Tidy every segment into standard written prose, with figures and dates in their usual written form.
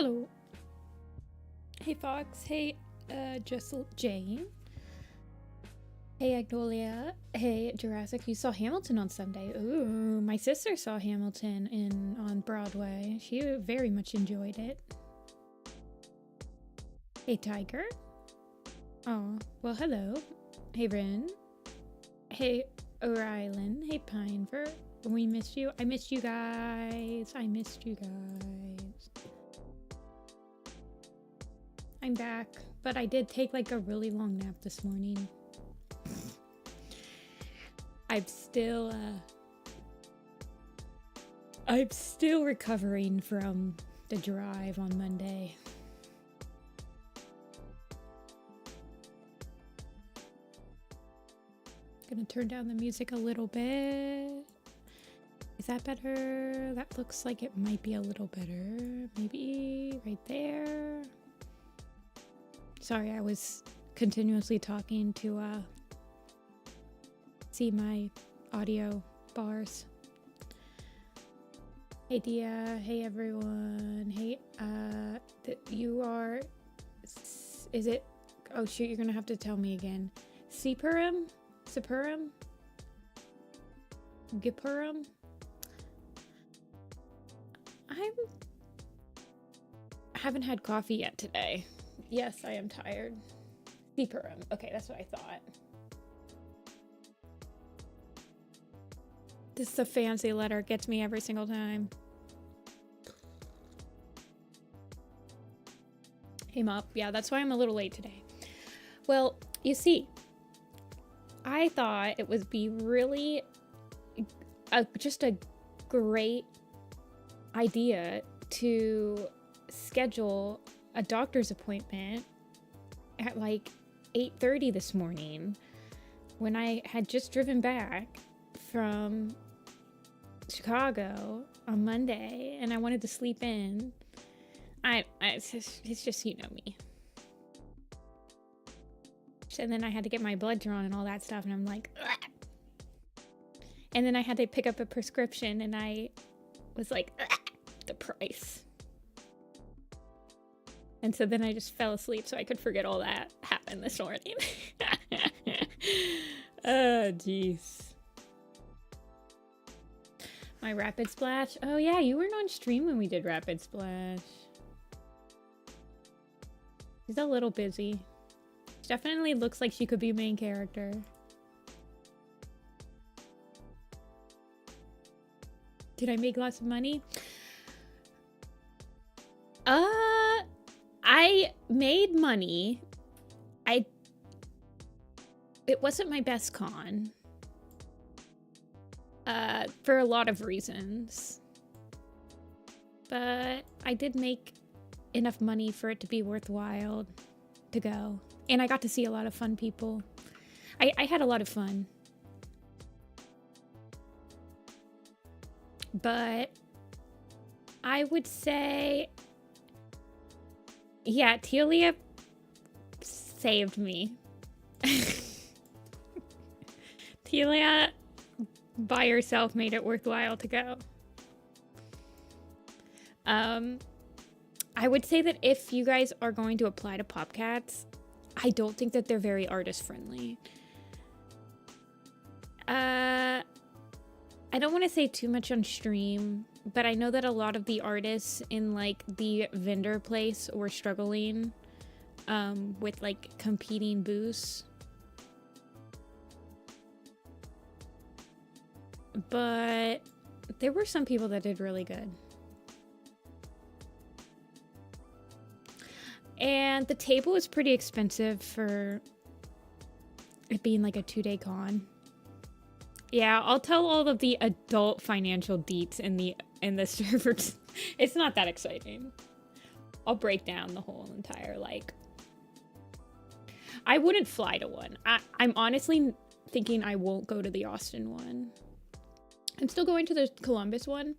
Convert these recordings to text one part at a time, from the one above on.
Hello. Hey Fox. Hey Jessel Jane. Hey Agnolia. Hey Jurassic. You saw Hamilton on Sunday. Ooh, my sister saw Hamilton on Broadway. She very much enjoyed it. Hey Tiger. Oh, well hello. Hey Rin. Hey O'Rylan. Hey Pinever. We missed you. I missed you guys. I missed you guys. I'm back, but I did take like a really long nap this morning. I'm still recovering from the drive on Monday. Gonna turn down the music a little bit. Is that better? That looks like it might be a little better. Maybe right there. Sorry, I was continuously talking to see my audio bars. Hey Dia, hey everyone. Hey, you are, is it, oh shoot, you're gonna have to tell me again. Sipurim? Gipurim? I haven't had coffee yet today. Yes, I am tired. Sipurim. Okay, that's what I thought. This is a fancy letter. It gets me every single time. Hey, Mop. Yeah, that's why I'm a little late today. Well, you see, I thought it would be really just a great idea to schedule a doctor's appointment at like 8:30 this morning when I had just driven back from Chicago on Monday and I wanted to sleep in. It's just, you know me. And then I had to get my blood drawn and all that stuff, and I'm like, ugh. And then I had to pick up a prescription, and I was like, ugh, the price. And so then I just fell asleep so I could forget all that happened this morning. Oh, jeez. My Rapid Splash. Oh, yeah, you weren't on stream when we did Rapid Splash. She's a little busy. She definitely looks like she could be main character. Did I make lots of money? I made money. It wasn't my best con. For a lot of reasons. But I did make enough money for it to be worthwhile to go. And I got to see a lot of fun people. I had a lot of fun. But I would say, yeah, Telia saved me. Telia by herself made it worthwhile to go. I would say that if you guys are going to apply to Popcats, I don't think that they're very artist friendly. I don't want to say too much on stream, but I know that a lot of the artists in like the vendor place were struggling with like competing booths. But there were some people that did really good. And the table was pretty expensive for it being like a 2-day con. Yeah, I'll tell all of the adult financial deets in the server. It's not that exciting. I'll break down the whole entire, like... I wouldn't fly to one. I'm honestly thinking I won't go to the Austin one. I'm still going to the Columbus one.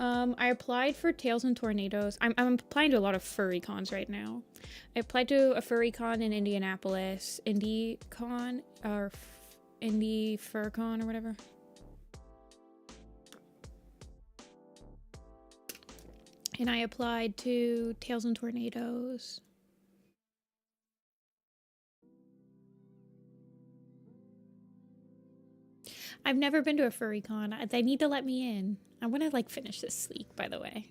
I applied for Tales and Tornadoes. I'm applying to a lot of furry cons right now. I applied to a furry con in Indianapolis. IndieCon, or Indie FurCon or whatever. And I applied to Tails and Tornadoes. I've never been to a furry con. They need to let me in. I want to like finish this sleek, by the way.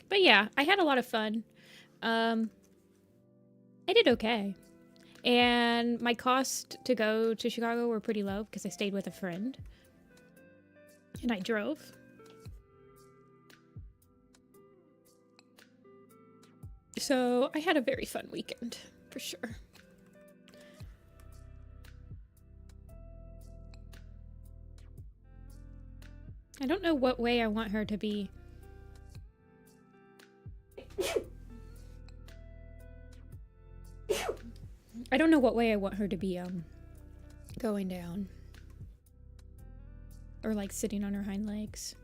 But yeah, I had a lot of fun. I did okay. And my cost to go to Chicago were pretty low because I stayed with a friend. And I drove. So I had a very fun weekend, for sure. I don't know what way I want her to be. I don't know what way I want her to be going down. Or like sitting on her hind legs.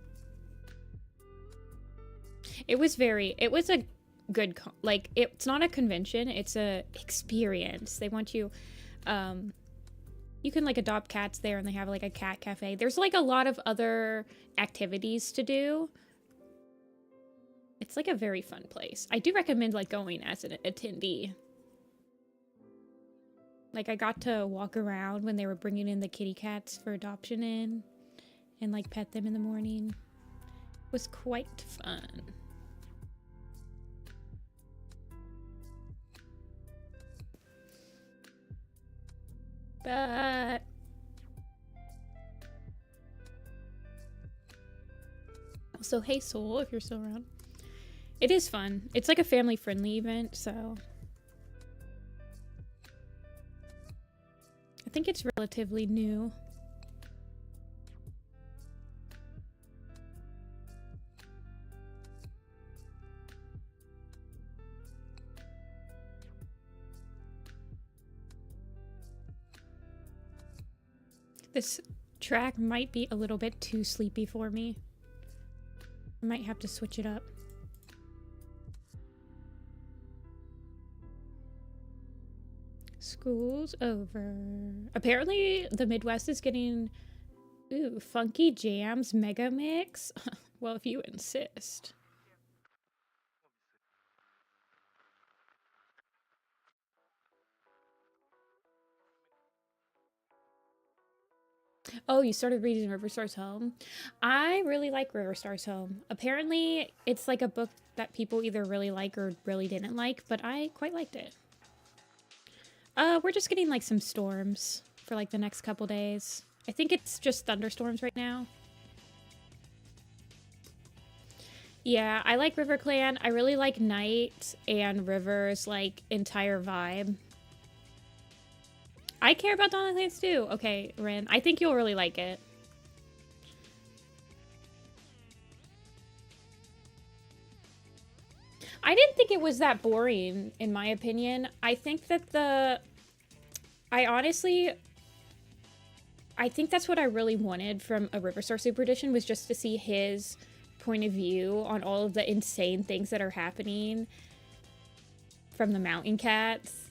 It was a good, like, it's not a convention, it's a experience. They want you, you can like adopt cats there, and they have like a cat cafe. There's like a lot of other activities to do. It's like a very fun place. I do recommend like going as an attendee. Like I got to walk around when they were bringing in the kitty cats for adoption in, and like pet them in the morning. It was quite fun. But so hey Soul, if you're still around. It is fun. It's like a family-friendly event, so I think it's relatively new. This track might be a little bit too sleepy for me. I might have to switch it up. School's over. Apparently the Midwest is getting Funky Jams Mega Mix. Well, if you insist. Oh, you started reading Riverstar's Home? I really like Riverstar's Home. Apparently, it's like a book that people either really like or really didn't like, but I quite liked it. We're just getting like some storms for like the next couple days. I think it's just thunderstorms right now. Yeah, I like RiverClan. I really like Night and River's like entire vibe. I care about Dawn of Clans too. Okay, Rin, I think you'll really like it. I didn't think it was that boring, in my opinion. I think that I think that's what I really wanted from a Riverstar Super Edition, was just to see his point of view on all of the insane things that are happening from the Mountain Cats.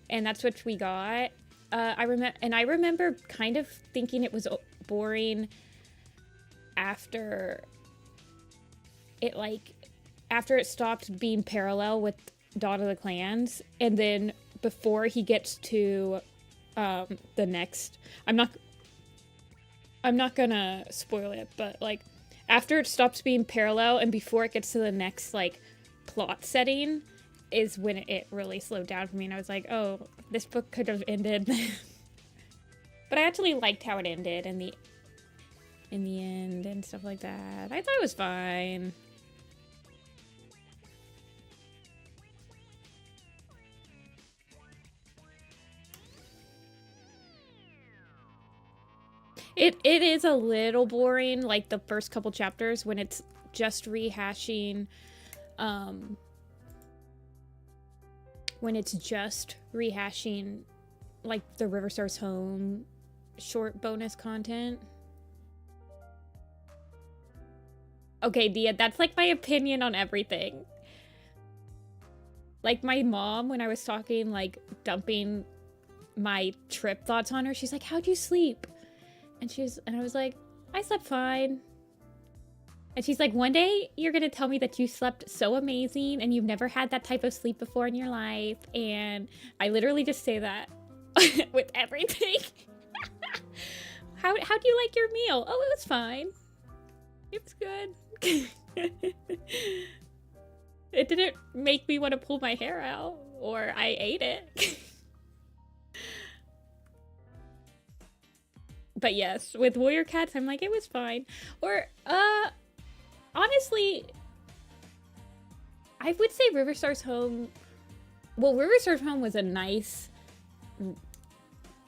And that's what we got. I remember kind of thinking it was boring after it stopped being parallel with Dawn of the Clans, and then before he gets to the next, I'm not gonna spoil it, but like after it stops being parallel and before it gets to the next like plot setting is when it really slowed down for me, and I was like, oh, this book could have ended. But I actually liked how it ended in the end and stuff like that. I thought it was fine. It is a little boring, like the first couple chapters when it's just rehashing, like the Riverstar's Home short bonus content. Okay, Dia, that's like my opinion on everything. Like my mom, when I was talking, like dumping my trip thoughts on her, she's like, how'd you sleep? And I was like, I slept fine. And she's like, one day you're gonna tell me that you slept so amazing and you've never had that type of sleep before in your life. And I literally just say that with everything. How do you like your meal? Oh, it was fine. It was good. It didn't make me want to pull my hair out, or I ate it. But yes, with Warrior Cats, I'm like, it was fine. Or, honestly, I would say Riverstar's Home... Well, Riverstar's Home was a nice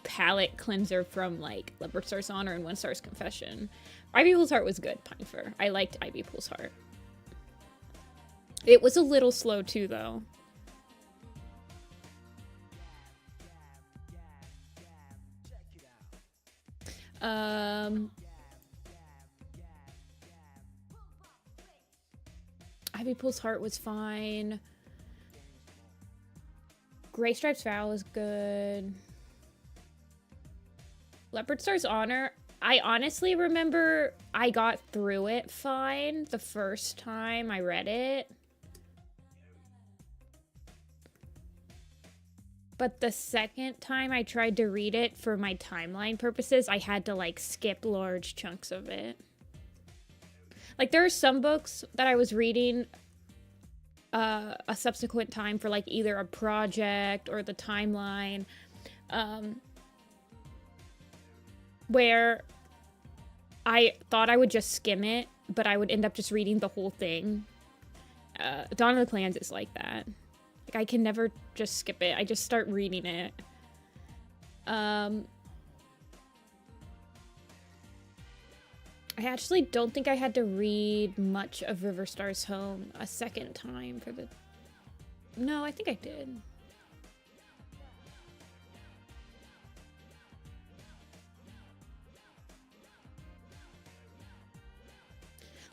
palate cleanser from, like, Leopard Star's Honor and One Star's Confession. Ivy Pool's Heart was good, Pinefer. I liked Ivy Pool's Heart. It was a little slow, too, though. Ivy Pool's Heart was fine. Gray Stripes Vow was good. Leopard Star's Honor, I honestly remember I got through it fine the first time I read it. But the second time I tried to read it for my timeline purposes, I had to, like, skip large chunks of it. Like, there are some books that I was reading a subsequent time for, like, either a project or the timeline, where I thought I would just skim it, but I would end up just reading the whole thing. Dawn of the Clans is like that. Like, I can never just skip it. I just start reading it. I actually don't think I had to read much of Riverstar's Home a second time for the... No, I think I did.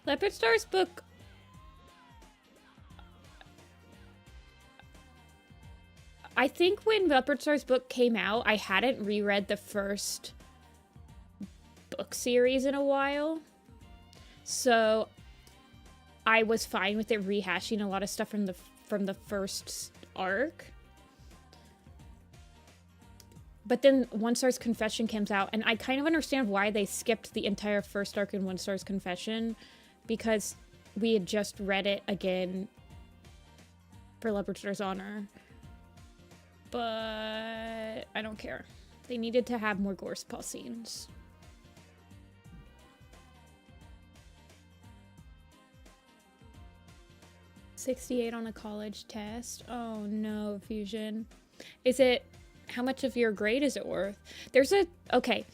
Leopard Star's book... I think when Leopard Star's book came out, I hadn't reread the first book series in a while. So I was fine with it rehashing a lot of stuff from the first arc. But then One Star's Confession comes out, and I kind of understand why they skipped the entire first arc in One Star's Confession, because we had just read it again for Leopard Star's Honor. But I don't care. They needed to have more gore paw scenes. $68 on a college test. Oh no, Fusion. Is it... How much of your grade is it worth? There's a... Okay.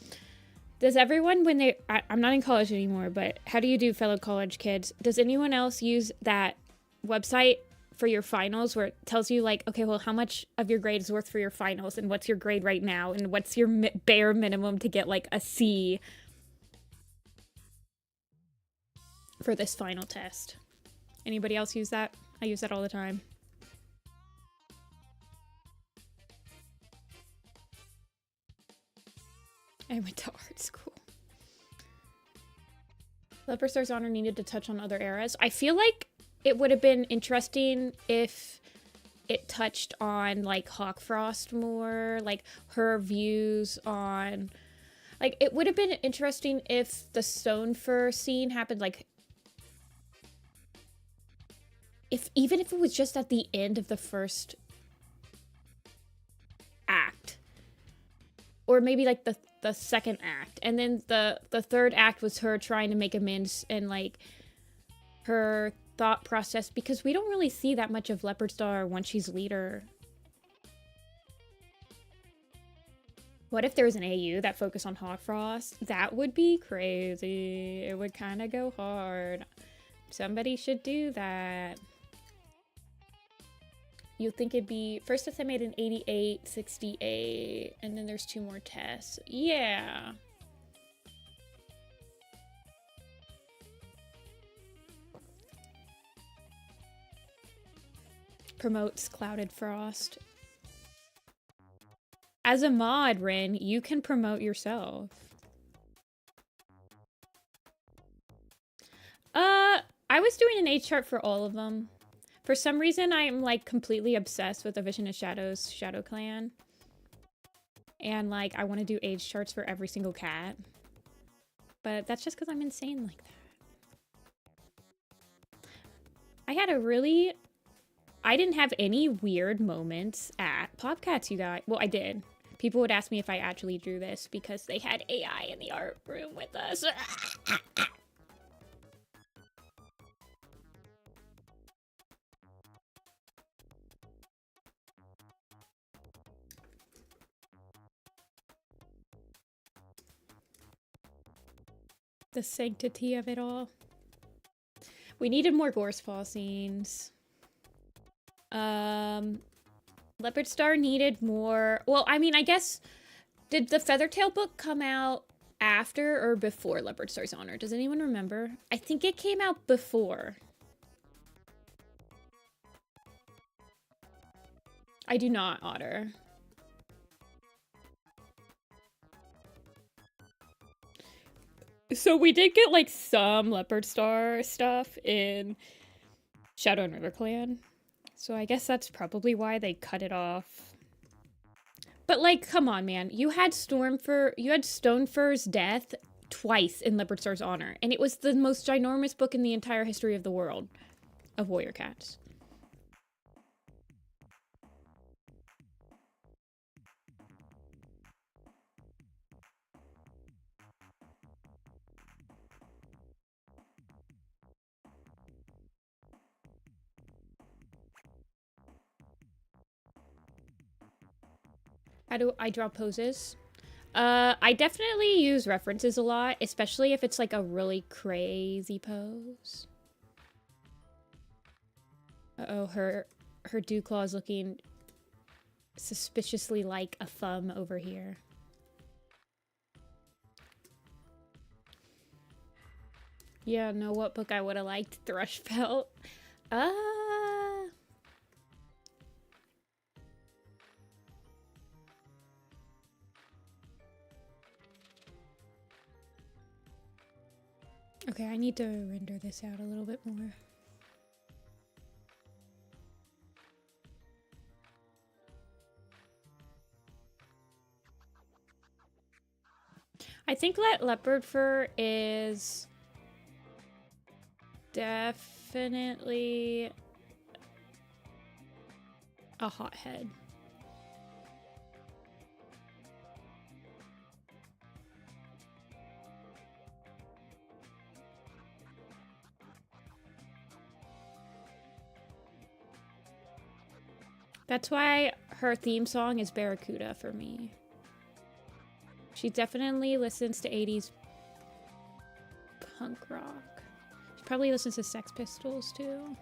Does everyone, when they... I'm not in college anymore, but how do you do, fellow college kids? Does anyone else use that website for your finals where it tells you, like, okay, well, how much of your grade is worth for your finals, and what's your grade right now, and what's your bare minimum to get, like, a C for this final test? Anybody else use that? I use that all the time. I went to art school. Leopard Star's Honor needed to touch on other eras. I feel like it would have been interesting if it touched on, like, Hawkfrost more, like, her views on... Like, it would have been interesting if the Stonefur scene happened, like... Even if it was just at the end of the first act. Or maybe, like, the second act. And then the third act was her trying to make amends and, like, her thought process, because we don't really see that much of Leopard Star once she's leader. What if there was an AU that focused on Hawkfrost? That would be crazy. It would kind of go hard. Somebody should do that. You'd think it'd be... First test I made an 88, 68, and then there's 2 more tests. Yeah. Promotes Clouded Frost. As a mod, Rin, you can promote yourself. was doing an age chart for all of them. For some reason, I'm like completely obsessed with the Vision of Shadows Shadow Clan. And like, I want to do age charts for every single cat. But that's just because I'm insane like that. I didn't have any weird moments at Popcats, you guys. Well, I did. People would ask me if I actually drew this because they had AI in the art room with us. The sanctity of it all. We needed more Gorsefall scenes. Leopard Star needed more. Well, I mean, I guess, did the Feathertail book come out after or before Leopard Star's Honor? Does anyone remember? I think it came out before. I do not, Otter. So we did get like some Leopard Star stuff in Shadow and River Clan. So I guess that's probably why they cut it off. But like, come on, man. You had Stonefur's death twice in Leopard Star's Honor. And it was the most ginormous book in the entire history of the world of Warrior Cats. How do I draw poses? I definitely use references a lot, especially if it's like a really crazy pose. Uh-oh, her dew claw is looking suspiciously like a thumb over here. Yeah, know what book I would have liked? Thrushfelt. Okay, I need to render this out a little bit more. I think that leopard fur is definitely a hothead. That's why her theme song is Barracuda for me. She definitely listens to 80s punk rock. She probably listens to Sex Pistols too.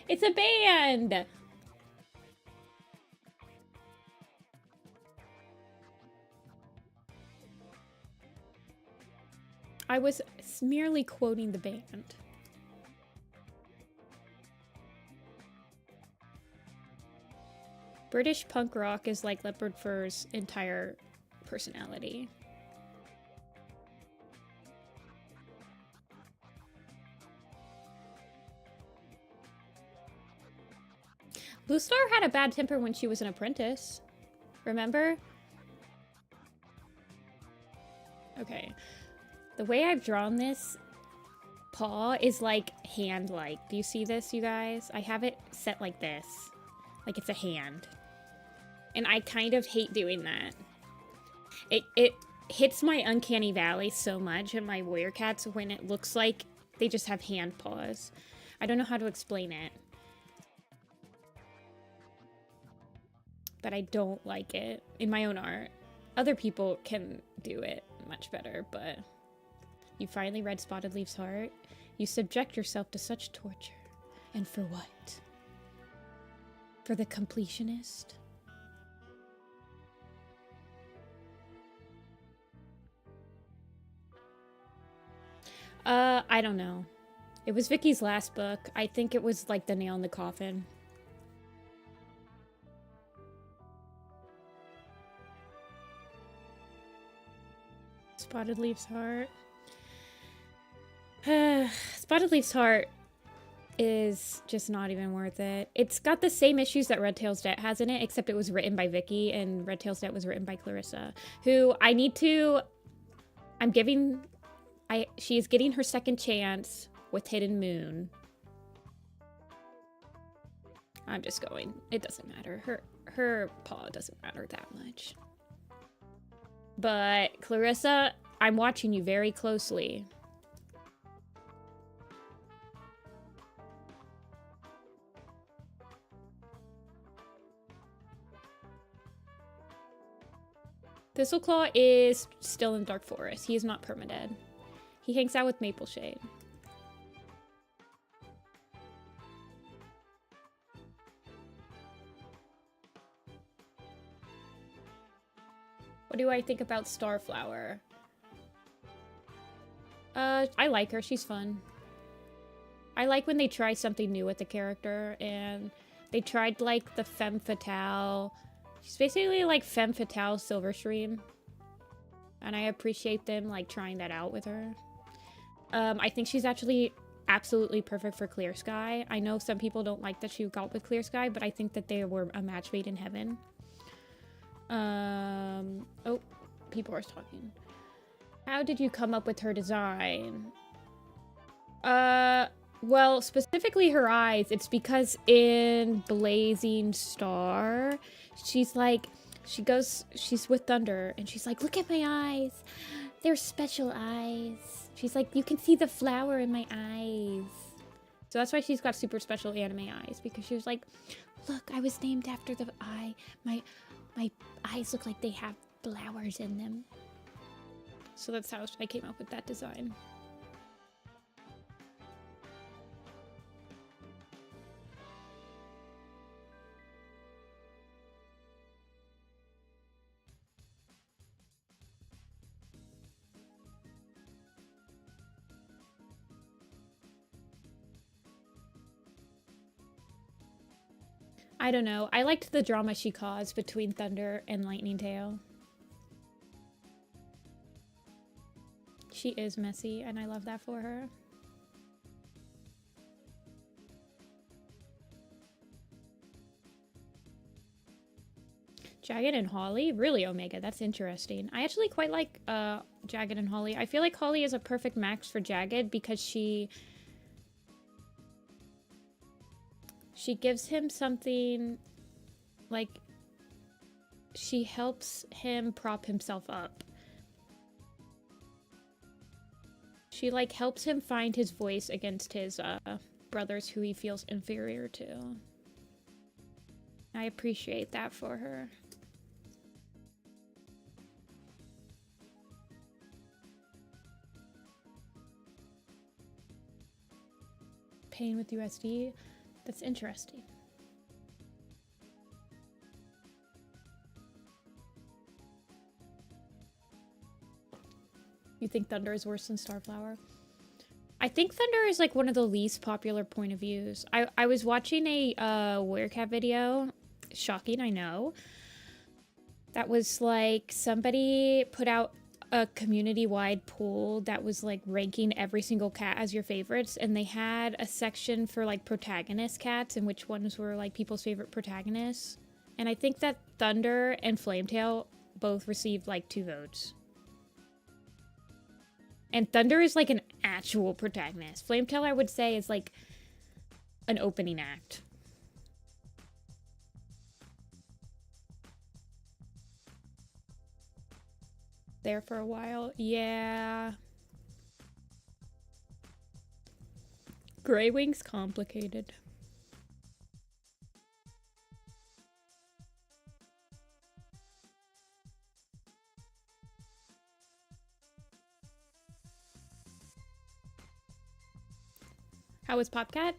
It's a band! I was merely quoting the band. British punk rock is like Leopard Fur's entire personality. Blue Star had a bad temper when she was an apprentice. Remember? Okay. The way I've drawn this paw is like hand-like. Do you see this, you guys? I have it set like this. Like it's a hand. And I kind of hate doing that. It hits my uncanny valley so much in my warrior cats when it looks like they just have hand paws. I don't know how to explain it. But I don't like it in my own art. Other people can do it much better, but... You finally read Spotted Leaf's heart? You subject yourself to such torture. And for what? For the completionist? I don't know. It was Vicky's last book. I think it was like the nail in the coffin. Spotted Leaf's heart. Spotted Leaf's heart is just not even worth it. It's got the same issues that Red Tail's Debt has in it, except it was written by Vicky and Red Tail's Debt was written by Clarissa, who she is getting her second chance with Hidden Moon. I'm just going. It doesn't matter. Her paw doesn't matter that much. But Clarissa, I'm watching you very closely. Thistleclaw is still in Dark Forest. He is not permadead. He hangs out with Mapleshade. What do I think about Starflower? I like her. She's fun. I like when they try something new with the character, and they tried, like, the Femme Fatale. She's basically like Femme Fatale Silverstream. And I appreciate them, like, trying that out with her. I think she's actually absolutely perfect for Clear Sky. I know some people don't like that she got with Clear Sky, but I think that they were a match made in heaven. Oh, people are talking. How did you come up with her design? Well, specifically her eyes, it's because in Blazing Star, she's with Thunder, and she's like, look at my eyes. They're special eyes. She's like, you can see the flower in my eyes. So that's why she's got super special anime eyes, because she was like, look, I was named after the eye. My eyes look like they have flowers in them. So that's how I came up with that design. I don't know. I liked the drama she caused between Thunder and Lightning Tail. She is messy, and I love that for her. Jagged and Holly? Really, Omega? That's interesting. I actually quite like Jagged and Holly. I feel like Holly is a perfect match for Jagged because she gives him something, like, she helps him prop himself up. She, like, helps him find his voice against his brothers who he feels inferior to. I appreciate that for her. Paying with USD? That's interesting. You think Thunder is worse than Starflower? I think Thunder is like one of the least popular point of views. I was watching a Werecat video. Shocking, I know. That was like somebody put out a community-wide poll that was like ranking every single cat as your favorites, and they had a section for like protagonist cats and which ones were like people's favorite protagonists. And I think that Thunder and Flametail both received like 2 votes. And Thunder is like an actual protagonist. Flametail, I would say, is like an opening act. There for a while. Yeah. Grey Wing's complicated. How was Popcat?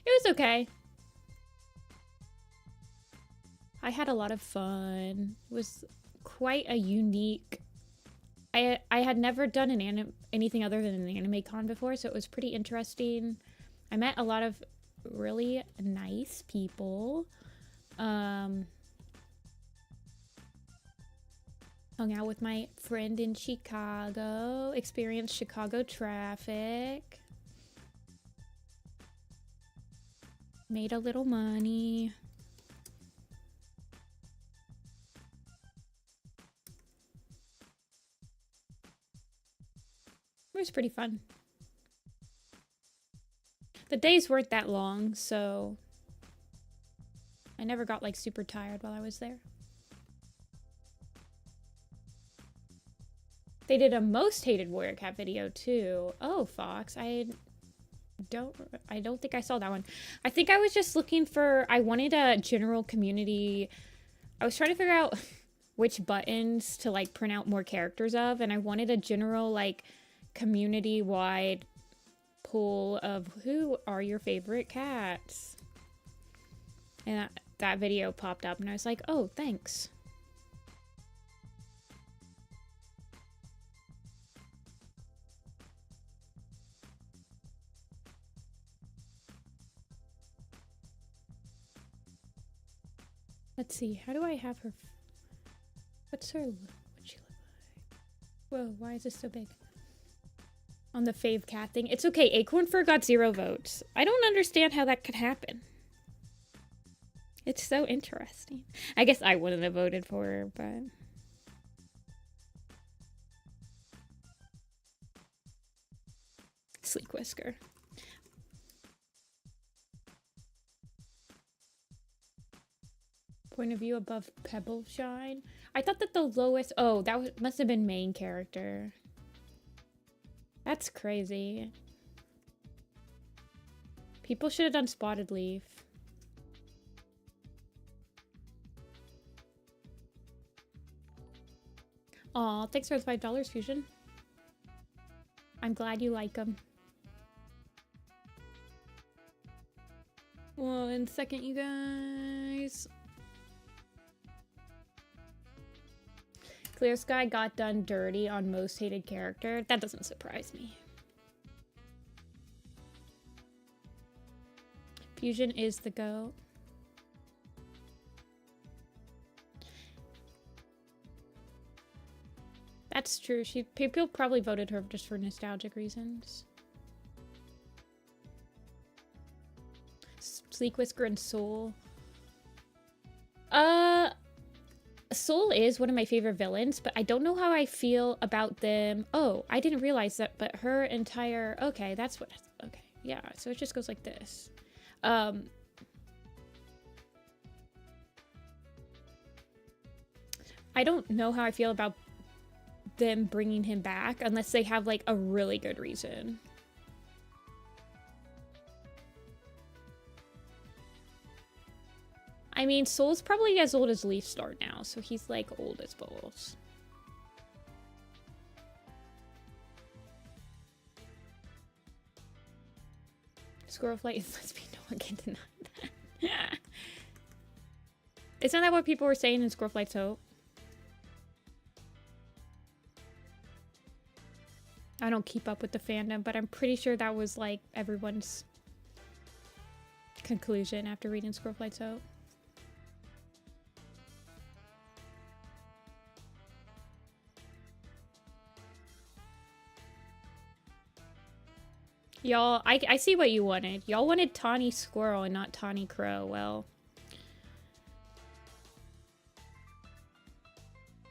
It was okay. I had a lot of fun. It was quite a unique... I had never done anything other than an anime con before, so it was pretty interesting. I met a lot of really nice people. Hung out with my friend in Chicago. Experienced Chicago traffic. Made a little money. It was pretty fun. The days weren't that long, so I never got like super tired while I was there. They did a most hated warrior cat video too. Oh, Fox, I don't think I saw that one. I think I was just looking for, I wanted a general community. I was trying to figure out which buttons to like print out more characters of, and I wanted a general like community-wide pool of who are your favorite cats. And that video popped up and I was like, oh, thanks. Let's see, how do I have her? What's she look like? Whoa, why is this so big? On the fave cat thing. It's okay, Acorn Fur got 0 votes. I don't understand how that could happen. It's so interesting. I guess I wouldn't have voted for her, but... Sleek Whisker. Point of view above Pebble Shine. I thought that the lowest... Oh, that must have been main character. That's crazy. People should have done Spotted Leaf. Aw, thanks for the $5, Fusion. I'm glad you like them. 1 second, you guys. Clear Sky got done dirty on most hated character. That doesn't surprise me. Fusion is the GOAT. That's true. People probably voted her just for nostalgic reasons. Sleek Whisker and Soul. Soul is one of my favorite villains, but I don't know how I feel about them. Oh, I didn't realize that, but her entire... Okay, that's what... Okay, yeah, so it just goes like this. I don't know how I feel about them bringing him back unless they have, like, a really good reason. I mean, Soul's probably as old as Leaf Star now, so he's, like, old as balls. Squirrel Flight is lesbian, no one can deny that. Isn't that what people were saying in Squirrel Flight's Hope? I don't keep up with the fandom, but I'm pretty sure that was, like, everyone's conclusion after reading Squirrel Flight's Hope. Y'all, I see what you wanted. Y'all wanted Tawny Squirrel and not Tawny Crow. Well,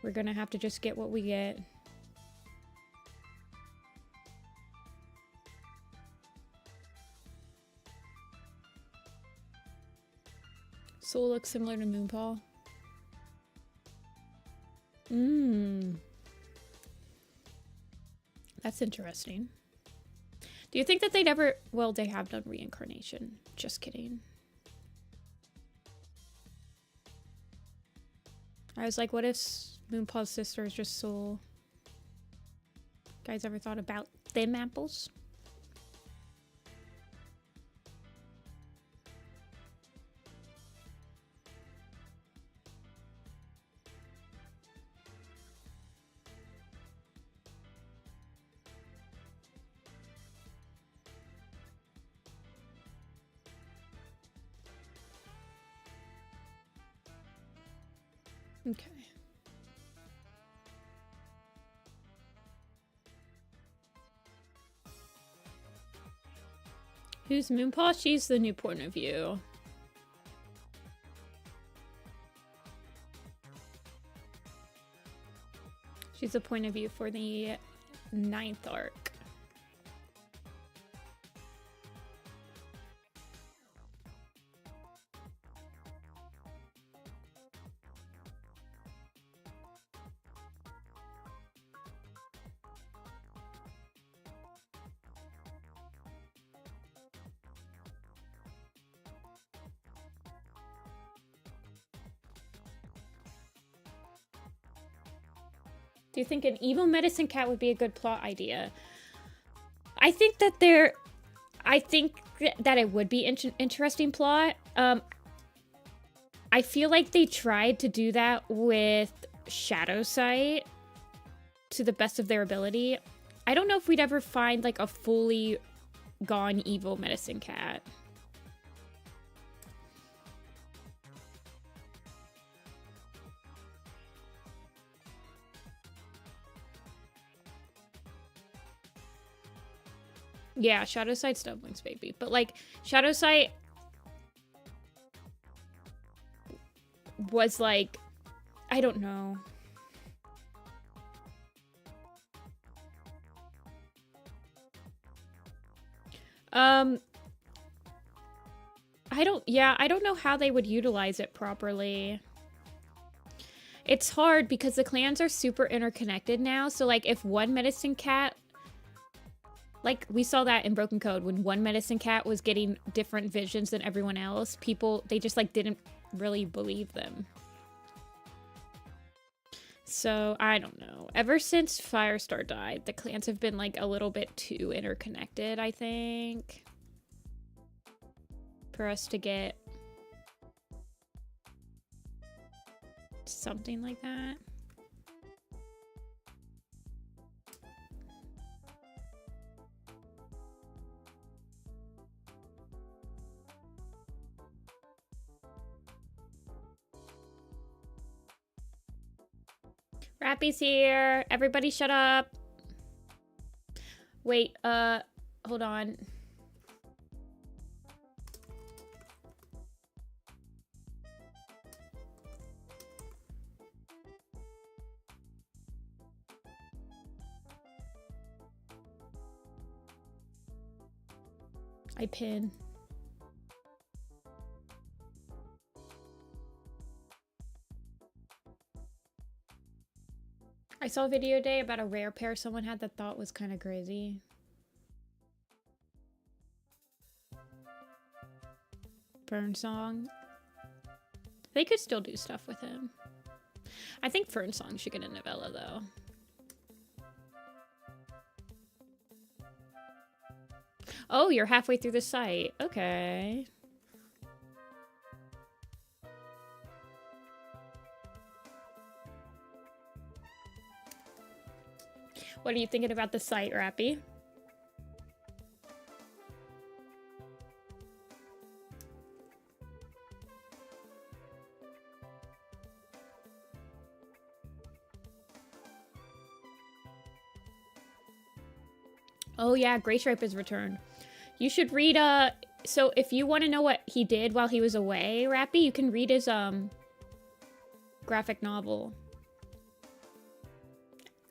we're gonna have to just get what we get. Soul looks similar to Moonpaw. That's interesting. Do you think that they'd ever... Well, they have done reincarnation. Just kidding. I was like, what if Moonpaw's sister is just Soul? Guys ever thought about them apples? Okay. Who's Moonpaw? She's the new point of view. She's the point of view for the 9th arc. Do you think an evil medicine cat would be a good plot idea? I think that that it would be interesting plot. I feel like they tried to do that with Shadow Sight to the best of their ability. I don't know if we'd ever find like a fully gone evil medicine cat. Yeah, Shadow Sight's Dumplings baby. But like Shadow Sight was like, I don't know. I don't know how they would utilize it properly. It's hard because the clans are super interconnected now. So like if one medicine cat, like we saw that in Broken Code, when one medicine cat was getting different visions than everyone else, people, they just like didn't really believe them. So I don't know. Ever since Firestar died, the clans have been like a little bit too interconnected, I think, for us to get something like that. Rappy's here. Everybody shut up. Wait, hold on. I pin. I saw a video today about a rare pair someone had that thought was kind of crazy. Fern Song. They could still do stuff with him. I think Fern Song should get a novella though. Oh, you're halfway through the site. Okay. What are you thinking about the site, Rappy? Oh yeah, Gray Stripe is returned. You should read, so if you want to know what he did while he was away, Rappy, you can read his, graphic novel.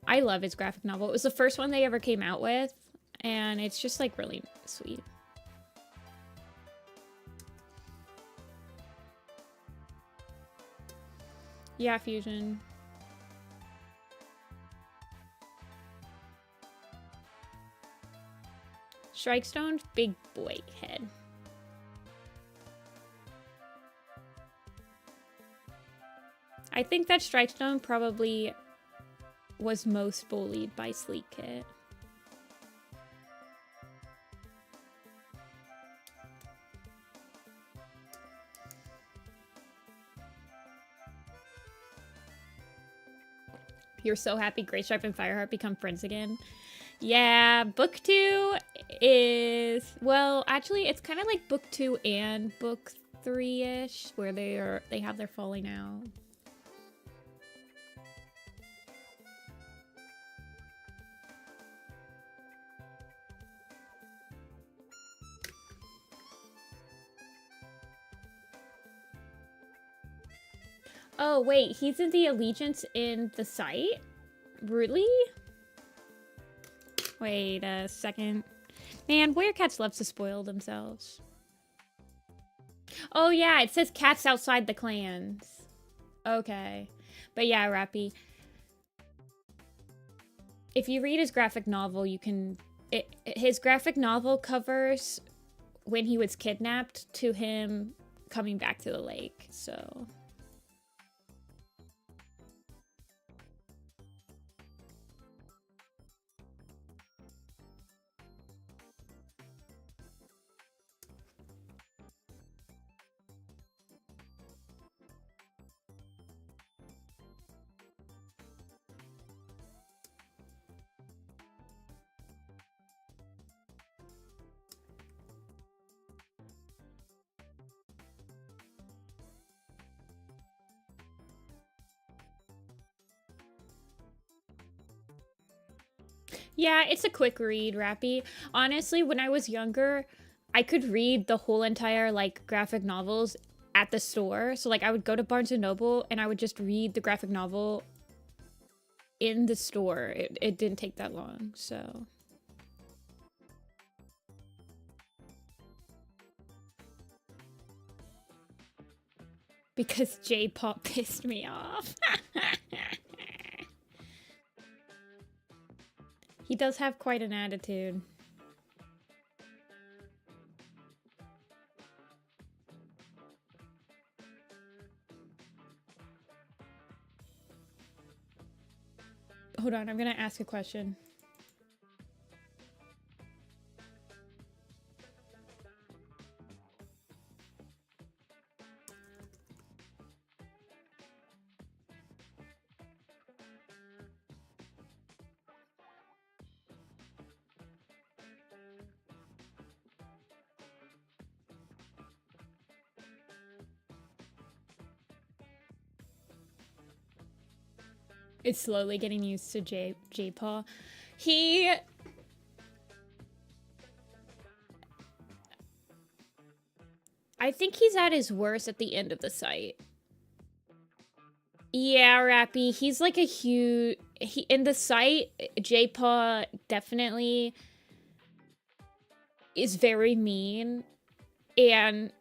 I love his graphic novel. It was the first one they ever came out with, and it's just, like, really sweet. Yeah, Fusion. Strikestone, big boy head. I think that Strikestone probably was most bullied by Sleek Kit. You're so happy Gray Stripe and Fireheart become friends again. Yeah, book 2 is, well, actually it's kind of like book 2 and book 3-ish, where they have their falling out. Oh, wait, he's in the Allegiance in the site? Really? Wait a second. Man, Werecats love to spoil themselves. Oh, yeah, it says cats outside the clans. Okay. But yeah, Rappy. If you read his graphic novel, you can... his graphic novel covers when he was kidnapped to him coming back to the lake, so... Yeah, it's a quick read, Rappy. Honestly, when I was younger, I could read the whole entire, like, graphic novels at the store. So, like, I would go to Barnes & Noble and I would just read the graphic novel in the store. It didn't take that long, so... Because J-pop pissed me off. He does have quite an attitude. Hold on, I'm gonna ask a question. It's slowly getting used to J-Paw. I think he's at his worst at the end of the site. Yeah, Rappy, he's like a huge... in the site, J-Paw definitely is very mean, and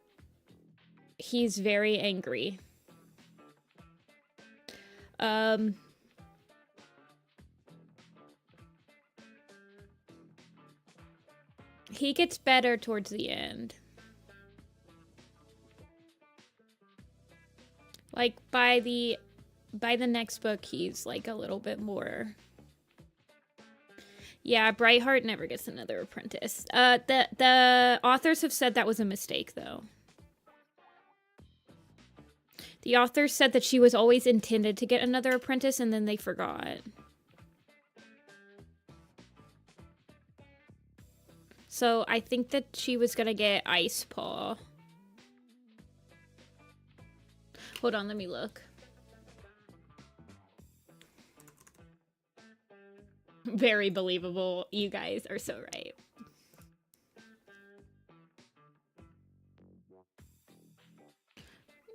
he's very angry. He gets better towards the end. Like, by the next book, he's, like, a little bit more... Yeah, Brightheart never gets another apprentice. The authors have said that was a mistake, though. The authors said that she was always intended to get another apprentice, and then they forgot. So I think that she was gonna get Ice Paw. Hold on, let me look. Very believable. You guys are so right.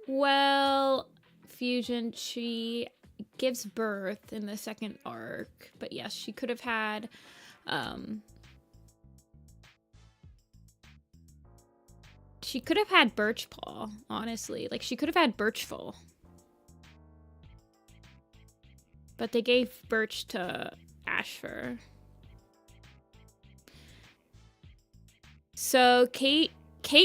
Well, Fusion, she gives birth in the second arc. But yes, she could have had... she could have had Birchpaw, honestly. Like, she could have had Birchful. But they gave Birch to Ashfur. So, Kate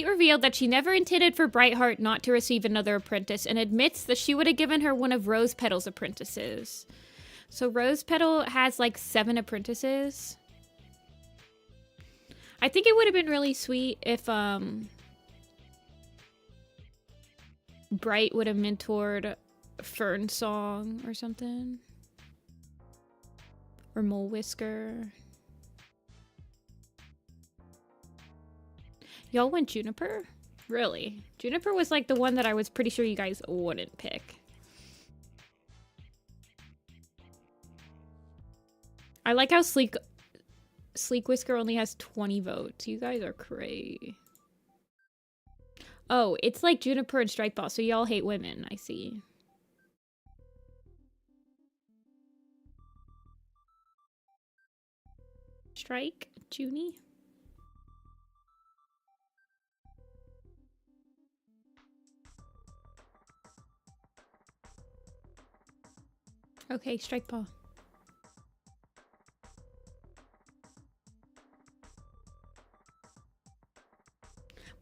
revealed that she never intended for Brightheart not to receive another apprentice and admits that she would have given her one of Rose Petal's apprentices. So Rose Petal has like 7 apprentices. I think it would have been really sweet if Bright would have mentored Fern Song or something. Or Mole Whisker. Y'all went Juniper? Really? Juniper was like the one that I was pretty sure you guys wouldn't pick. I like how Sleek Whisker only has 20 votes. You guys are crazy. Oh, it's like Juniper and Strike Boss, so y'all hate women, I see. Strike, Junie. Okay, strike paw.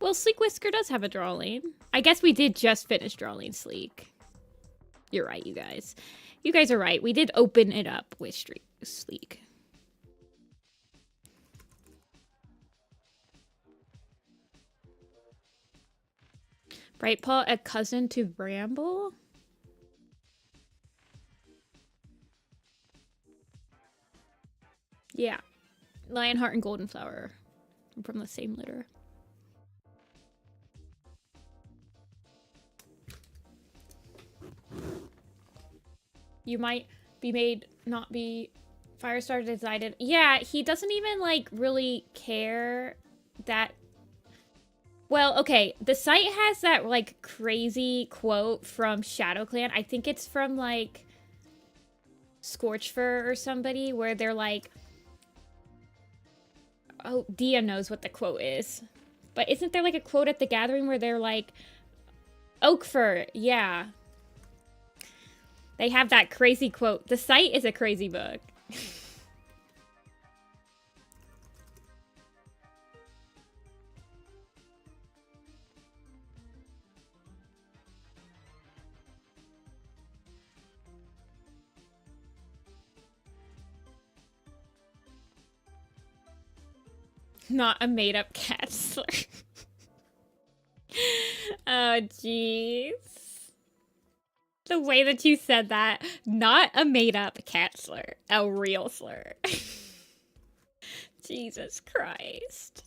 Well, Sleek Whisker does have a draw lane. I guess we did just finish draw lane Sleek. You're right, you guys. You guys are right. We did open it up with Sleek. Brightpaw, a cousin to Bramble? Yeah. Lionheart and Goldenflower. I'm from the same litter. You might be made not be Firestar decided. Yeah, he doesn't even like really care that. Well, okay, the site has that like crazy quote from Shadow Clan. I think it's from like Scorchfur or somebody where they're like, oh, Dia knows what the quote is. But isn't there like a quote at the gathering where they're like, Oakfur, yeah. They have that crazy quote. The site is a crazy book. Not a made-up cat slur. Oh, jeez. The way that you said that. Not a made-up cat slur. A real slur. Jesus Christ.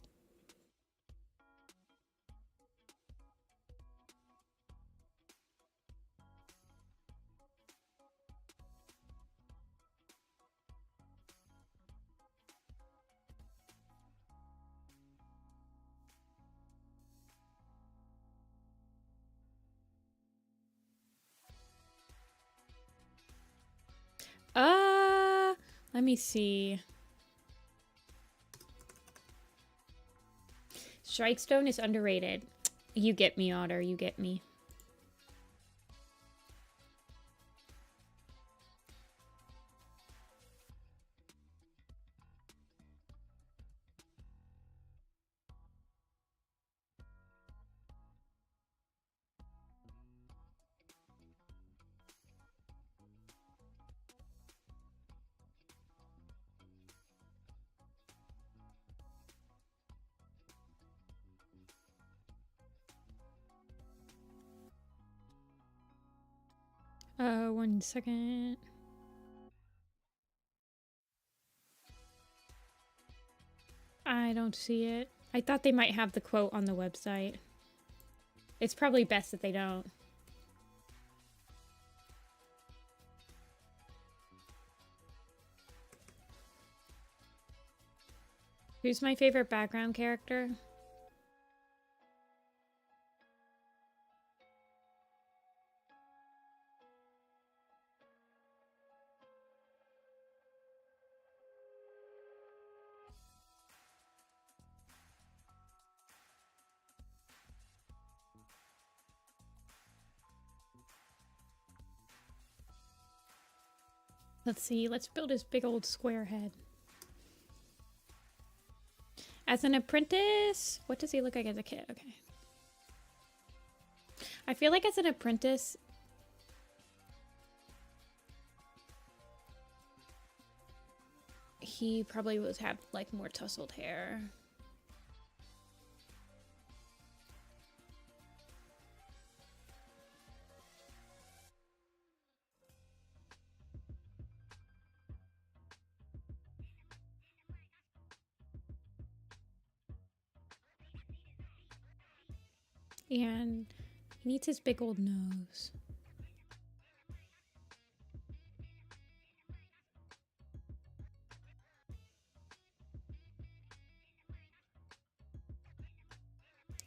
Let me see. Strikestone is underrated. You get me, Otter. You get me. One second. I don't see it. I thought they might have the quote on the website. It's probably best that they don't. Who's my favorite background character? Let's see. Let's build his big old square head. As an apprentice, what does he look like as a kid? Okay. I feel like as an apprentice, he probably would have like more tousled hair. And he needs his big old nose.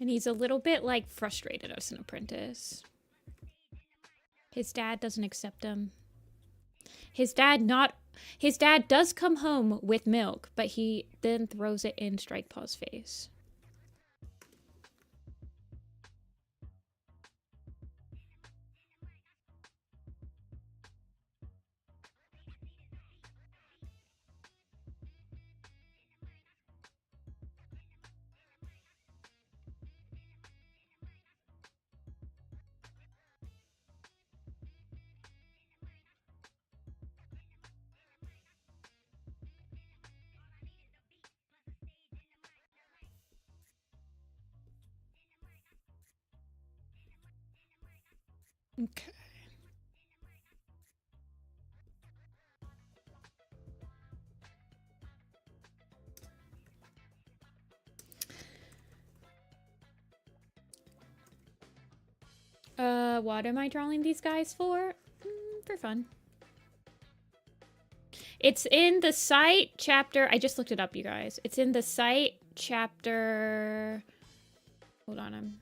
And he's a little bit like frustrated as an apprentice. His dad doesn't accept him. His dad does come home with milk, but he then throws it in Strike Paw's face. Okay. What am I drawing these guys for? For fun. It's in the site chapter. I just looked it up, you guys. It's in the site chapter. Hold on, I'm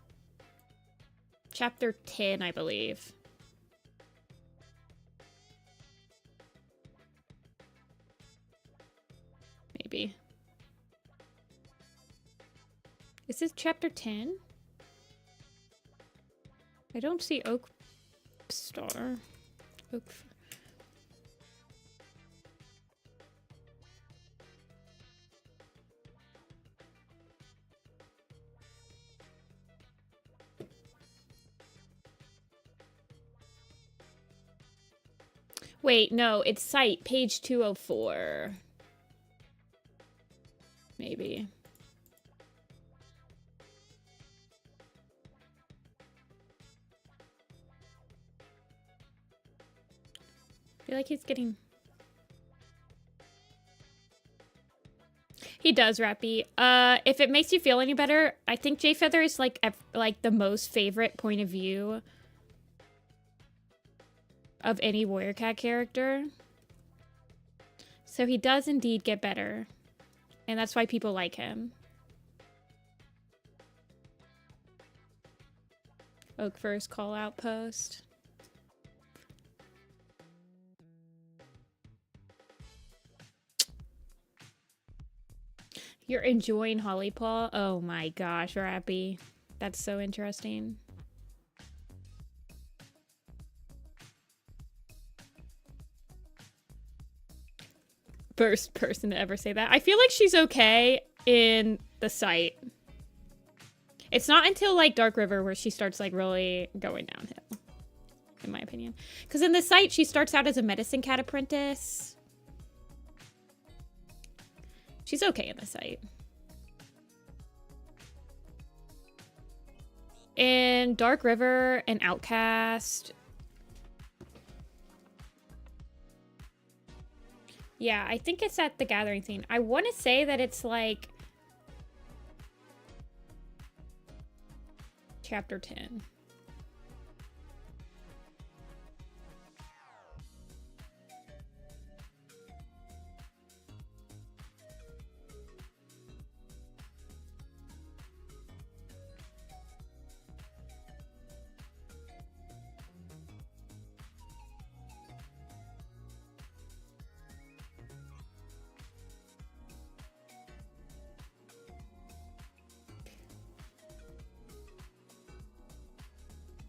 chapter 10, I believe. Maybe. Is this chapter 10? I don't see Oak Star. Oak. Wait, no, it's site, page 204. Maybe. I feel like he's getting... He does, Rappy. If it makes you feel any better, I think J Feather is like the most favorite point of view of any Warrior Cat character. So he does indeed get better. And that's why people like him. Oak first call out post. You're enjoying Holly Paw? Oh my gosh, Rappy. That's so interesting. First person to ever say that. I feel like she's okay in the site. It's not until like Dark River where she starts like really going downhill, in my opinion. Because in the site, she starts out as a medicine cat apprentice. She's okay in the site. In Dark River and Outcast. Yeah, I think it's at the gathering scene. I want to say that it's like chapter 10.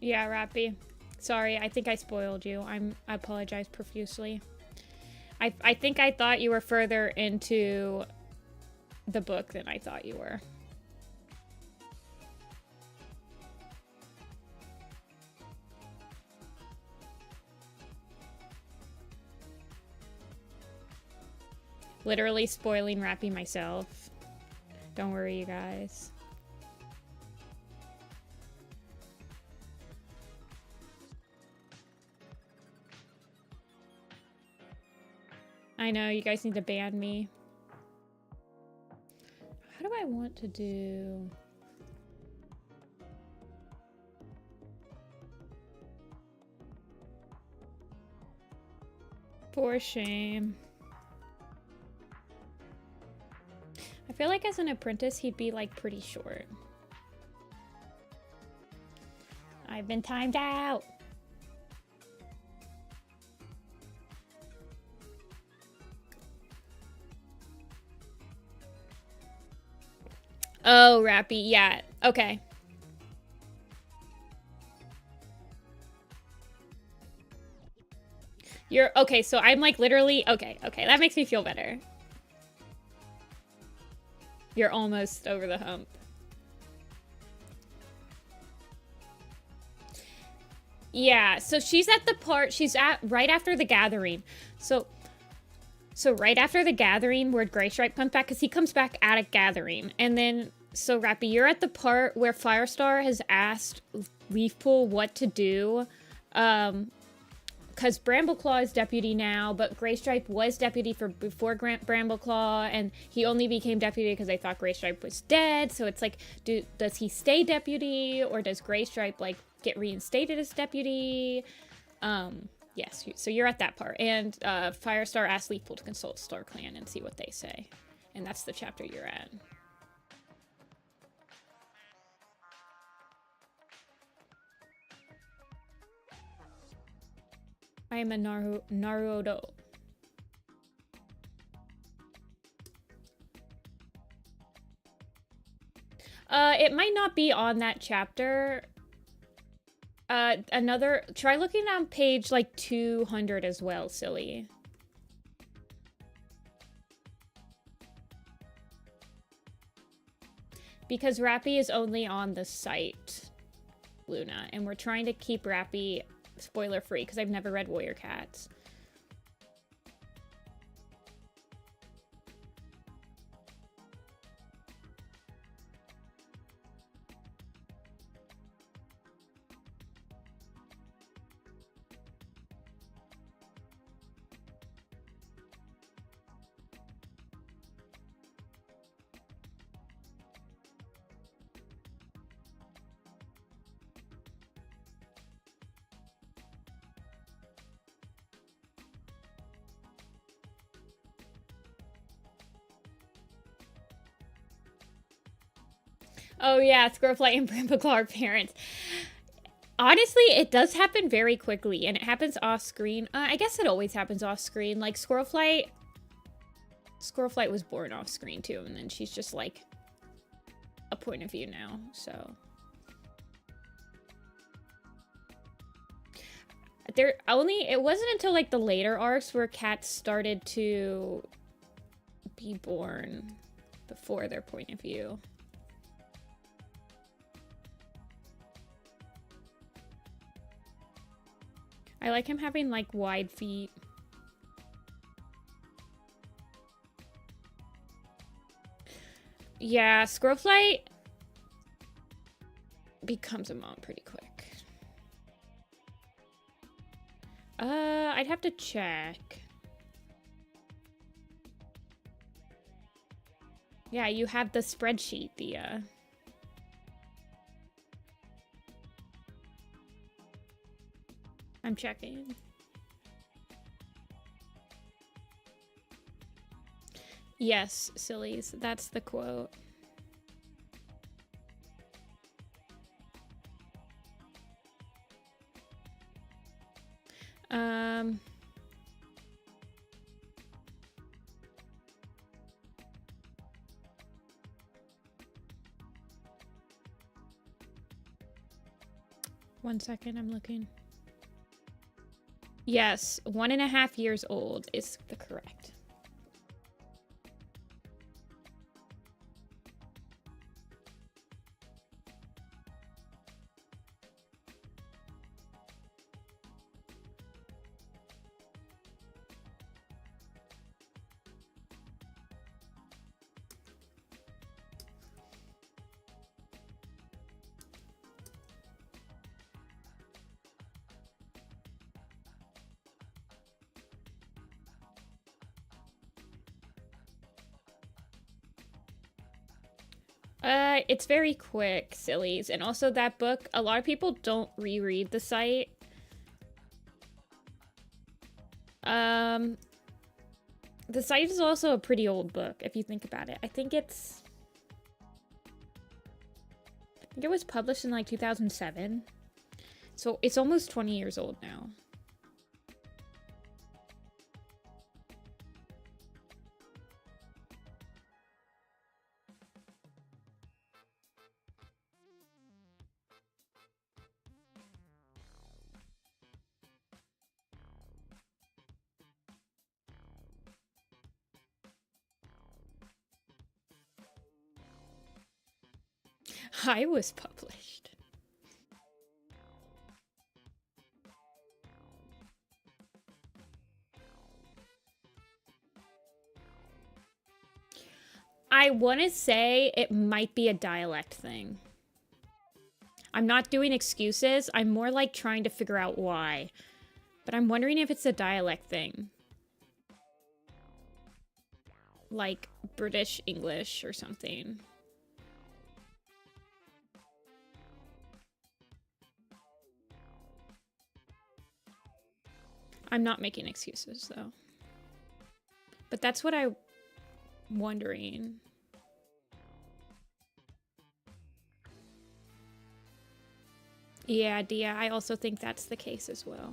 Yeah, Rappy. Sorry, I think I spoiled you. I apologize profusely. I think I thought you were further into the book than I thought you were. Literally spoiling Rappy myself. Don't worry, you guys. I know, you guys need to ban me. How do I want to do... For shame. I feel like as an apprentice, he'd be like pretty short. I've been timed out. Oh, Rappy. Yeah. Okay. You're okay. So I'm like literally okay. Okay, that makes me feel better. You're almost over the hump. Yeah. So she's at the part. She's at right after the gathering. So right after the gathering where Gray Stripe comes back, because he comes back at a gathering. And then, so Rappy, you're at the part where Firestar has asked Leafpool what to do. Because Brambleclaw is deputy now, but Gray Stripe was deputy before Brambleclaw, and he only became deputy because they thought Gray Stripe was dead. So it's like, does he stay deputy, or does Gray Stripe, like, get reinstated as deputy? Yes, so you're at that part. And Firestar asked Leafpool to consult StarClan and see what they say. And that's the chapter you're at. I am a Naruto. It might not be on that chapter. Try looking on page like 200 as well, silly. Because Rappy is only on the site, Luna, and we're trying to keep Rappy spoiler free because I've never read Warrior Cats. Oh yeah, Squirrelflight and Brambleclaw are parents. Honestly, it does happen very quickly, and it happens off screen. I guess it always happens off screen. Like Squirrelflight was born off screen too, and then she's just like a point of view now. So it wasn't until like the later arcs where cats started to be born before their point of view. I like him having, like, wide feet. Yeah, Squirrelflight becomes a mom pretty quick. I'd have to check. Yeah, you have the spreadsheet, I'm checking. Yes, sillies. That's the quote. One second, I'm looking. Yes, 1.5 years old is the correct. It's very quick, sillies. And also that book, a lot of people don't reread the site. The site is also a pretty old book, if you think about it. I think it was published in like 2007. So it's almost 20 years old now. I was published. I want to say it might be a dialect thing. I'm not doing excuses. I'm more like trying to figure out why. But I'm wondering if it's a dialect thing. Like British English or something. I'm not making excuses though. But that's what I'm wondering. Yeah, Dia, I also think that's the case as well.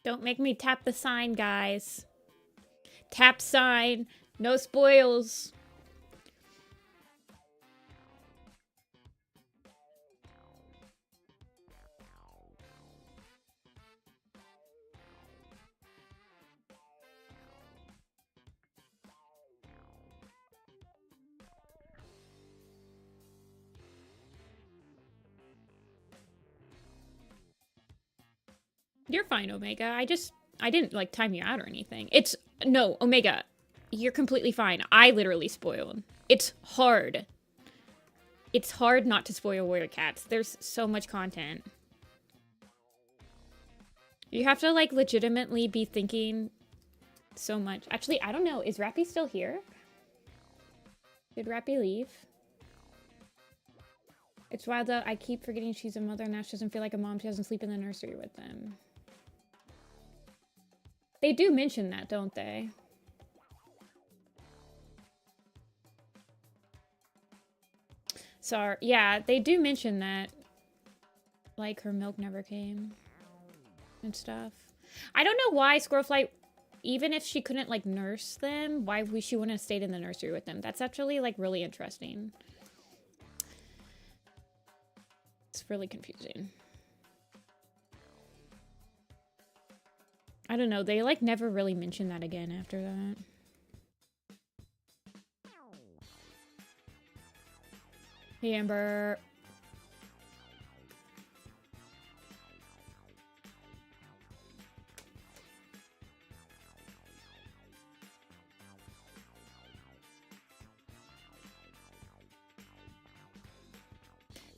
Don't make me tap the sign, guys. Tap sign. No spoils. You're fine, Omega. I didn't like time you out or anything. No, Omega, you're completely fine. I literally spoiled. It's hard. It's hard not to spoil Warrior Cats. There's so much content. You have to like legitimately be thinking so much. Actually, I don't know. Is Rappy still here? Did Rappy leave? It's wild though. I keep forgetting she's a mother and now she doesn't feel like a mom. She doesn't sleep in the nursery with them. They do mention that, don't they? Sorry. Yeah, they do mention that. Like, her milk never came. And stuff. I don't know why Squirrelflight, even if she couldn't, like, nurse them, why she wouldn't have stayed in the nursery with them. That's actually, like, really interesting. It's really confusing. I don't know. They, like, never really mention that again after that. Hey, Amber.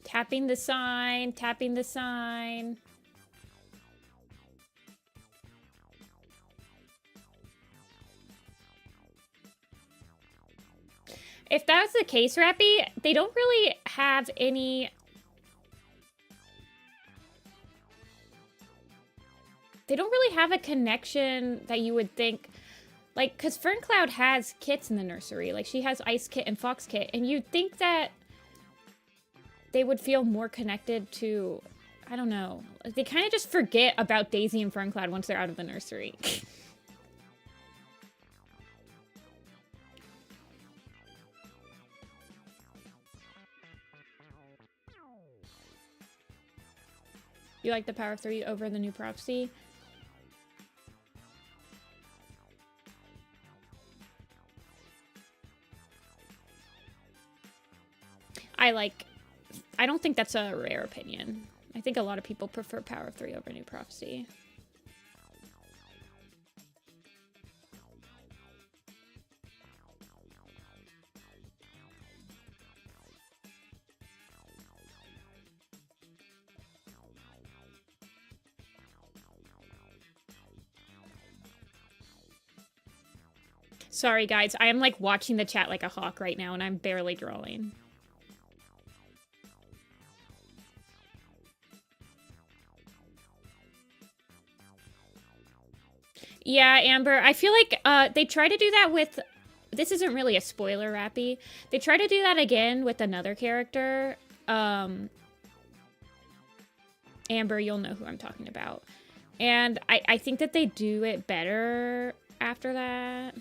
Tapping the sign, tapping the sign. If that was the case, Rappy, they don't really have any... They don't really have a connection that you would think... Like, because Ferncloud has kits in the nursery. Like, she has Ice Kit and Fox Kit. And you'd think that they would feel more connected to... I don't know. They kind of just forget about Daisy and Ferncloud once they're out of the nursery. You like the Power of 3 over the new Prophecy? I don't think that's a rare opinion. I think a lot of people prefer Power of 3 over New Prophecy. Sorry, guys. I am, like, watching the chat like a hawk right now, and I'm barely drawing. Yeah, Amber. I feel like they try to do that with... This isn't really a spoiler, Rappy. They try to do that again with another character. Amber, you'll know who I'm talking about. And I think that they do it better after that.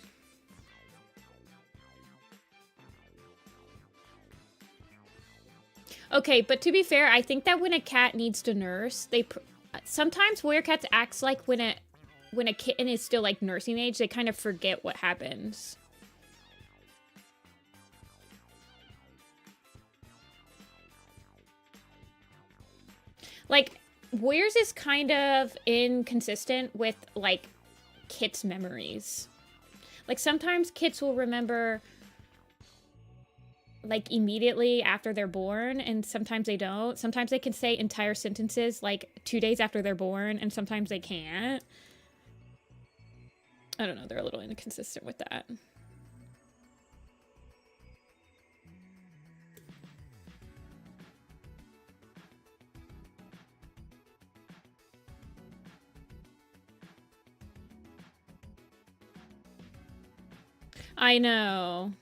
Okay, but to be fair, I think that when a cat needs to nurse, sometimes warrior cats acts like when a kitten is still like nursing age, they kind of forget what happens. Like, Warriors is kind of inconsistent with, like, Kit's memories. Like, sometimes Kits will remember, like, immediately after they're born, and sometimes they don't. Sometimes they can say entire sentences, like, 2 days after they're born, and sometimes they can't. I don't know, they're a little inconsistent with that. I know.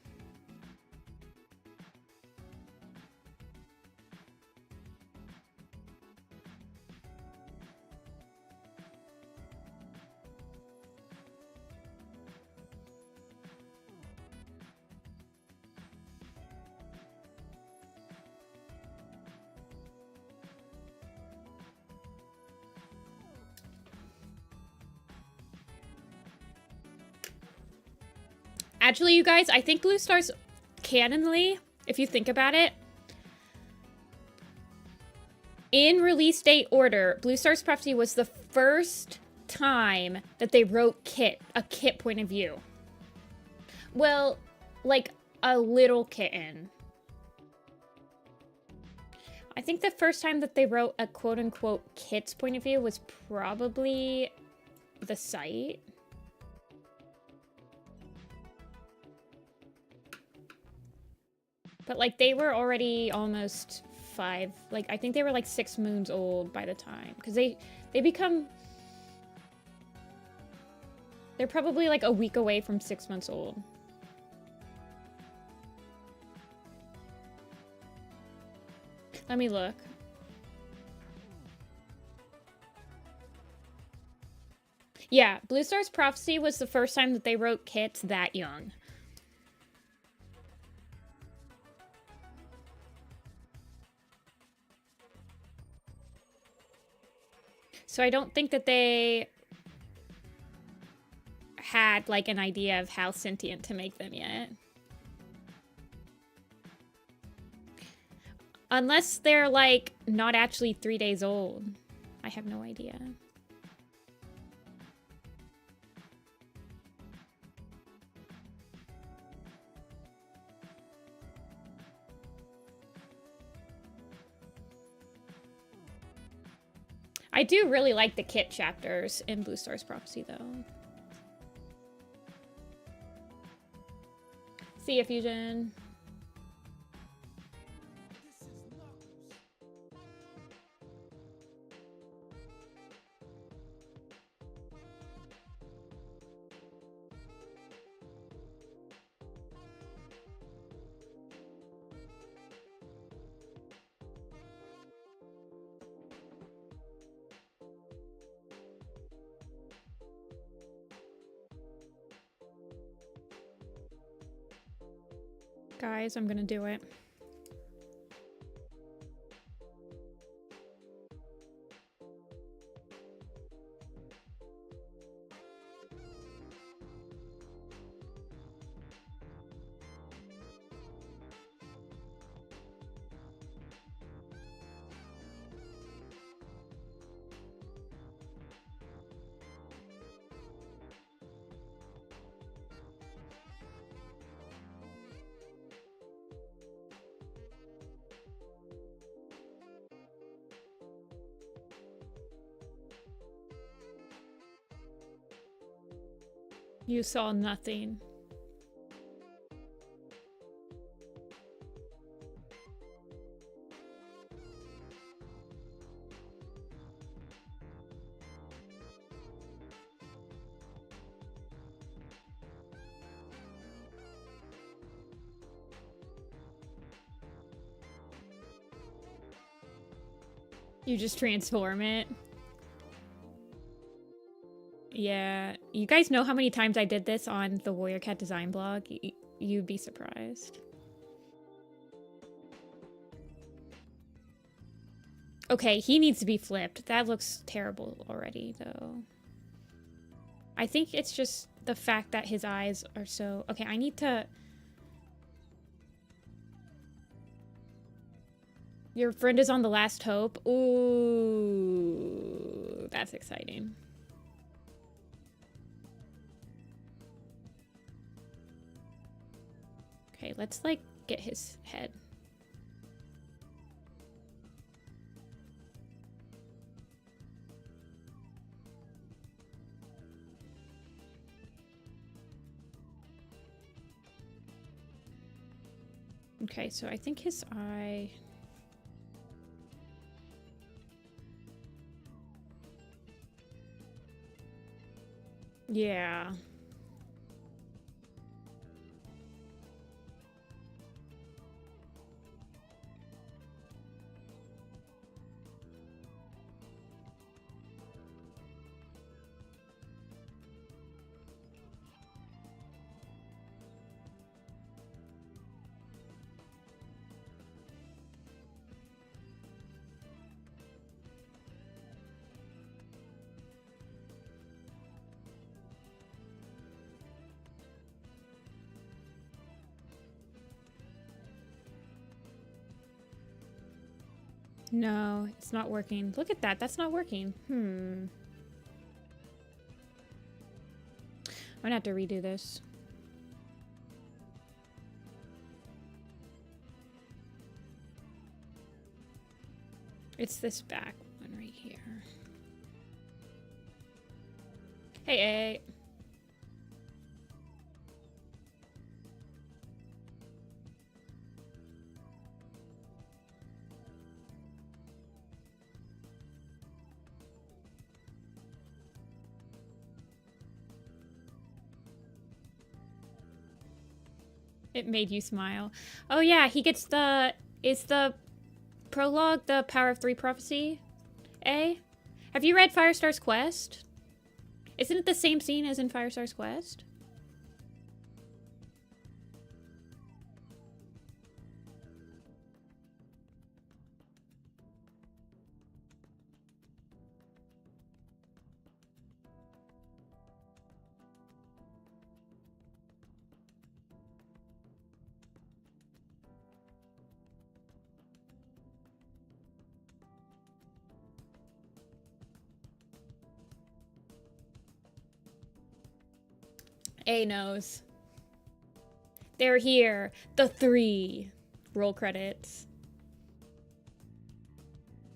Actually, you guys, I think Blue Stars, canonly, if you think about it, in release date order, Blue Stars Prophecy was the first time that they wrote a Kit point of view. Well, like a little kitten. I think the first time that they wrote a quote-unquote Kit's point of view was probably the site. But, like, they were already almost 5. Like, I think they were, like, 6 moons old by the time. Because they become... They're probably, like, a week away from 6 months old. Let me look. Yeah, Blue Star's Prophecy was the first time that they wrote Kits that young. So I don't think that they had, like, an idea of how sentient to make them yet. Unless they're, like, not actually 3 days old. I have no idea. I do really like the Kit chapters in Blue Star's Prophecy, though. See ya, Fusion. Guys, I'm gonna do it. You saw nothing. You just transform it. Yeah, you guys know how many times I did this on the Warrior Cat design blog? You'd be surprised. Okay, he needs to be flipped. That looks terrible already, though. I think it's just the fact that his eyes are so... Okay, I need to... Your friend is on the last hope. Ooh, that's exciting. Okay, let's, like, get his head. Okay, so I think his eye... Yeah. No, it's not working. Look at that. That's not working. I'm gonna have to redo this. It's this back one right here. Hey, hey. It made you smile. Oh yeah, he gets the... Is the prologue the Power of 3 prophecy? A? Have you read Firestar's Quest? Isn't it the same scene as in Firestar's Quest? A knows. They're here. The 3. Roll credits.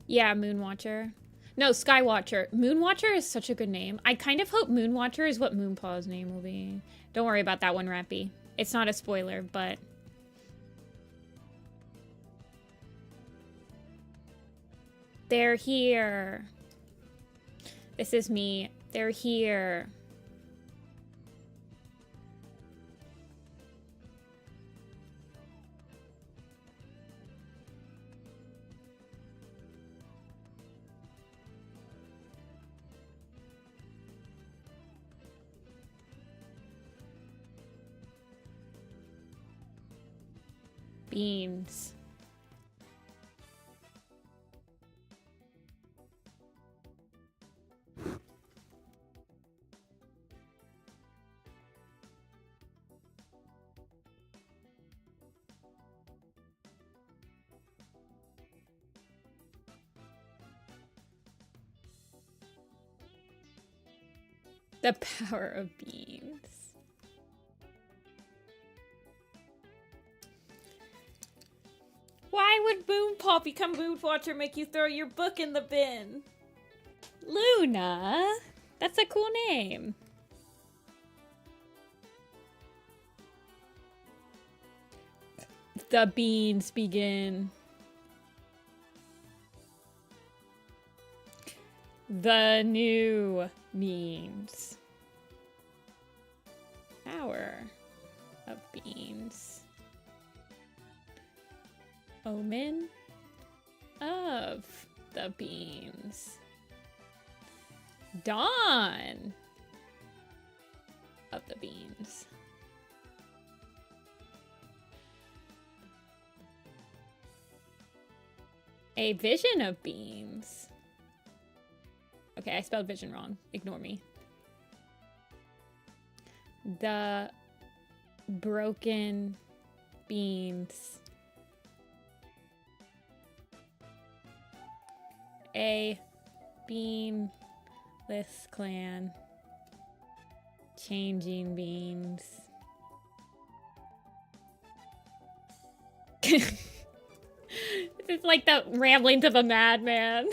Yeah, Moonwatcher. No, Skywatcher. Moonwatcher is such a good name. I kind of hope Moonwatcher is what Moonpaw's name will be. Don't worry about that one, Rappy. It's not a spoiler, but... They're here. This is me. They're here. Beans. The power of beans. Why would Moonpaw become Moonwatcher make you throw your book in the bin? Luna? That's a cool name. The beans begin. The new beans. Power of beans. Omen of the beans. Dawn beans. A vision of beans. Okay, I spelled vision wrong. Ignore me. The broken beans. A beanless clan. Changing beans. It's like the ramblings of a madman.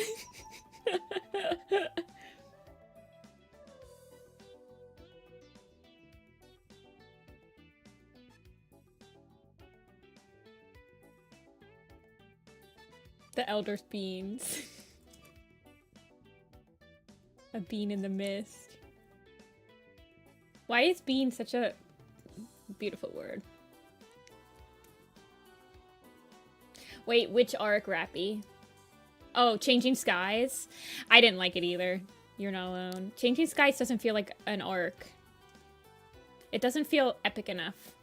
The elder's beans. A bean in the mist. Why is bean such a beautiful word? Wait, which arc, Rappy? Oh, Changing Skies? I didn't like it either. You're not alone. Changing Skies doesn't feel like an arc. It doesn't feel epic enough.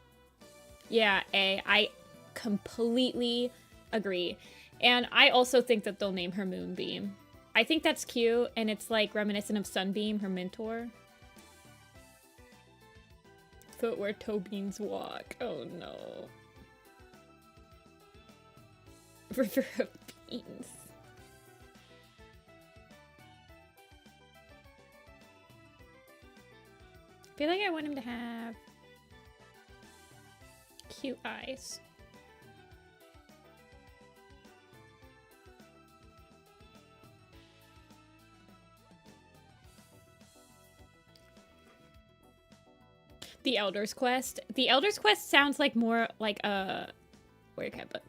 Yeah, I completely agree. And I also think that they'll name her Moonbeam. I think that's cute, and it's like reminiscent of Sunbeam, her mentor. Foot where toe beans walk. Oh no. River of beans. I feel like I want him to have cute eyes. The Elder's Quest. The Elder's Quest sounds like more like a Werecat book.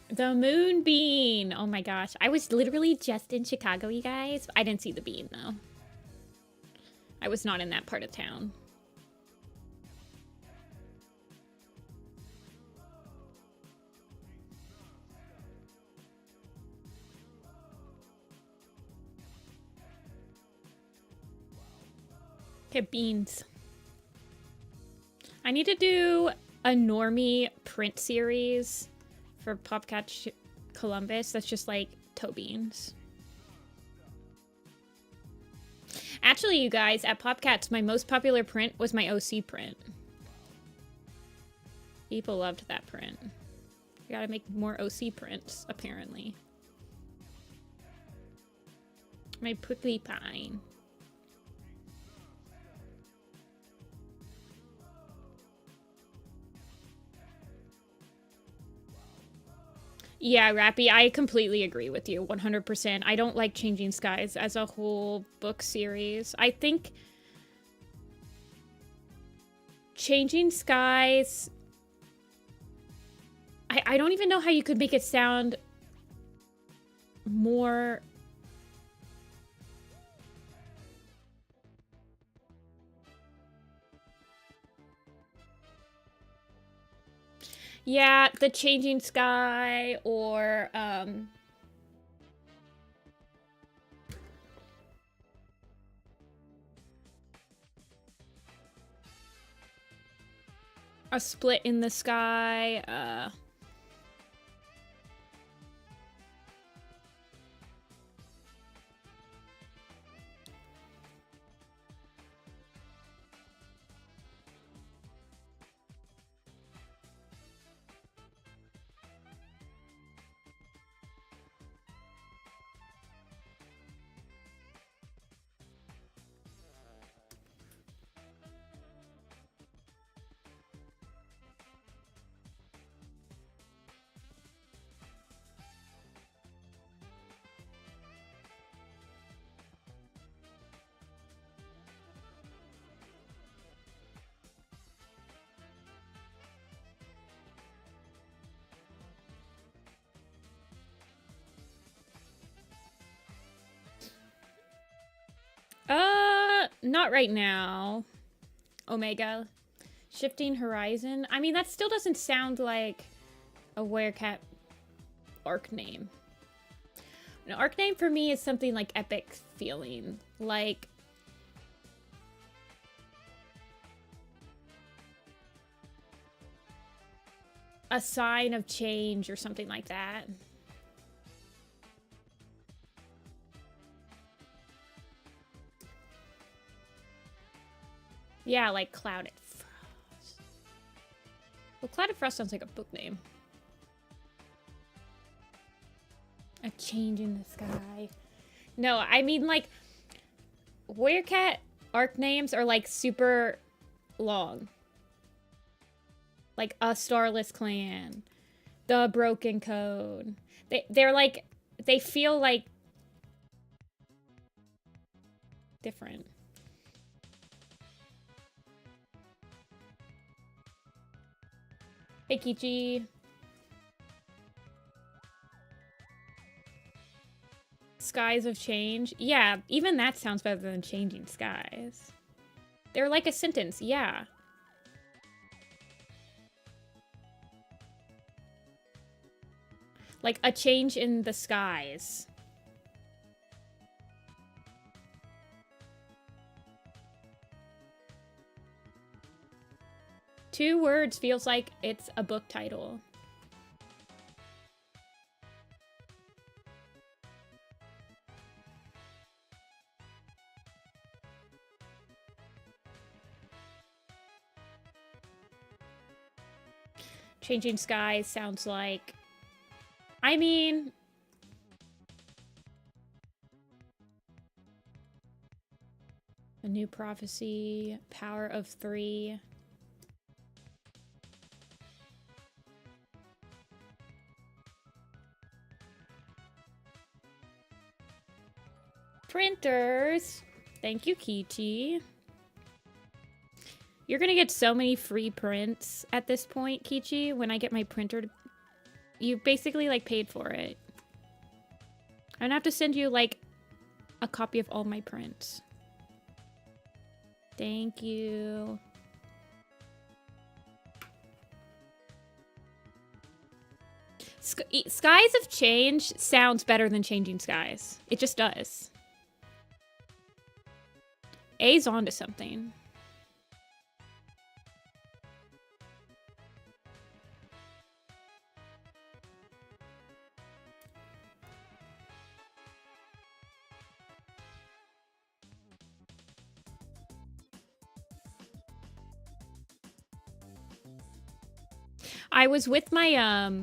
The Moonbeam! Oh my gosh. I was literally just in Chicago, you guys. I didn't see the bean, though. I was not in that part of town. Okay, beans. I need to do a normie print series for Popcats Columbus. That's just like toe beans. Actually, you guys, at Popcats, my most popular print was my OC print. People loved that print. We gotta make more OC prints, apparently. My prickly pine. Yeah, Rappy, I completely agree with you, 100%. I don't like Changing Skies as a whole book series. I think Changing Skies... I don't even know how you could make it sound more... Yeah, The Changing Sky, or, A Split in the Sky, not right now. Omega. Shifting Horizon. I mean, that still doesn't sound like a Werecat arc name. An arc name for me is something like epic feeling. Like a sign of change or something like that. Yeah, like Clouded Frost. Well, Clouded Frost sounds like a book name. A change in the sky. No, I mean like Warrior Cat arc names are like super long. Like A Starless Clan, The Broken Code. They're like, they feel like different. Hey, Kichi. Skies of Change. Yeah, even that sounds better than Changing Skies. They're like a sentence, yeah. Like a change in the skies. Two words feels like it's a book title. Changing Skies sounds like... I mean... A New Prophecy, Power of 3... Printers! Thank you, Kichi. You're gonna get so many free prints at this point, Kichi, when I get my printer. You basically, like, paid for it. I'm gonna have to send you, like, a copy of all my prints. Thank you. Skies of Change sounds better than Changing Skies. It just does. A's onto something. I was with my,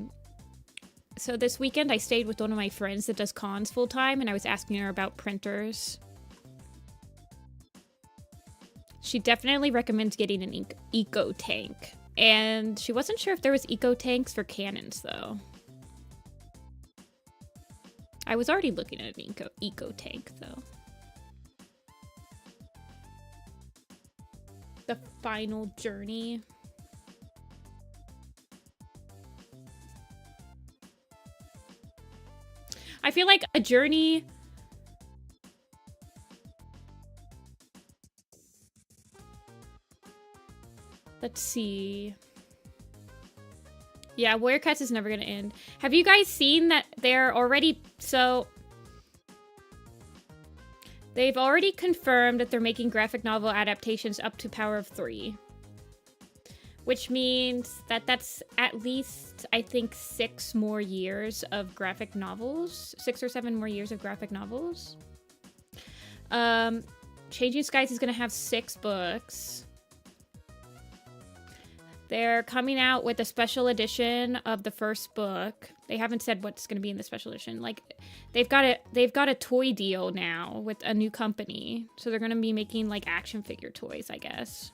so this weekend I stayed with one of my friends that does cons full time, and I was asking her about printers. She definitely recommends getting an eco tank, and she wasn't sure if there was eco tanks for cannons though. I was already looking at an eco tank though. The Final Journey. I feel like a journey... Let's see. Yeah, Warrior Cats is never gonna end. Have you guys seen that they're already... So... They've already confirmed that they're making graphic novel adaptations up to Power of 3. Which means that that's at least, I think, 6 more years of graphic novels. 6 or 7 more years of graphic novels. Changing Skies is going to have 6 books. They're coming out with a special edition of the first book. They haven't said what's going to be in the special edition. Like, they've got a toy deal now with a new company. So they're going to be making, like, action figure toys, I guess.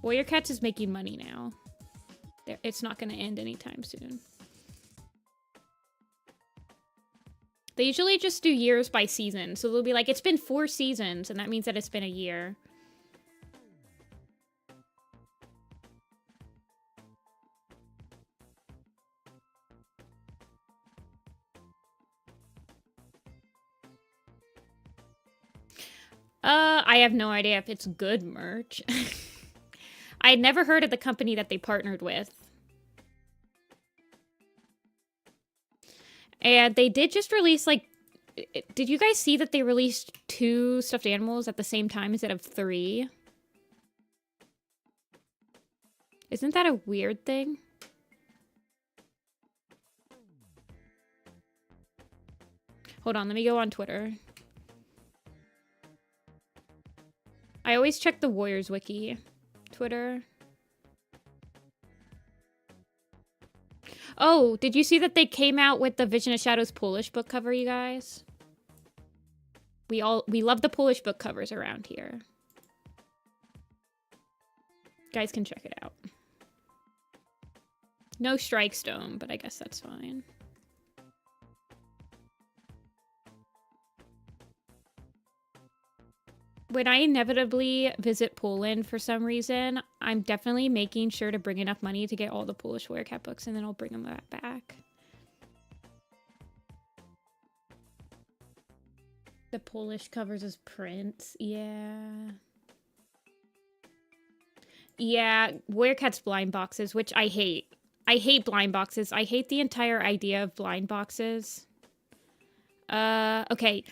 Warrior Cats is making money now. It's not going to end anytime soon. They usually just do years by season. So they'll be like, it's been 4 seasons, and that means that it's been a year. I have no idea if it's good merch. I had never heard of the company that they partnered with. And they did just release, like, did you guys see that they released 2 stuffed animals at the same time instead of 3? Isn't that a weird thing? Hold on, let me go on Twitter. I always check the Warriors Wiki. Twitter. Oh, did you see that they came out with the Vision of Shadows Polish book cover, you guys? We love the Polish book covers around here. Guys can check it out. No Strikestone, but I guess that's fine. When I inevitably visit Poland for some reason, I'm definitely making sure to bring enough money to get all the Polish Warrior Cat books, and then I'll bring them back. The Polish covers as prints, yeah. Yeah, Warrior Cat's blind boxes, which I hate. I hate blind boxes. I hate the entire idea of blind boxes. Okay.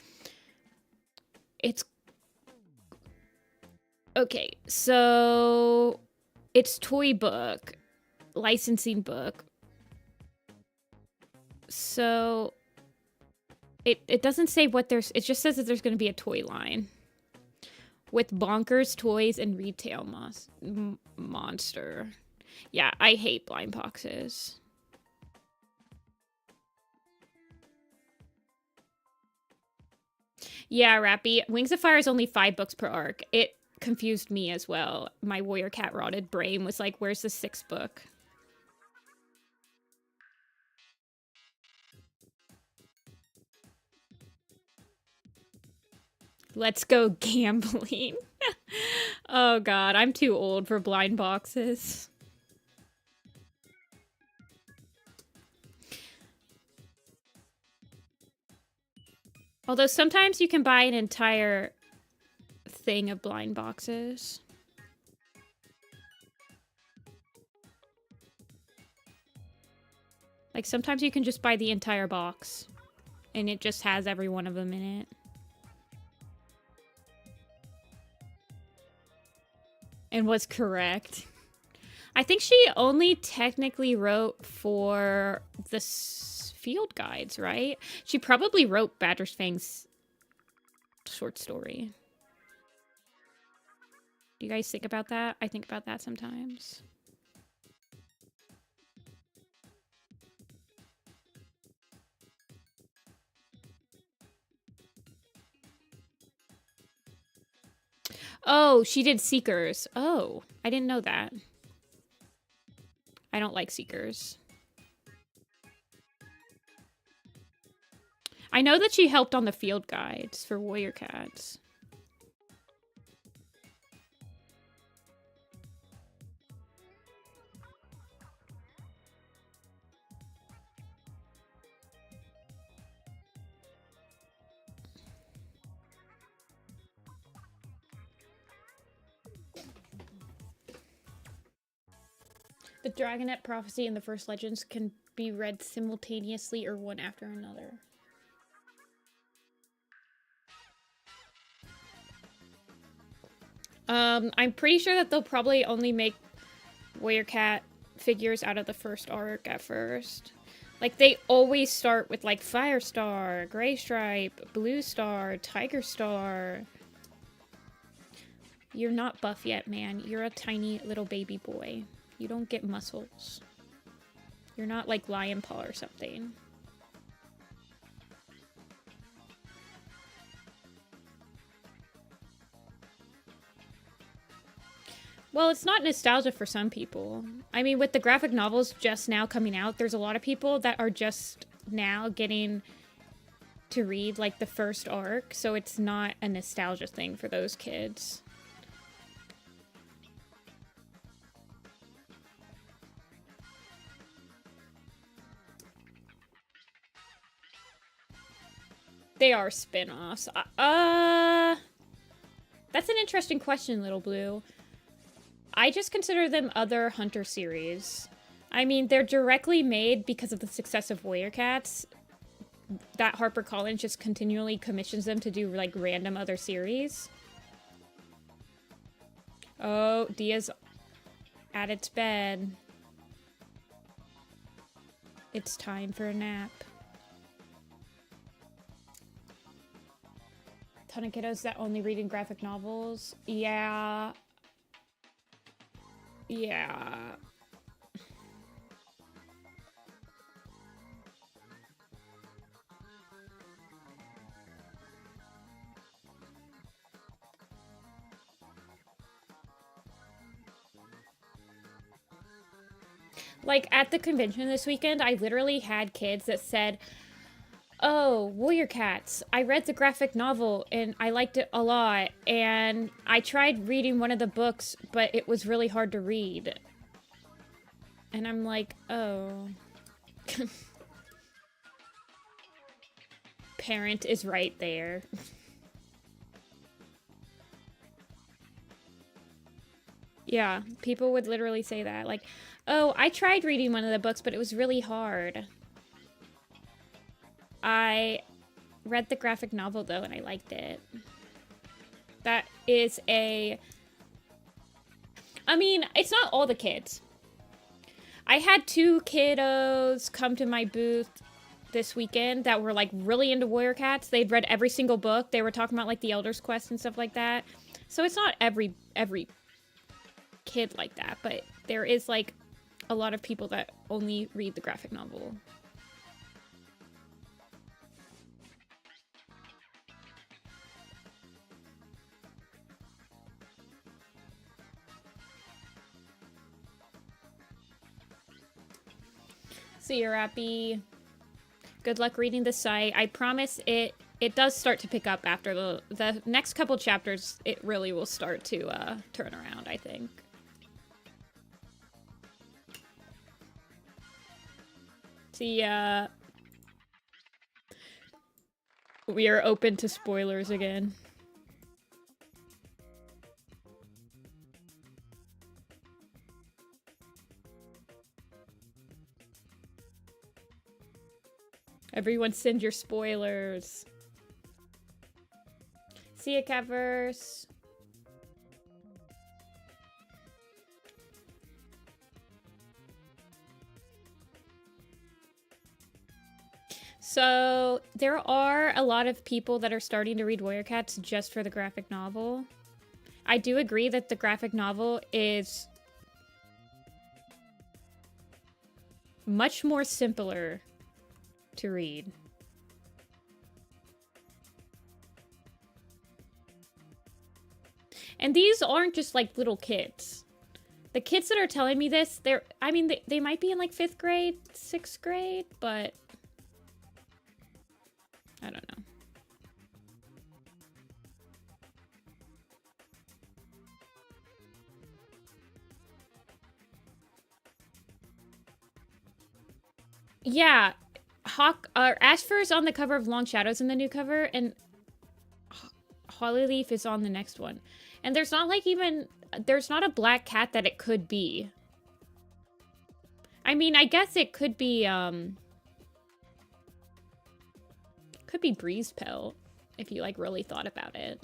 Okay, so it's toy book, licensing book. So it doesn't say what there's, it just says that there's going to be a toy line with Bonkers toys and retail monster. Yeah, I hate blind boxes. Yeah, Rappy. Wings of Fire is only 5 books per arc. It confused me as well. My Warrior Cat rotted brain was like, where's the 6th book? Let's go gambling. Oh god, I'm too old for blind boxes. Although sometimes you can buy an entire thing of blind boxes. Like sometimes you can just buy the entire box and it just has every one of them in it. And was correct. I think she only technically wrote for the field guides, right? She probably wrote Badger's Fang's short story. Do you guys think about that? I think about that sometimes. Oh, she did Seekers. Oh, I didn't know that. I don't like Seekers. I know that she helped on the field guides for Warrior Cats. The Dragonette Prophecy and the First Legends can be read simultaneously or one after another. I'm pretty sure that they'll probably only make Warrior Cat figures out of the first arc at first. Like, they always start with, like, Fire Star, Gray Stripe, Blue Star, Tiger Star. You're not buff yet, man. You're a tiny little baby boy. You don't get muscles. You're not like Lion Paw or something. Well, it's not nostalgia for some people. I mean, with the graphic novels just now coming out, there's a lot of people that are just now getting to read like the first arc, so it's not a nostalgia thing for those kids. They are spin-offs. That's an interesting question, Little Blue. I just consider them other Hunter series. I mean, they're directly made because of the success of Warrior Cats, that HarperCollins just continually commissions them to do like random other series. Oh, Dia's at its bed. It's time for a nap. Ton of kiddos that only reading graphic novels. Yeah. Yeah. Like, at the convention this weekend, I literally had kids that said, oh, Warrior Cats, I read the graphic novel and I liked it a lot, and I tried reading one of the books, but it was really hard to read. And I'm like, oh. Parent is right there. Yeah, people would literally say that. Like, oh, I tried reading one of the books, but it was really hard. I read the graphic novel, though, and I liked it. That is a... I mean, it's not all the kids. I had 2 kiddos come to my booth this weekend that were, like, really into Warrior Cats. They'd read every single book. They were talking about, like, the Elder's Quest and stuff like that. So it's not every kid like that, but there is, like, a lot of people that only read the graphic novel. See you, Rappy. Good luck reading the site. I promise it does start to pick up after the next couple chapters. It really will start to turn around, I think. See ya. We are open to spoilers again. Everyone send your spoilers. See ya, Catverse. So, there are a lot of people that are starting to read Warrior Cats just for the graphic novel. I do agree that the graphic novel is much more simpler to read. And these aren't just like little kids. The kids that are telling me this, I mean, they might be in like 5th grade, 6th grade, but I don't know. Yeah, Ashfur is on the cover of Long Shadows in the new cover, and Hollyleaf is on the next one. And there's not like there's not a black cat that it could be. I mean, I guess it could be Breezepelt, if you like really thought about it.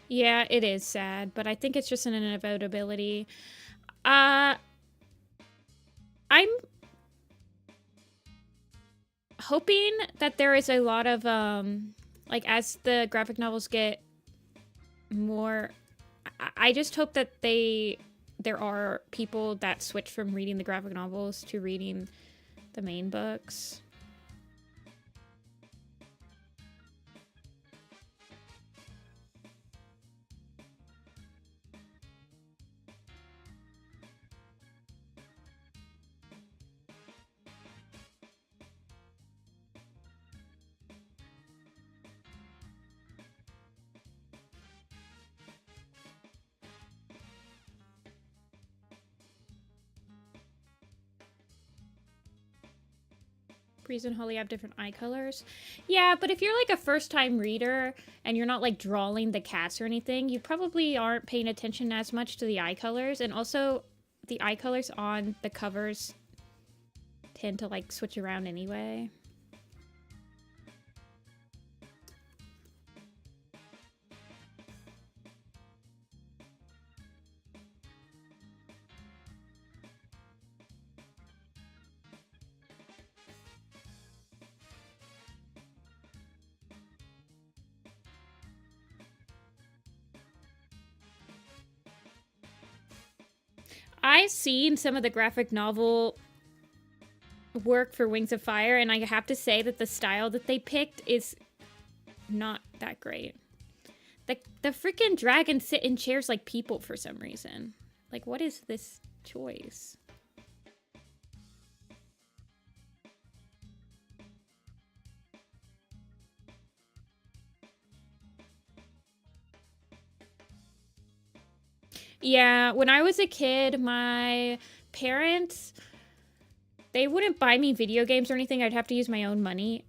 Yeah, it is sad, but I think it's just an inevitability. I'm hoping that there is a lot of, like, as the graphic novels get more... I just hope that there are people that switch from reading the graphic novels to reading the main books. Breeze and Holly have different eye colors. Yeah, but if you're like a first-time reader and you're not like drawing the cats or anything, you probably aren't paying attention as much to the eye colors. And also, the eye colors on the covers tend to like switch around anyway. I've seen some of the graphic novel work for Wings of Fire, and I have to say that the style that they picked is not that great. The freaking dragons sit in chairs like people for some reason. Like, what is this choice? Yeah, when I was a kid, my parents, they wouldn't buy me video games or anything. I'd have to use my own money.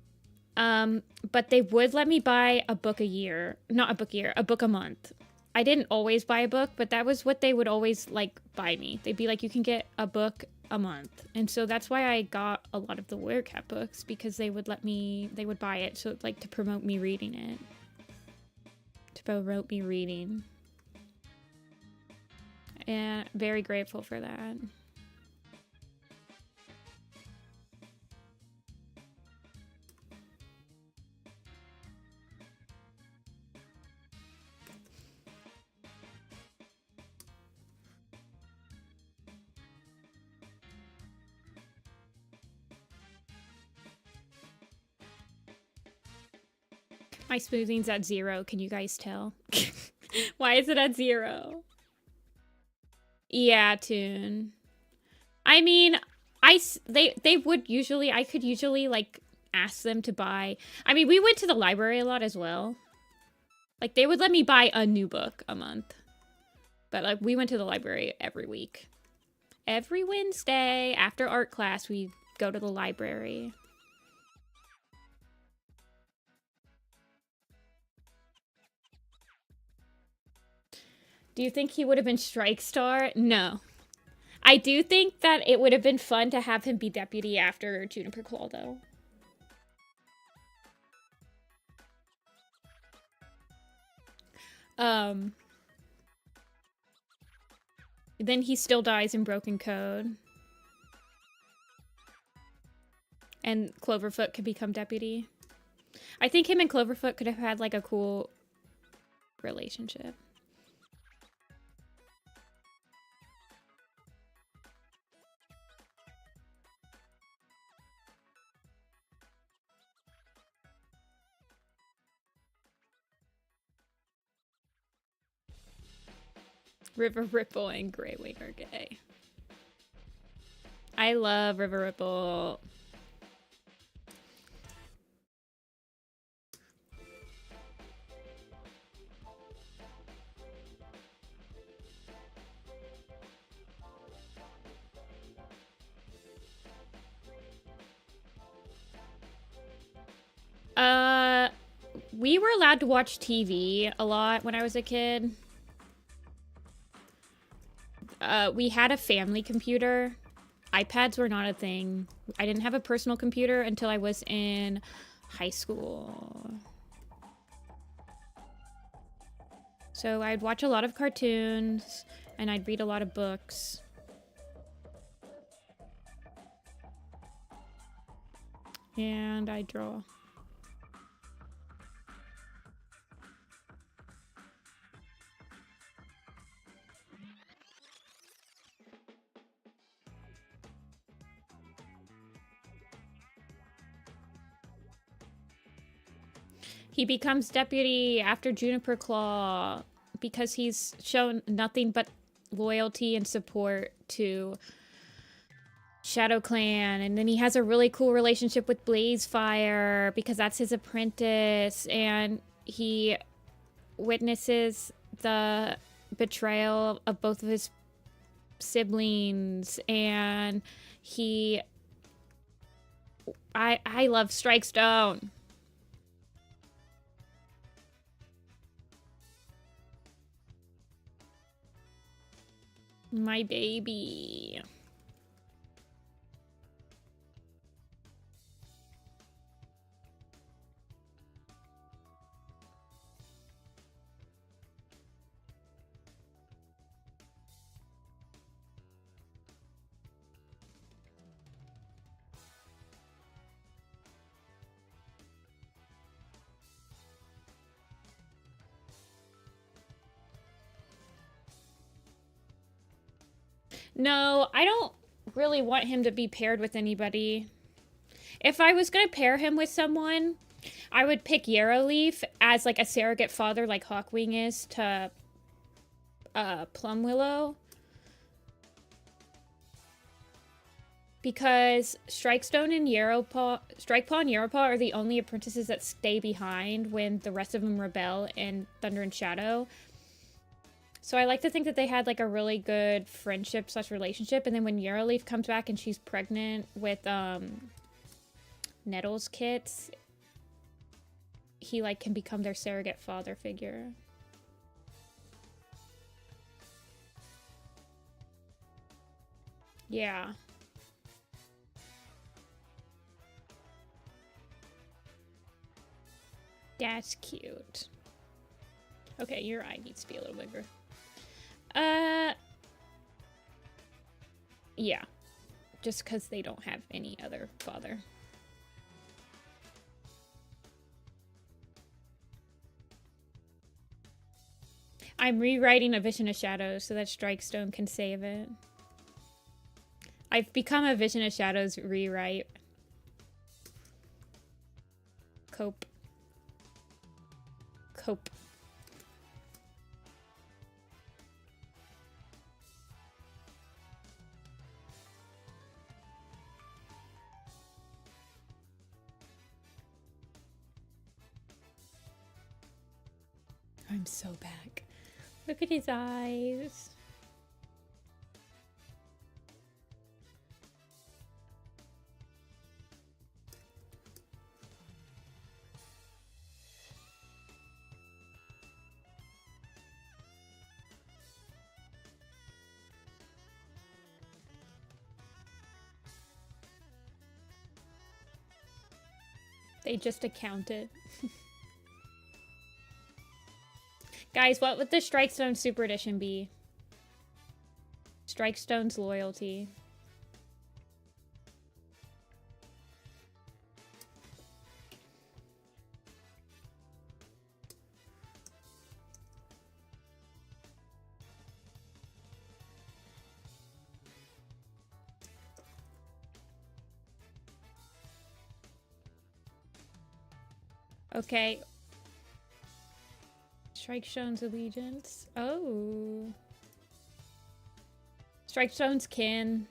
But they would let me buy a book a year. Not a book a year, a book a month. I didn't always buy a book, but that was what they would always, like, buy me. They'd be like, you can get a book a month. And so that's why I got a lot of the Werecat books, because they would let me, they would buy it, so, like, to promote me reading it. To promote me reading. And very grateful for that. My smoothing's at 0. Can you guys tell? Why is it at 0? Yeah, Toon. I mean, they would usually, I could usually, like, ask them to buy. I mean, we went to the library a lot as well. Like, they would let me buy a new book a month. But, like, we went to the library every week. Every Wednesday, after art class, we go to the library. Do you think he would have been Strikestar? No. I do think that it would have been fun to have him be deputy after Juniper Claw, though. Then he still dies in Broken Code. And Cloverfoot could become deputy. I think him and Cloverfoot could have had, like, a cool relationship. River Ripple and Greywing are gay. I love River Ripple. We were allowed to watch TV a lot when I was a kid. We had a family computer. iPads were not a thing. I didn't have a personal computer until I was in high school. So I'd watch a lot of cartoons, and I'd read a lot of books. And I draw. He becomes deputy after Juniper Claw because he's shown nothing but loyalty and support to Shadow Clan. And then he has a really cool relationship with Blazefire because that's his apprentice. And he witnesses the betrayal of both of his siblings. And he I love Strikestone. My baby. No, I don't really want him to be paired with anybody. If I was going to pair him with someone, I would pick Yarrowleaf as like a surrogate father like Hawkwing is to Plum Willow. Because Strikestone and Strikepaw and Yarrowpaw are the only apprentices that stay behind when the rest of them rebel in Thunder and Shadow. So I like to think that they had like a really good friendship / relationship, and then when Yarrowleaf comes back and she's pregnant with Nettle's kits, he like can become their surrogate father figure. Yeah. That's cute. Okay, your eye needs to be a little bigger. Yeah. Just because they don't have any other father. I'm rewriting A Vision of Shadows so that Strikestone can save it. I've become a Vision of Shadows rewrite. Cope. Cope. I'm so back. Look at his eyes. They just accounted. Guys, what would the Strikestone Super Edition be? Strikestone's loyalty. Okay. Strikestone's allegiance. Oh. Strikestone's kin.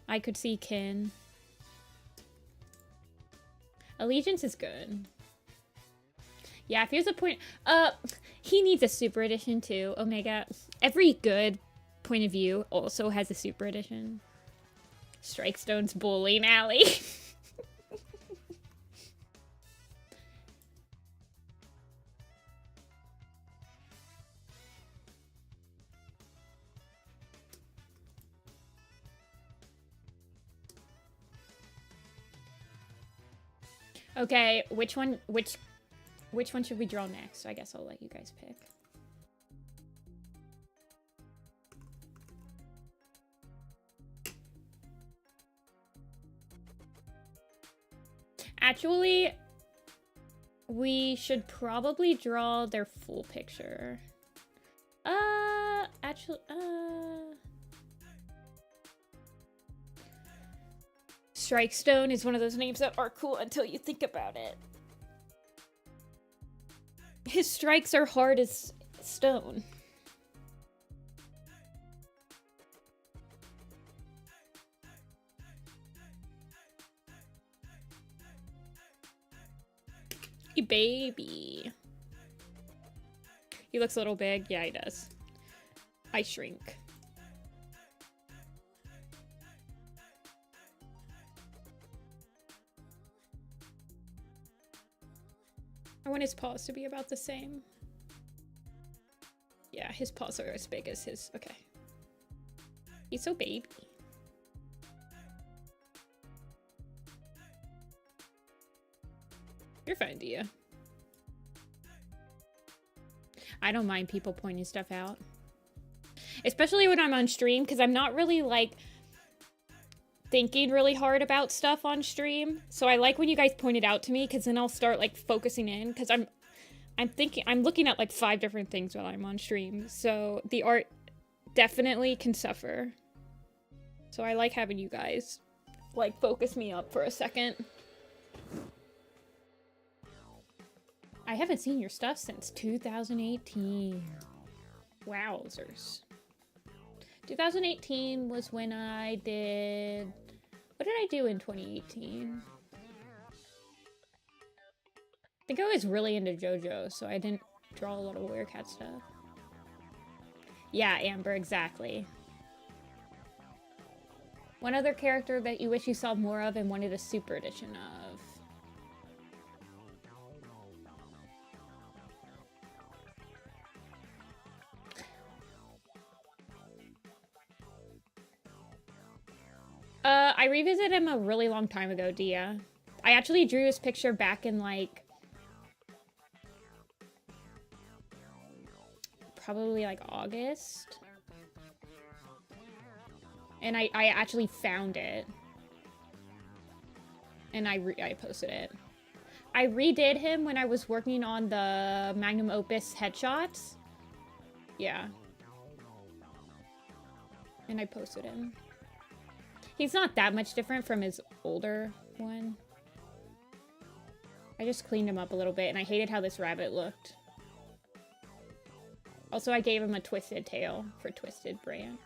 I could see kin. Allegiance is good. Yeah, if he was a point... he needs a super edition too, Omega. Every good point of view also has a super edition. Strikestone's bowling alley. Okay, which one should we draw next? I guess I'll let you guys pick. Actually, we should probably draw their full picture. Strikestone is one of those names that are cool until you think about it. His strikes are hard as stone. Hey, baby. He looks a little big. Yeah, he does. I shrink. I want his paws to be about the same. Yeah, his paws are as big as his. Okay. He's so baby. You're fine, Dia. I don't mind people pointing stuff out. Especially when I'm on stream, because I'm not really, like, thinking really hard about stuff on stream. So I like when you guys point it out to me, because then I'll start, like, focusing in, because I'm looking at, like, 5 different things while I'm on stream. So the art definitely can suffer. So I like having you guys, like, focus me up for a second. I haven't seen your stuff since 2018. Wowzers. 2018 was when I did... What did I do in 2018? I think I was really into JoJo, so I didn't draw a lot of Werecat stuff. Yeah, Amber, exactly. One other character that you wish you saw more of and wanted a super edition of. I revisited him a really long time ago, Dia. I actually drew his picture back in, like, probably, like, August. And I actually found it. And I posted it. I redid him when I was working on the Magnum Opus headshots. Yeah. And I posted him. He's not that much different from his older one. I just cleaned him up a little bit, and I hated how this rabbit looked. Also, I gave him a twisted tail for Twisted Branch.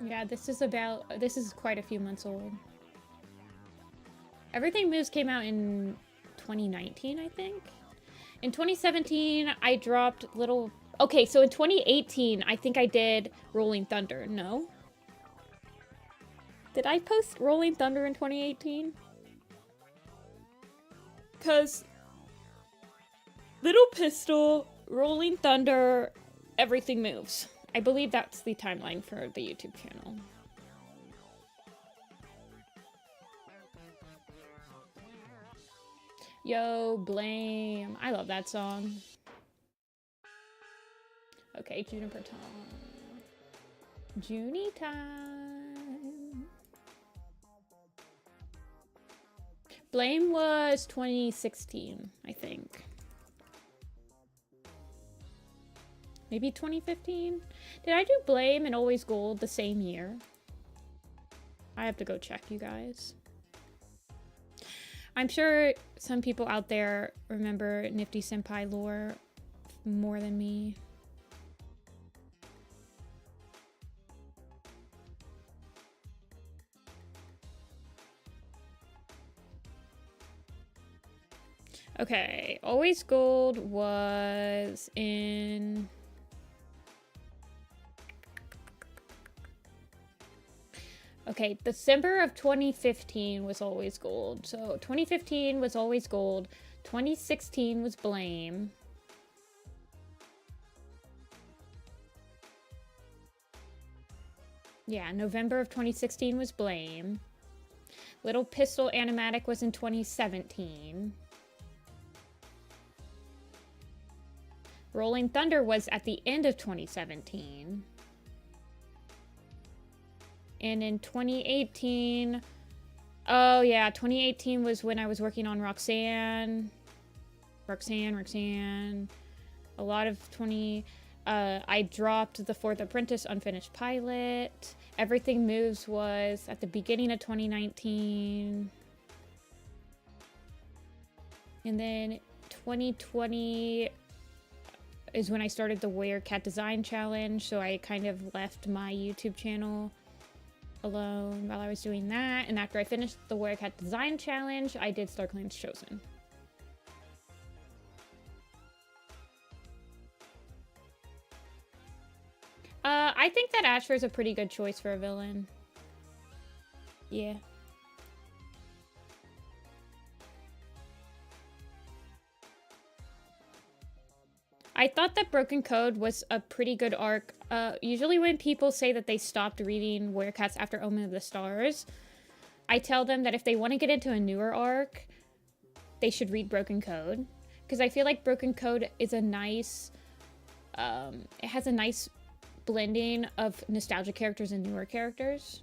Yeah, this is quite a few months old. Everything Moves came out in 2019, I think? In 2017, I dropped little... Okay, so in 2018, I think I did Rolling Thunder. No? Did I post Rolling Thunder in 2018? Because Little Pistol, Rolling Thunder, Everything Moves. I believe that's the timeline for the YouTube channel. Yo, Blame. I love that song. Okay, Juniper time. Junie time. Blame was 2016, I think. Maybe 2015? Did I do Blame and Always Gold the same year? I have to go check, you guys. I'm sure some people out there remember Nifty-Senpai lore more than me. Okay, Always Gold was in... Okay, December of 2015 was Always Gold. So 2015 was Always Gold. 2016 was Blame. Yeah, November of 2016 was Blame. Little Pistol Animatic was in 2017. Rolling Thunder was at the end of 2017. And in 2018, oh yeah, 2018 was when I was working on Roxanne. Roxanne. A lot of I dropped The Fourth Apprentice Unfinished Pilot. Everything Moves was at the beginning of 2019. And then 2020 is when I started the Werecat Design Challenge, so I kind of left my YouTube channel alone while I was doing that. And after I finished the Werecat Design Challenge, I did StarClan's Chosen. I think that Asher is a pretty good choice for a villain. Yeah, I thought that Broken Code was a pretty good arc. Usually when people say that they stopped reading Werecats after Omen of the Stars, I tell them that if they want to get into a newer arc, they should read Broken Code. Because I feel like Broken Code is a nice... it has a nice blending of nostalgia characters and newer characters.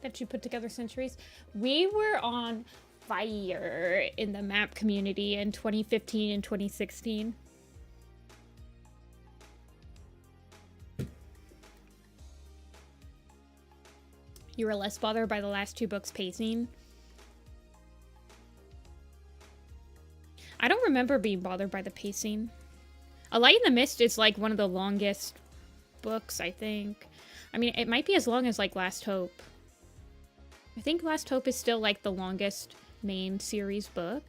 That you put together centuries. We were on fire in the map community in 2015 and 2016. You were less bothered by the last 2 books' pacing. I don't remember being bothered by the pacing. A Light in the Mist is like one of the longest books, I think. I mean, it might be as long as like Last Hope. I think Last Hope is still like the longest main series book.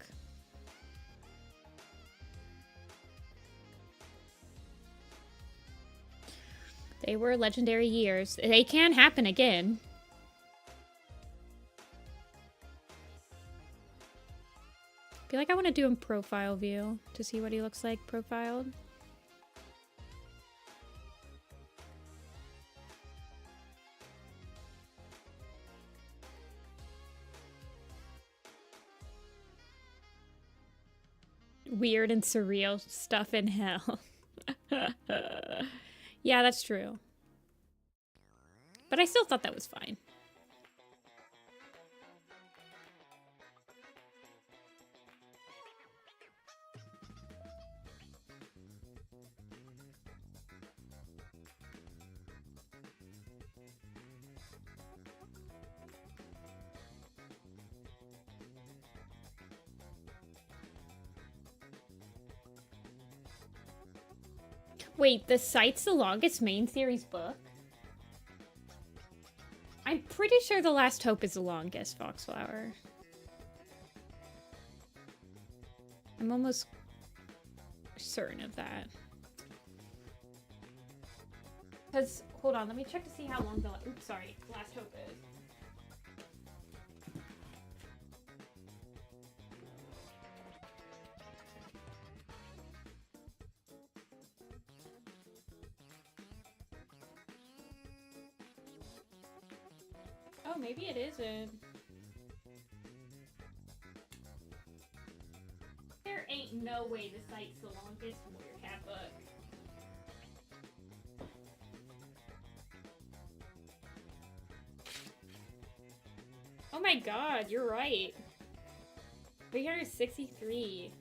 They were legendary years. They can happen again. I feel like I want to do a profile view to see what he looks like profiled. Weird and surreal stuff in hell. Yeah, that's true. But I still thought that was fine. Wait, the site's the longest main series book? I'm pretty sure The Last Hope is the longest, Foxflower. I'm almost certain of that. Because, hold on, let me check to see how long the... Oops, sorry. Last Hope is. Oh, maybe it isn't. There ain't no way the site's the longest Werecat book. Oh my god, you're right. 363.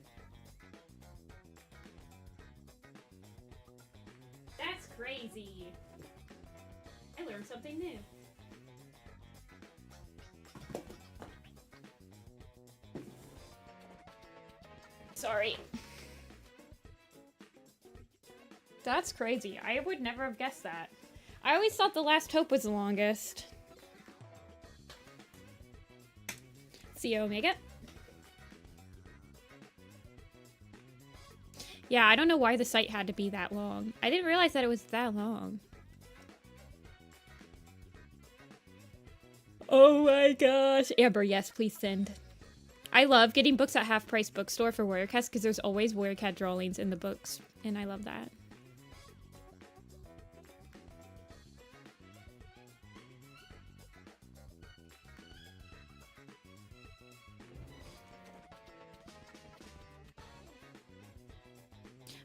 That's crazy. I learned something new. Sorry. That's crazy. I would never have guessed that. I always thought The Last Hope was the longest. See Omega. Yeah, I don't know why the site had to be that long. I didn't realize that it was that long. Oh my gosh. Amber, yes, please send. I love getting books at Half Price Bookstore for Werecats because there's always Werecat drawings in the books, and I love that.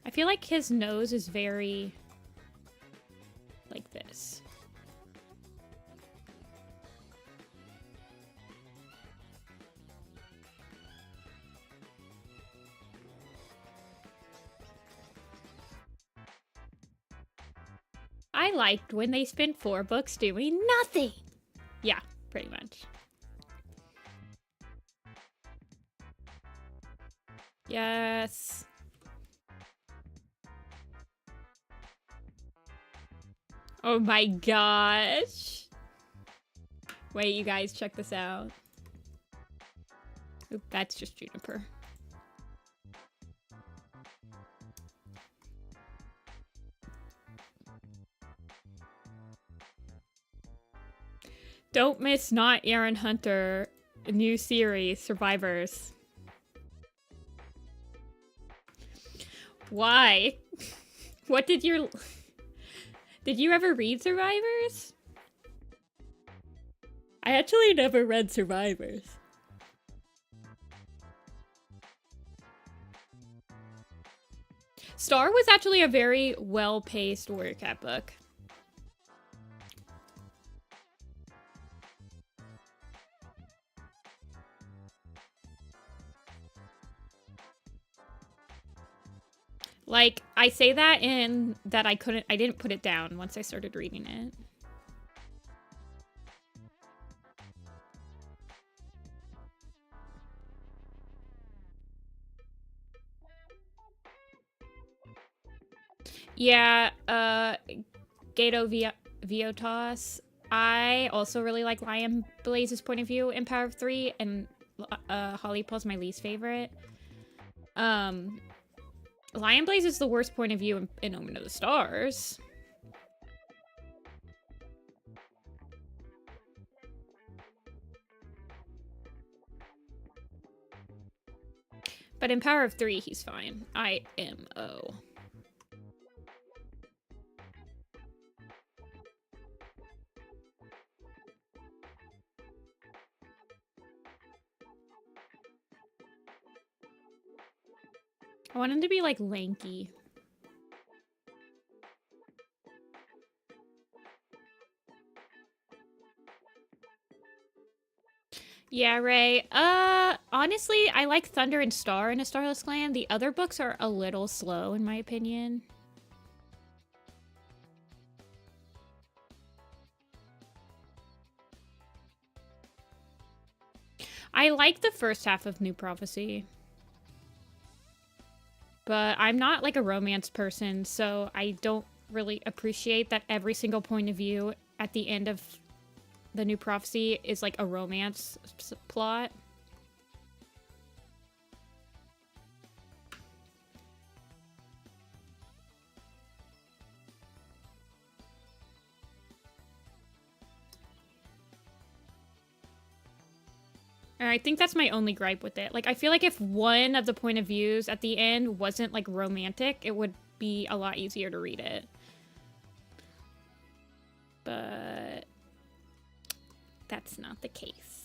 I feel like his nose is very like this. I liked when they spent 4 books doing nothing. Yeah, pretty much. Yes. Oh my gosh. Wait, you guys, check this out. Oop, that's just Juniper. Don't miss Not Aaron Hunter, new series, Survivors. Why? What did your... Did you ever read Survivors? I actually never read Survivors. Star was actually a very well-paced Warrior Cat book. Like, I say that in that I didn't put it down once I started reading it. Yeah, Gato Viotas. I also really like Lion Blaze's point of view in Power of Three, and Holly Paul's my least favorite. Lion Blaze is the worst point of view in Omen of the Stars. But in Power of Three, he's fine. IMO. I want him to be, like, lanky. Yeah, Ray. Honestly, I like Thunder and Star in A Starless Clan. The other books are a little slow, in my opinion. I like the first half of New Prophecy. But I'm not, like, a romance person, so I don't really appreciate that every single point of view at the end of the New Prophecy is, like, a romance plot. And I think that's my only gripe with it. Like, I feel like if one of the point of views at the end wasn't, like, romantic, it would be a lot easier to read it. But that's not the case.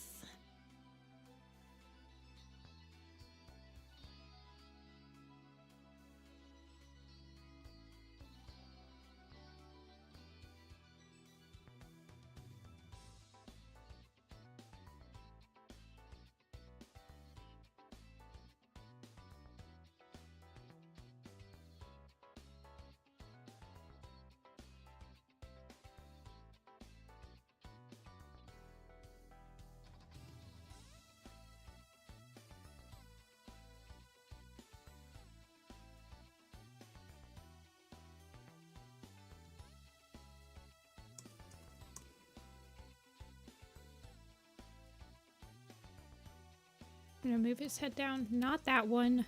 I'm gonna move his head down. Not that one.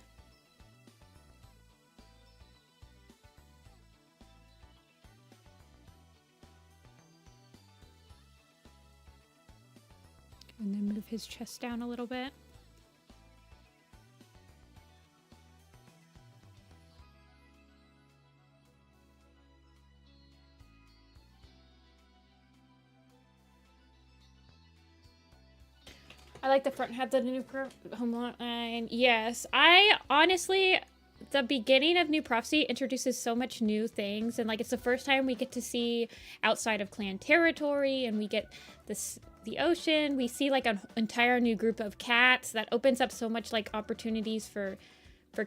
And then move his chest down a little bit. I like the front half of the new home line. Yes, I honestly, the beginning of New Prophecy introduces so much new things, and like it's the first time we get to see outside of clan territory, and we get the ocean. We see like an entire new group of cats that opens up so much like opportunities for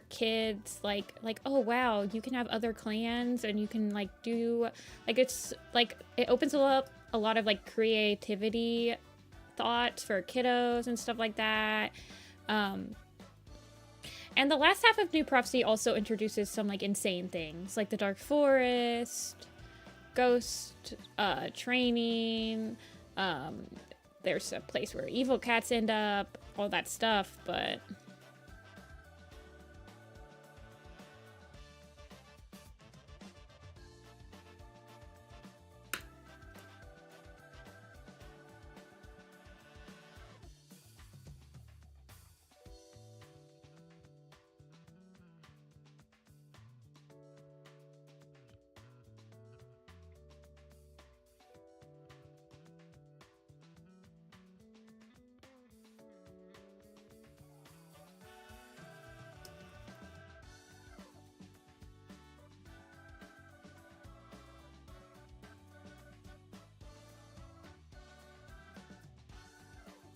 kids. Like oh wow, you can have other clans, and you can like do like it's like it opens up a lot of like creativity thoughts for kiddos and stuff like that. And the last half of New Prophecy also introduces some like insane things like the Dark Forest, ghost training. There's a place where evil cats end up, all that stuff, but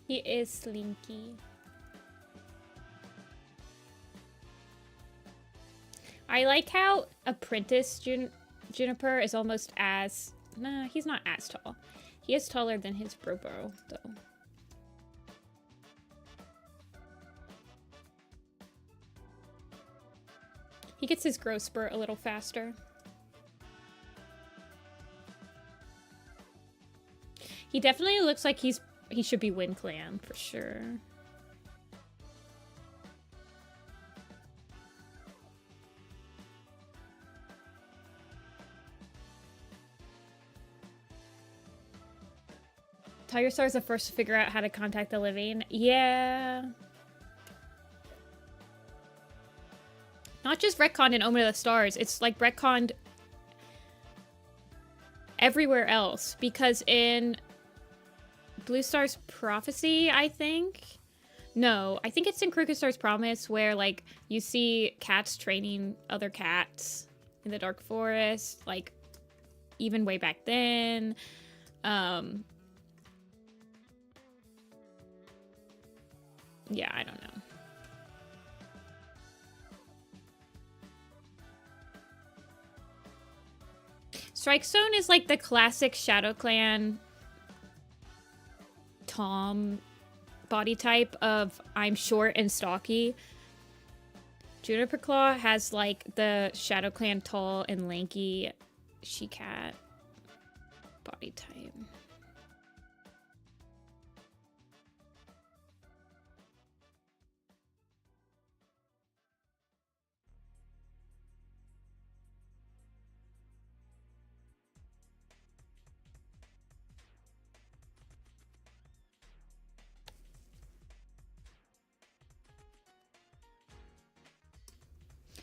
he is slinky. I like how Apprentice Juniper is almost as... Nah, he's not as tall. He is taller than his bro, though. He gets his growth spurt a little faster. He definitely looks like he should be Wind Clan, for sure. Tiger Star is the first to figure out how to contact the living. Yeah. Not just retconned in Omen of the Stars. It's like retconned everywhere else. Because in Blue Star's Prophecy, I think. No, I think it's in Crooked Star's Promise where, like, you see cats training other cats in the Dark Forest, like, even way back then. Yeah, I don't know. Strikestone is like the classic Shadow Clan Tom body type of I'm short and stocky. Juniper Claw has like the Shadow Clan tall and lanky she-cat body type.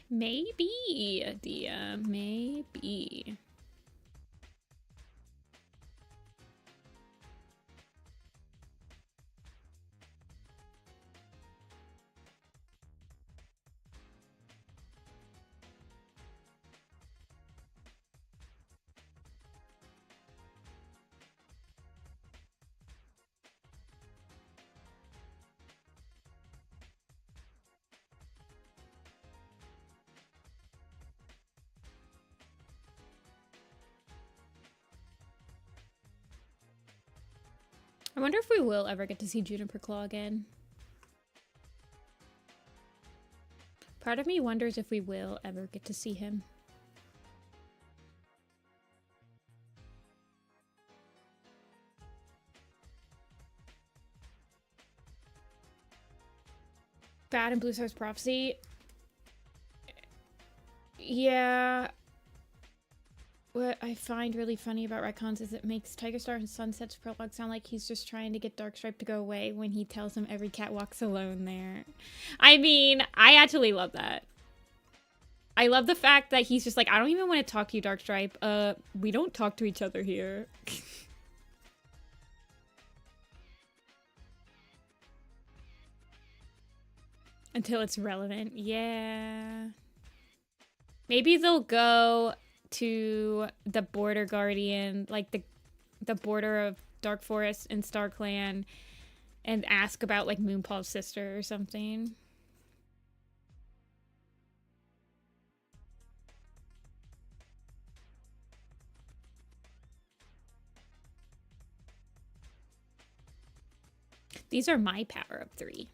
Maybe, Dia, maybe. I wonder if we will ever get to see Juniper Claw again. Part of me wonders if we will ever get to see him. Bad in Blue Star's Prophecy. Yeah. What I find really funny about retcons is it makes Tiger Star and Sunset's prologue sound like he's just trying to get Darkstripe to go away when he tells him every cat walks alone there. I mean, I actually love that. I love the fact that he's just like, I don't even want to talk to you, Darkstripe. We don't talk to each other here. Until it's relevant. Yeah. Maybe they'll go to the border guardian, like the border of Dark Forest and Star Clan, and ask about like Moonpaw's sister or something. These are my power of 3.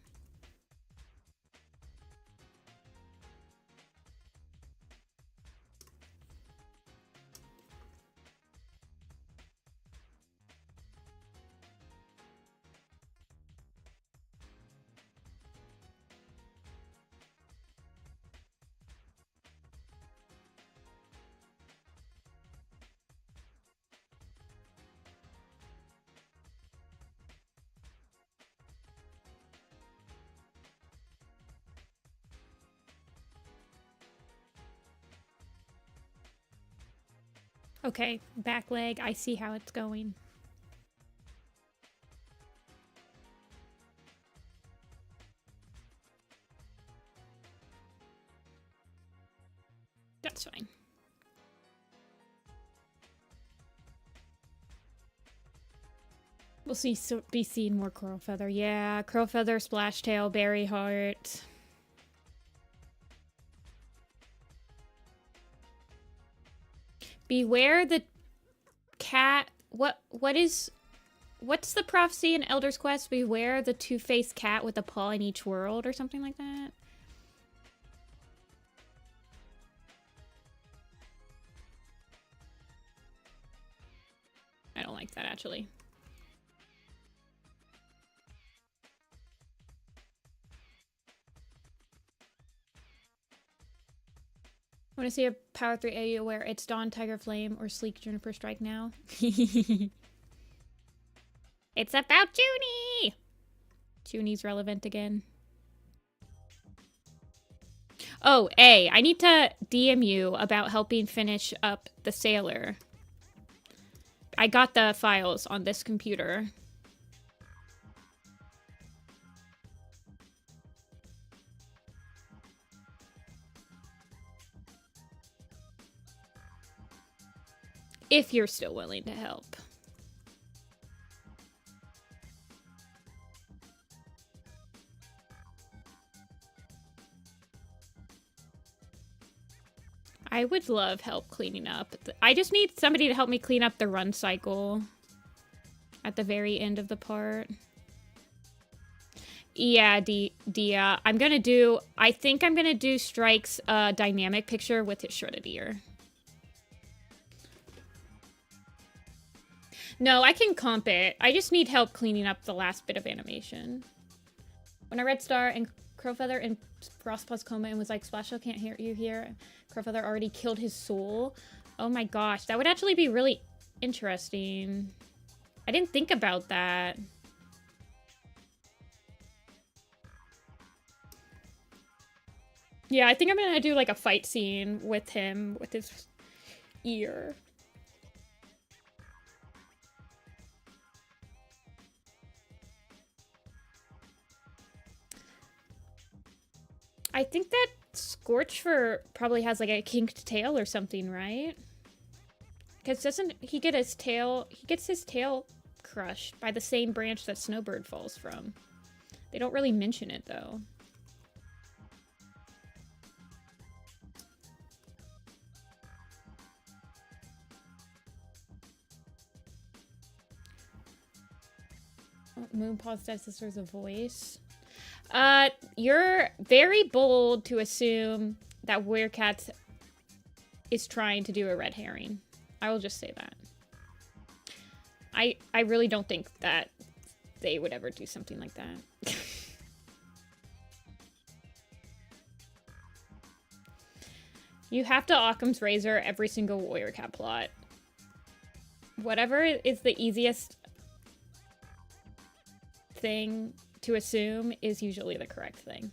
Okay, back leg. I see how it's going. That's fine. We'll be seeing more Coral Feather. Yeah, Curl Feather, Splash Tail, Berry Heart. Beware the cat. What's the prophecy in Elder's Quest? Beware the two-faced cat with a paw in each world or something like that. I don't like that actually. I want to see a Power 3 AU where it's Dawn, Tiger Flame, or Sleek Juniper Strike now. It's about Junie! Junie's relevant again. Oh, A, I need to DM you about helping finish up the Sailor. I got the files on this computer. If you're still willing to help. I would love help cleaning up. I just need somebody to help me clean up the run cycle at the very end of the part. Yeah, Dia. I think I'm gonna do Strike's dynamic picture with his shredded ear. No, I can comp it. I just need help cleaning up the last bit of animation. When I read Star and Crowfeather and Frostpaw's coma and was like, Splash can't hear you here. Crowfeather already killed his soul. Oh my gosh, that would actually be really interesting. I didn't think about that. Yeah, I think I'm gonna do like a fight scene with him with his ear. I think that Scorchfur probably has like a kinked tail or something, right? Because doesn't he get his tail... He gets his tail crushed by the same branch that Snowbird falls from. They don't really mention it, though. Moonpaw's dead sister's a voice. You're very bold to assume that Werecat is trying to do a red herring. I will just say that. I really don't think that they would ever do something like that. You have to Occam's Razor every single Werecat plot. Whatever is the easiest thing to assume is usually the correct thing.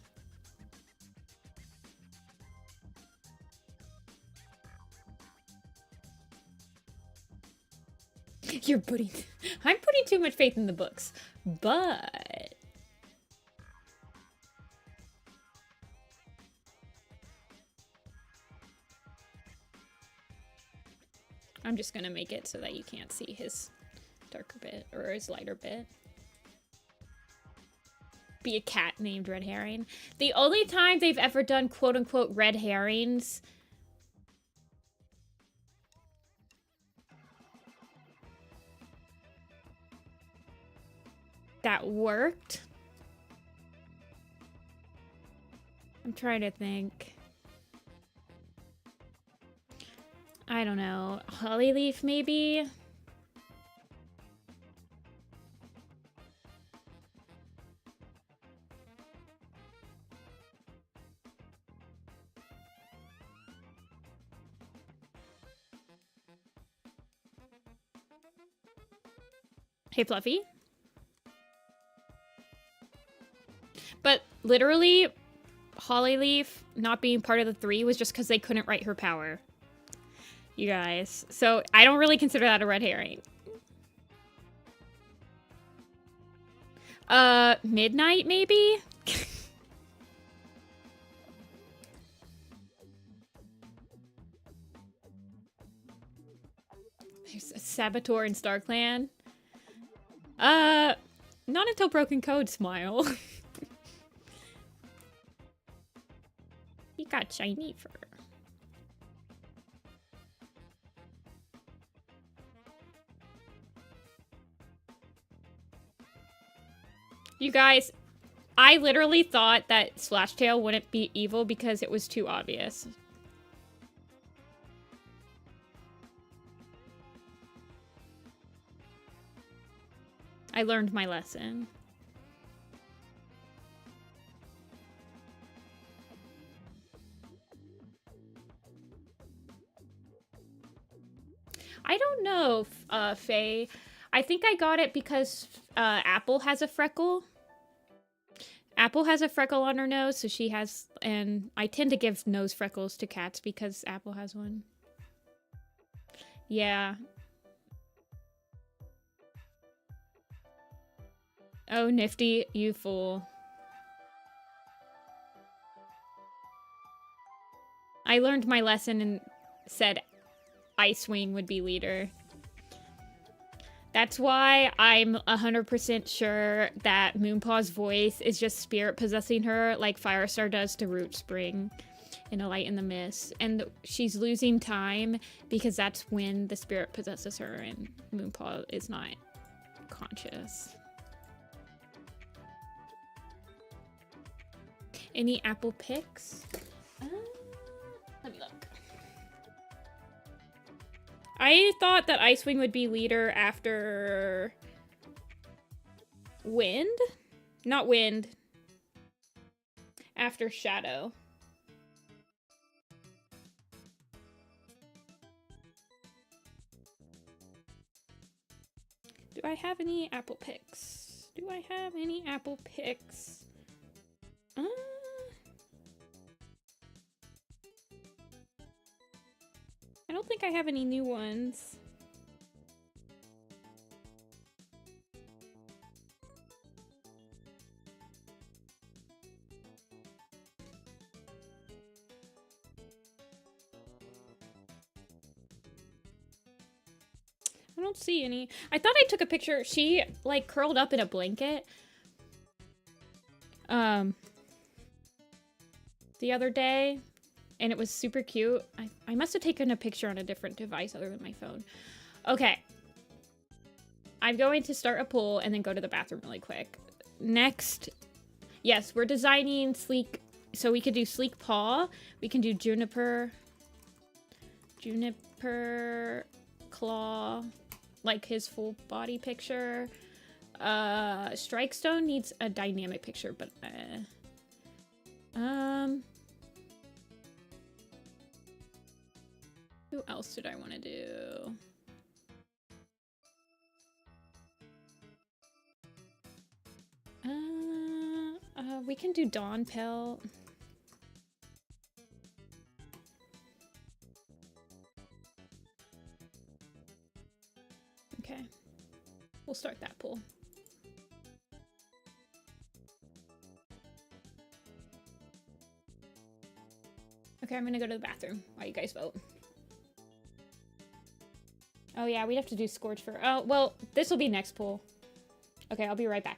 I'm putting too much faith in the books, but I'm just gonna make it so that you can't see his darker bit or his lighter bit. Be a cat named Red Herring. The only time they've ever done quote-unquote red herrings that worked. I'm trying to think. I don't know. Hollyleaf, maybe? Hey, Fluffy. But literally, Hollyleaf not being part of the 3 was just because they couldn't write her power. You guys. So I don't really consider that a red herring. Midnight maybe? There's a Saboteur in Star Clan. Not until Broken Code, smile. He got shiny fur. You guys, I literally thought that Slashtail wouldn't be evil because it was too obvious. I learned my lesson. I don't know, Faye. I think I got it because Apple has a freckle. Apple has a freckle on her nose, so she has... And I tend to give nose freckles to cats because Apple has one. Yeah. Oh, Nifty, you fool. I learned my lesson and said Icewing would be leader. That's why I'm 100% sure that Moonpaw's voice is just spirit possessing her like Firestar does to Root Spring in A Light in the Mist. And she's losing time because that's when the spirit possesses her and Moonpaw is not conscious. Any Apple picks? Let me look. I thought that Icewing would be leader after Wind? Not Wind. After Shadow. Do I have any Apple picks? Do I have any Apple picks? I don't think I have any new ones. I don't see any. I thought I took a picture. She, like, curled up in a blanket. The other day. And it was super cute. I must have taken a picture on a different device other than my phone. Okay. I'm going to start a poll and then go to the bathroom really quick. Next. Yes, we're designing Sleek. So we could do Sleek Paw. We can do Juniper. Juniper Claw. Like his full body picture. Strikestone needs a dynamic picture, but... Who else did I want to do? We can do Dawn Pell. Okay. We'll start that poll. Okay, I'm gonna go to the bathroom while you guys vote. Oh yeah, we'd have to do Scorch for... Oh, well, this will be next poll. Okay, I'll be right back.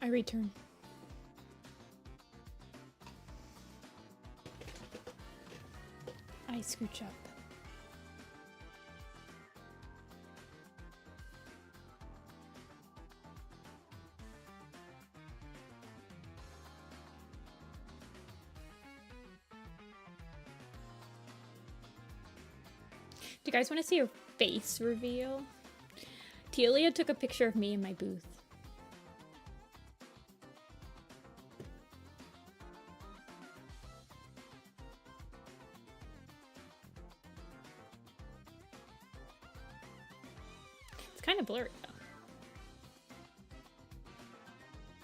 I return. I scooch up. Do you guys want to see a face reveal? Telia took a picture of me in my booth. It's kind of blurry though.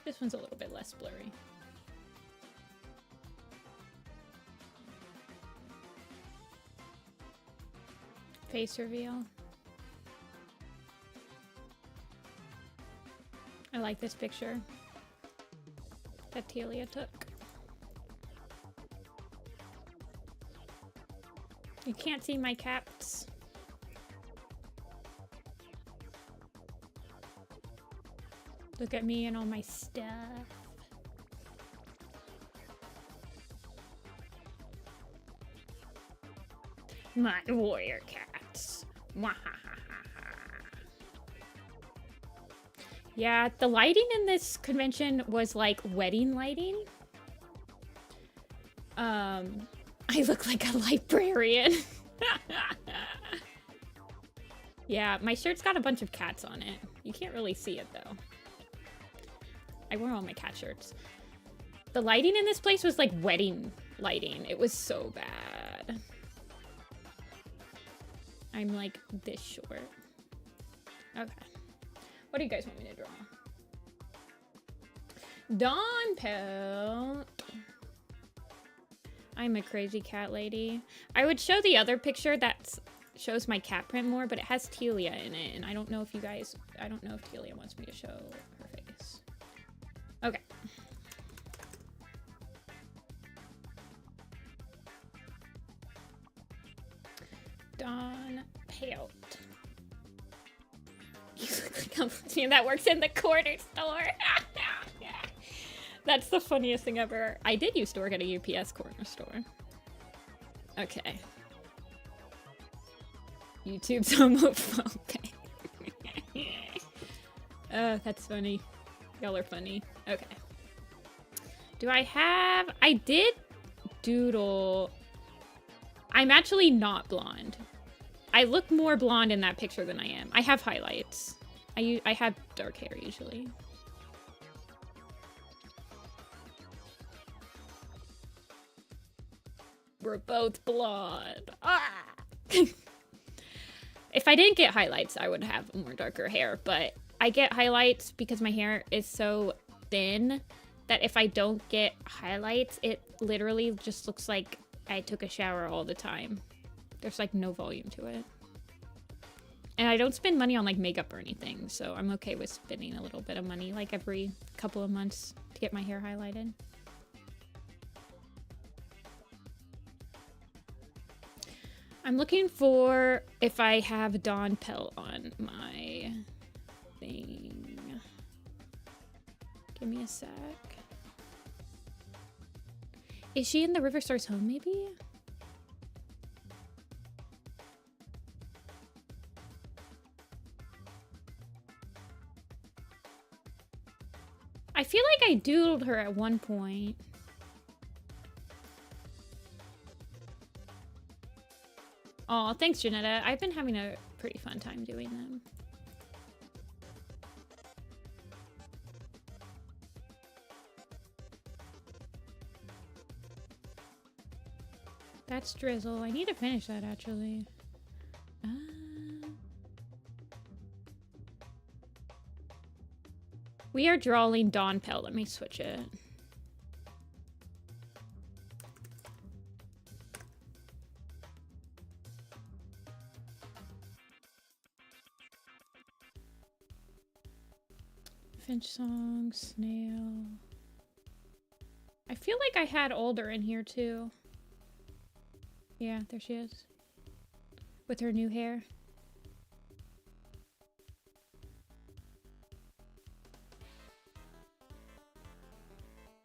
This one's a little bit less blurry. Face reveal. I like this picture that Telia took. You can't see my caps. Look at me and all my stuff. My warrior cats. Yeah, the lighting in this convention was like wedding lighting. I look like a librarian. Yeah, my shirt's got a bunch of cats on it. You can't really see it though. I wear all my cat shirts. The lighting in this place was like wedding lighting. It was so bad. I'm like this short. Okay. What do you guys want me to draw? Dawn Pelt. I'm a crazy cat lady. I would show the other picture that shows my cat print more, but it has Telia in it, and I don't know if you guys, I don't know if Telia wants me to show her face. Okay. Dawn Pelt. You look like a person that works in the corner store. That's the funniest thing ever. I did used to work at a UPS corner store. Okay. YouTube's homophobic. That's funny. Y'all are funny. Okay. Do I have... I did doodle... I'm actually not blonde. I look more blonde in that picture than I am. I have highlights. I have dark hair usually. We're both blonde. Ah! If I didn't get highlights, I would have more darker hair, but I get highlights because my hair is so thin that if I don't get highlights, it literally just looks like I took a shower all the time. There's like no volume to it. And I don't spend money on like makeup or anything, so I'm okay with spending a little bit of money like every couple of months to get my hair highlighted. I'm looking for if I have Dawn Pelt on my thing. Give me a sec. Is she in the River Star's home, maybe? I feel like I doodled her at one point. Oh, thanks, Janetta. I've been having a pretty fun time doing them. That's Drizzle. I need to finish that, actually. We are drawing Dawn Pelt. Let me switch it. Finch Song, Snail. I feel like I had Older in here too. Yeah, there she is. With her new hair.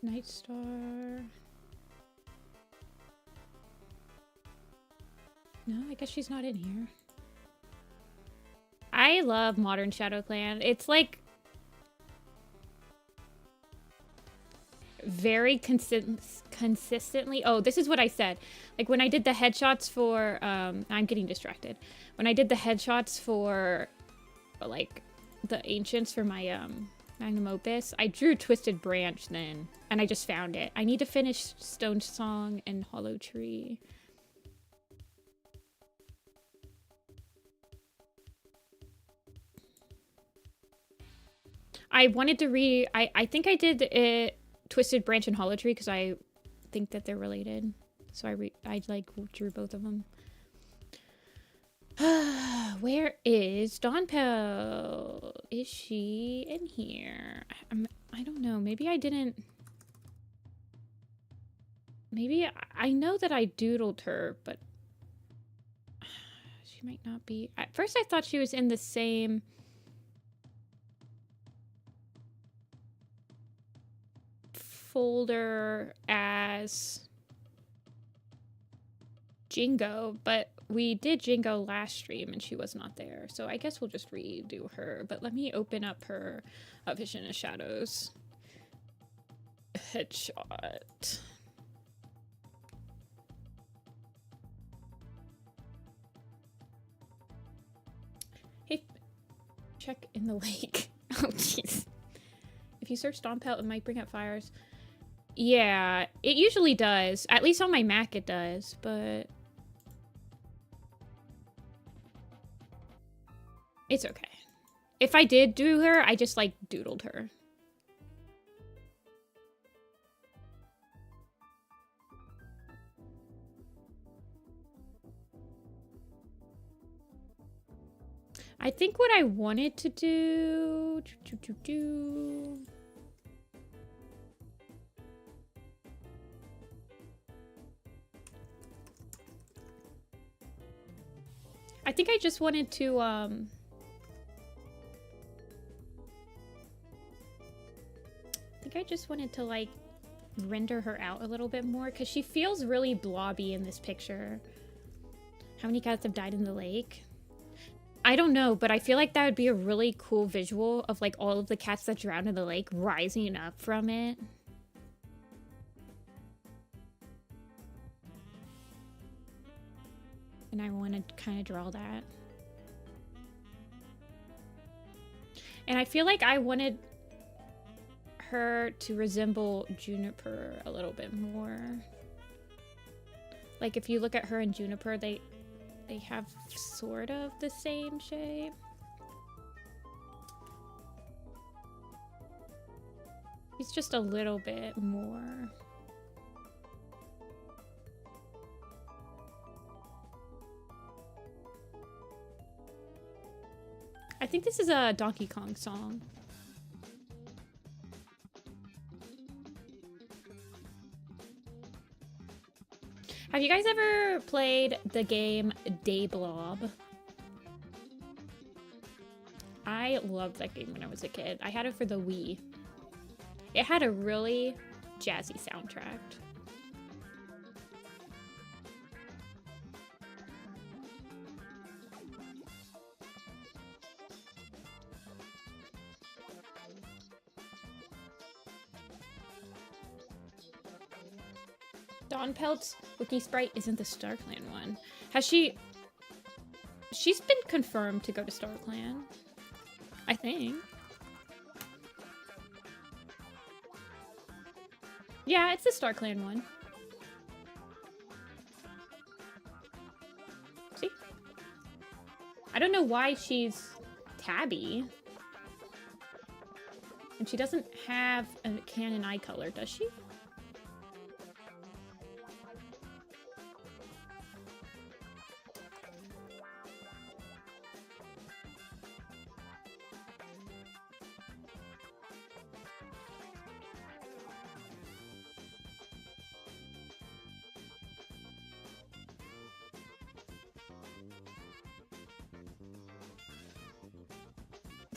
Night Star. No, I guess she's not in here. I love Modern Shadow Clan. It's like very consistently. Oh, this is what I said. Like when I did the headshots for I'm getting distracted. When I did the headshots for like the ancients for my magnum opus, I drew Twisted Branch then, and I just found it. I need to finish Stone Song and Hollow Tree. I wanted to read. I think I did it Twisted Branch and Hollow Tree because I think that they're related. So I like drew both of them. Where is Dawnpell? Is she in here? I don't know. Maybe I didn't. Maybe I know that I doodled her, but she might not be. At first I thought she was in the same folder as Jingo, but we did Jingo last stream and she was not there, so I guess we'll just redo her. But let me open up her Vision of Shadows headshot. Hey, check in the lake. Oh jeez. If you search Dawnpell, it might bring up fires. Yeah, it usually does. At least on my Mac it does, but it's okay. If I did do her, I just like doodled her. I think what I wanted to do... I think I just wanted to, I think I just wanted to, like, render her out a little bit more, because she feels really blobby in this picture. How many cats have died in the lake? I don't know, but I feel like that would be a really cool visual of, like, all of the cats that drowned in the lake rising up from it. And I want to kind of draw that. And I feel like I wanted her to resemble Juniper a little bit more. Like if you look at her and Juniper, they have sort of the same shape. He's just a little bit more. I think this is a Donkey Kong song. Have you guys ever played the game Dayblob? I loved that game when I was a kid. I had it for the Wii. It had a really jazzy soundtrack. Dawnpelt's Wiki Sprite isn't the StarClan one. Has she... She's been confirmed to go to StarClan. I think. Yeah, it's the StarClan one. See? I don't know why she's tabby. And she doesn't have a canon eye color, does she?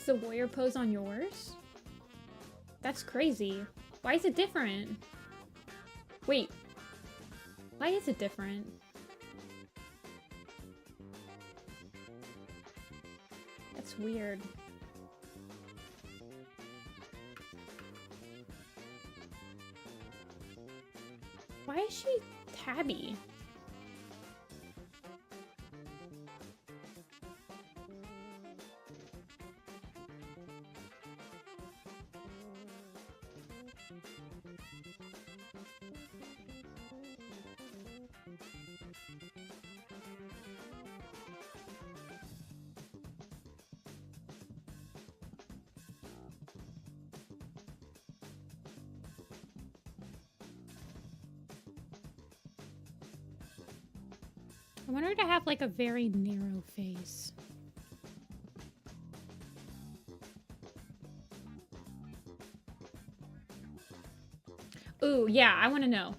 The warrior pose on yours? That's crazy. Why is it different? Wait. Why is it different? That's weird. Why is she tabby? I want her to have like a very narrow face. Ooh, yeah, I want to know.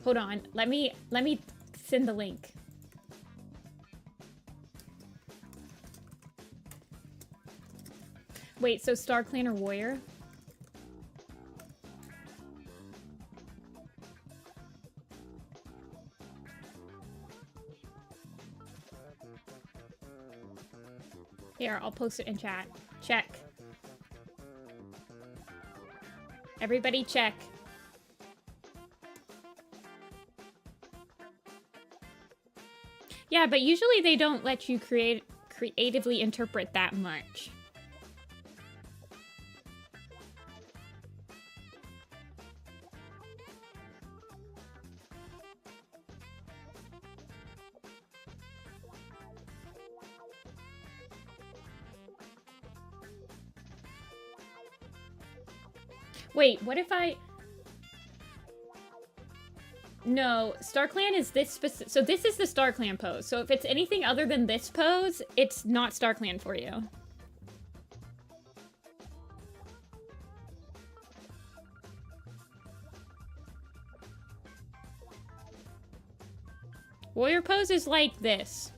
Hold on. Let me send the link. Wait, so Star Clan or Warrior? Here, I'll post it in chat. Check. Everybody check. Yeah, but usually they don't let you creatively interpret that much. Wait, what if I... No, Star Clan is this specific... So this is the Star Clan pose. So if it's anything other than this pose, it's not Star Clan for you. Warrior pose is like this.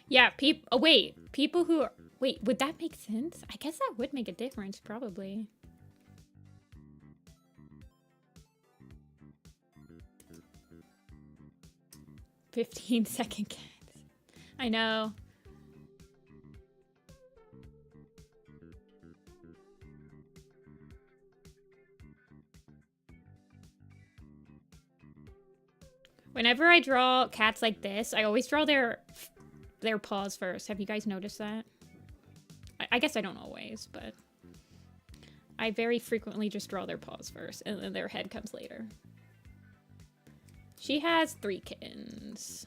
Yeah, oh, wait. People who are... Wait, would that make sense? I guess that would make a difference, probably. "15-second cats." I know. Whenever I draw cats like this, I always draw their paws first. Have you guys noticed that? I guess I don't always, but I very frequently just draw their paws first, and then their head comes later. She has 3 kittens.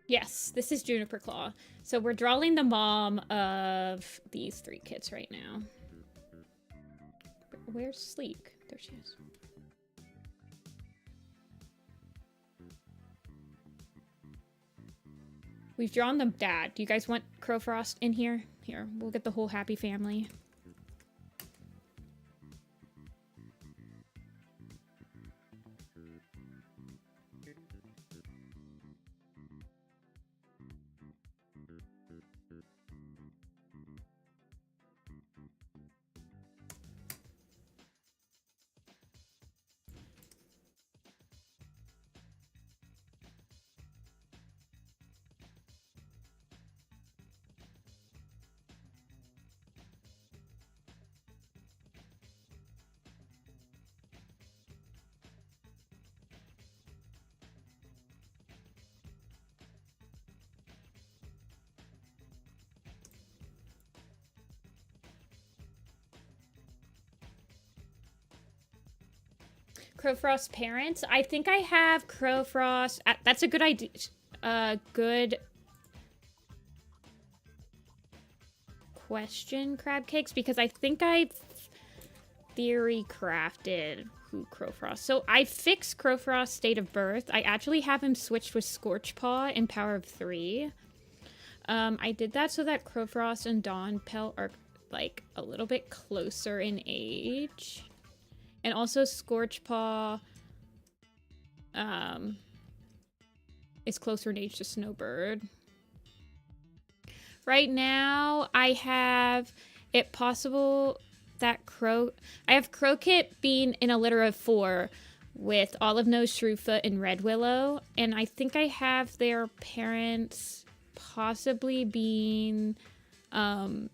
Yes, this is Juniper Claw. So we're drawing the mom of these 3 kids right now. Where's Sleek? There she is. We've drawn the dad. Do you guys want Crowfrost in here? Here, we'll get the whole happy family. Crowfrost's parents. I think I have Crowfrost. That's a good idea. Good question, Crab Cakes, because I think I theory crafted who Crowfrost. So I fixed Crowfrost's date of birth. I actually have him switched with Scorchpaw in Power of 3. I did that so that Crowfrost and Dawnpelt are like a little bit closer in age. And also Scorchpaw is closer in age to Snowbird. Right now, I have it possible that I have Crowkit being in a litter of 4 with Olive Nose, Shrewfoot, and Red Willow. And I think I have their parents possibly being a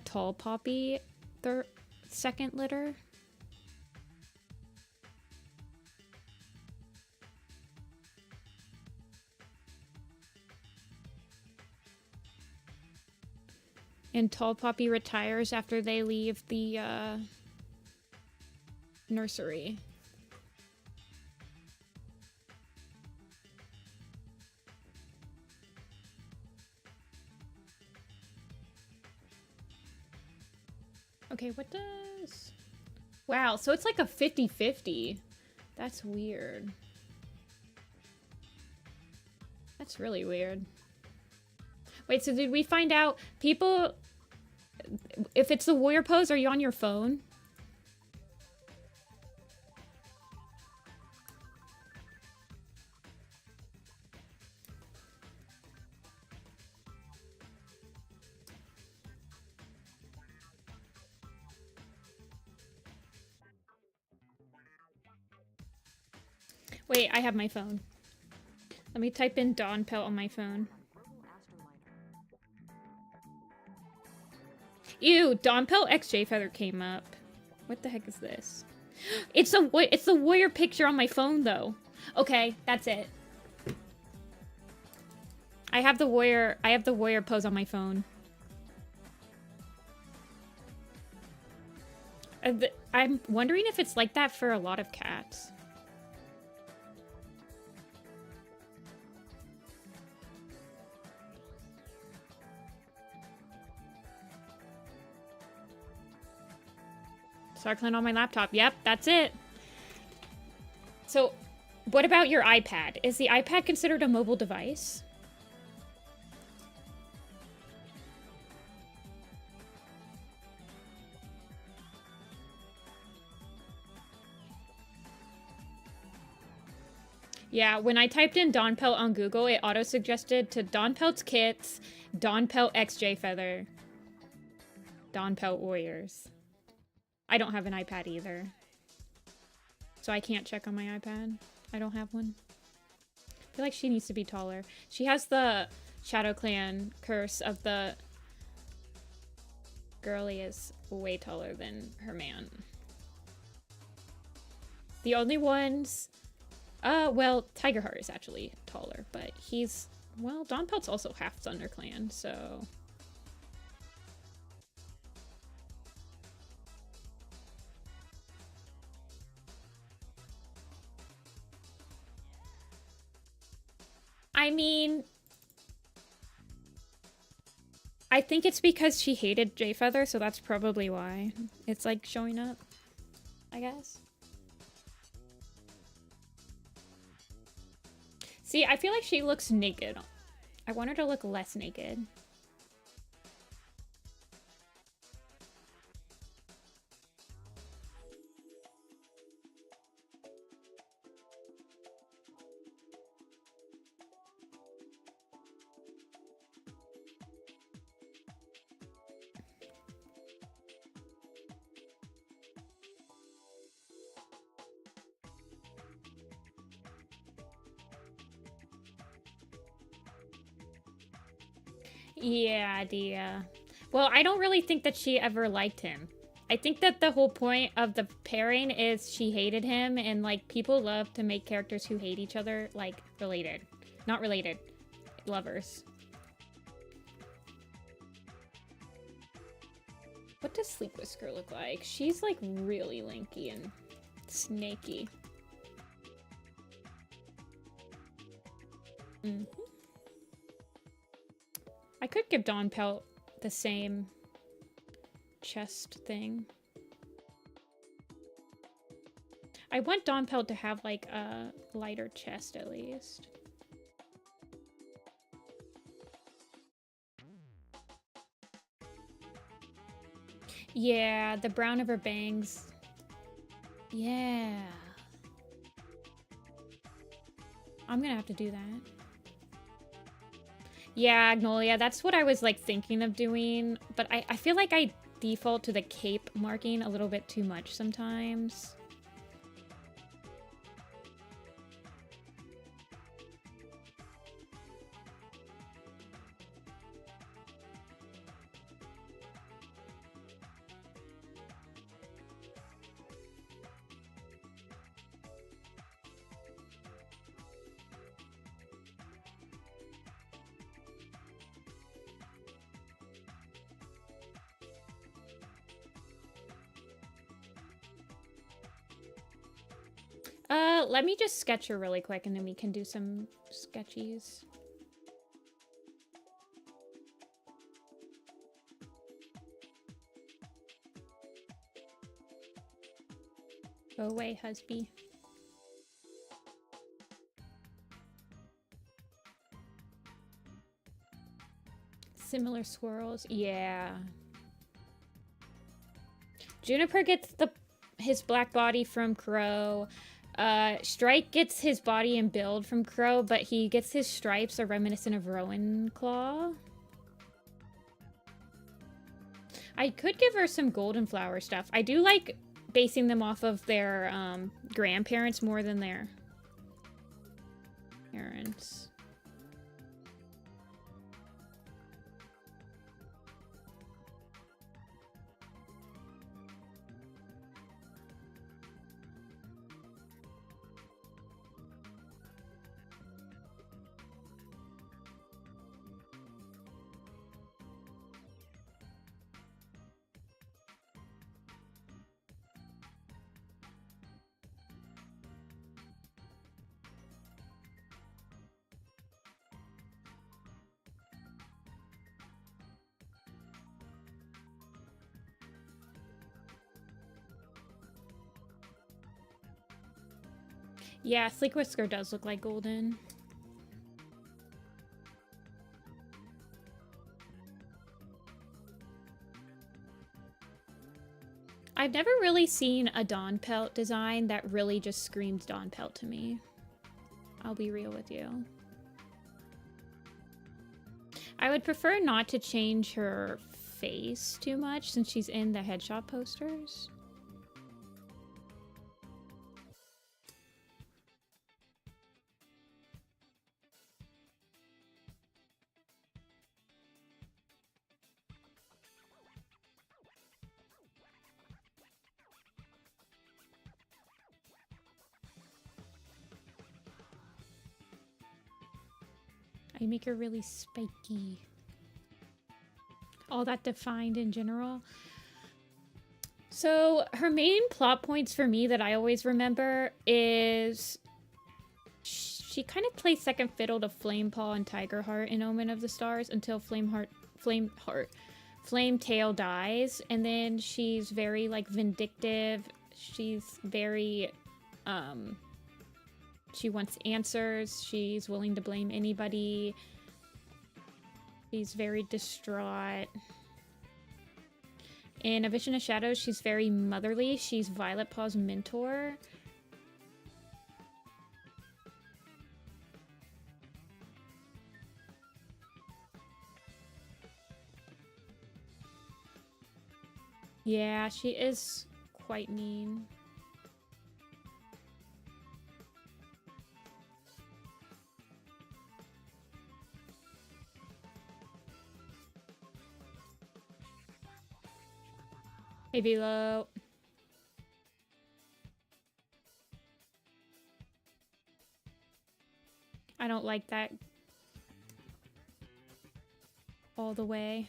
Tall Poppy second litter. And Tall Poppy retires after they leave the nursery. Okay, what does... Wow, so it's like a 50-50. That's weird. That's really weird. Wait, so did we find out people... If it's the warrior pose, are you on your phone? Wait, I have my phone. Let me type in Dawnpelt on my phone. Ew, Dawnpelt X J Feather came up. What the heck is this? It's the warrior picture on my phone though. Okay, that's it. I have the warrior pose on my phone. I'm wondering if it's like that for a lot of cats. StarClan on my laptop. Yep, that's it. So, what about your iPad? Is the iPad considered a mobile device? Yeah, when I typed in Dawnpelt on Google, it auto-suggested to Dawnpelt's Kits, Dawnpelt XJ Feather, Dawnpelt Warriors. I don't have an iPad either. So I can't check on my iPad. I don't have one. I feel like she needs to be taller. She has the Shadow Clan curse of the... Girlie is way taller than her man. The only ones... well, Tigerheart is actually taller, but he's... Well, Dawnpelt's also half ThunderClan, so... I mean, I think it's because she hated J-Feather, so that's probably why it's like showing up, I guess. See, I feel like she looks naked. I want her to look less naked. Yeah, well, I don't really think that she ever liked him. I think that the whole point of the pairing is she hated him, and, like, people love to make characters who hate each other, like, related. Not related. Lovers. What does Sleep Whisker look like? She's like really lanky and snaky. I could give Dawn Pelt the same chest thing. I want Dawn Pelt to have like a lighter chest at least. Yeah, the brown of her bangs. Yeah. I'm gonna have to do that. Yeah, Agnolia, that's what I was like thinking of doing, but I feel like I default to the cape marking a little bit too much sometimes. Let me just sketch her really quick and then we can do some sketchies. Go away, husband. Similar swirls, yeah. Juniper gets his black body from Crow. Strike gets his body and build from Crow, but he gets his stripes are reminiscent of Rowan Claw. I could give her some golden flower stuff. I do like basing them off of their grandparents more than their parents. Yeah, Sleek Whisker does look like golden. I've never really seen a Dawn Pelt design that really just screams Dawn Pelt to me. I'll be real with you. I would prefer not to change her face too much since she's in the headshot posters. I make her really spiky. All that defined in general. So her main plot points for me that I always remember is she kind of plays second fiddle to Flamepaw and Tigerheart in Omen of the Stars until Flametail dies, and then she's very like vindictive. She's very she wants answers. She's willing to blame anybody. She's very distraught. In A Vision of Shadows, she's very motherly. She's Violet Paw's mentor. Yeah, she is quite mean. Hey, Velo. I don't like that all the way.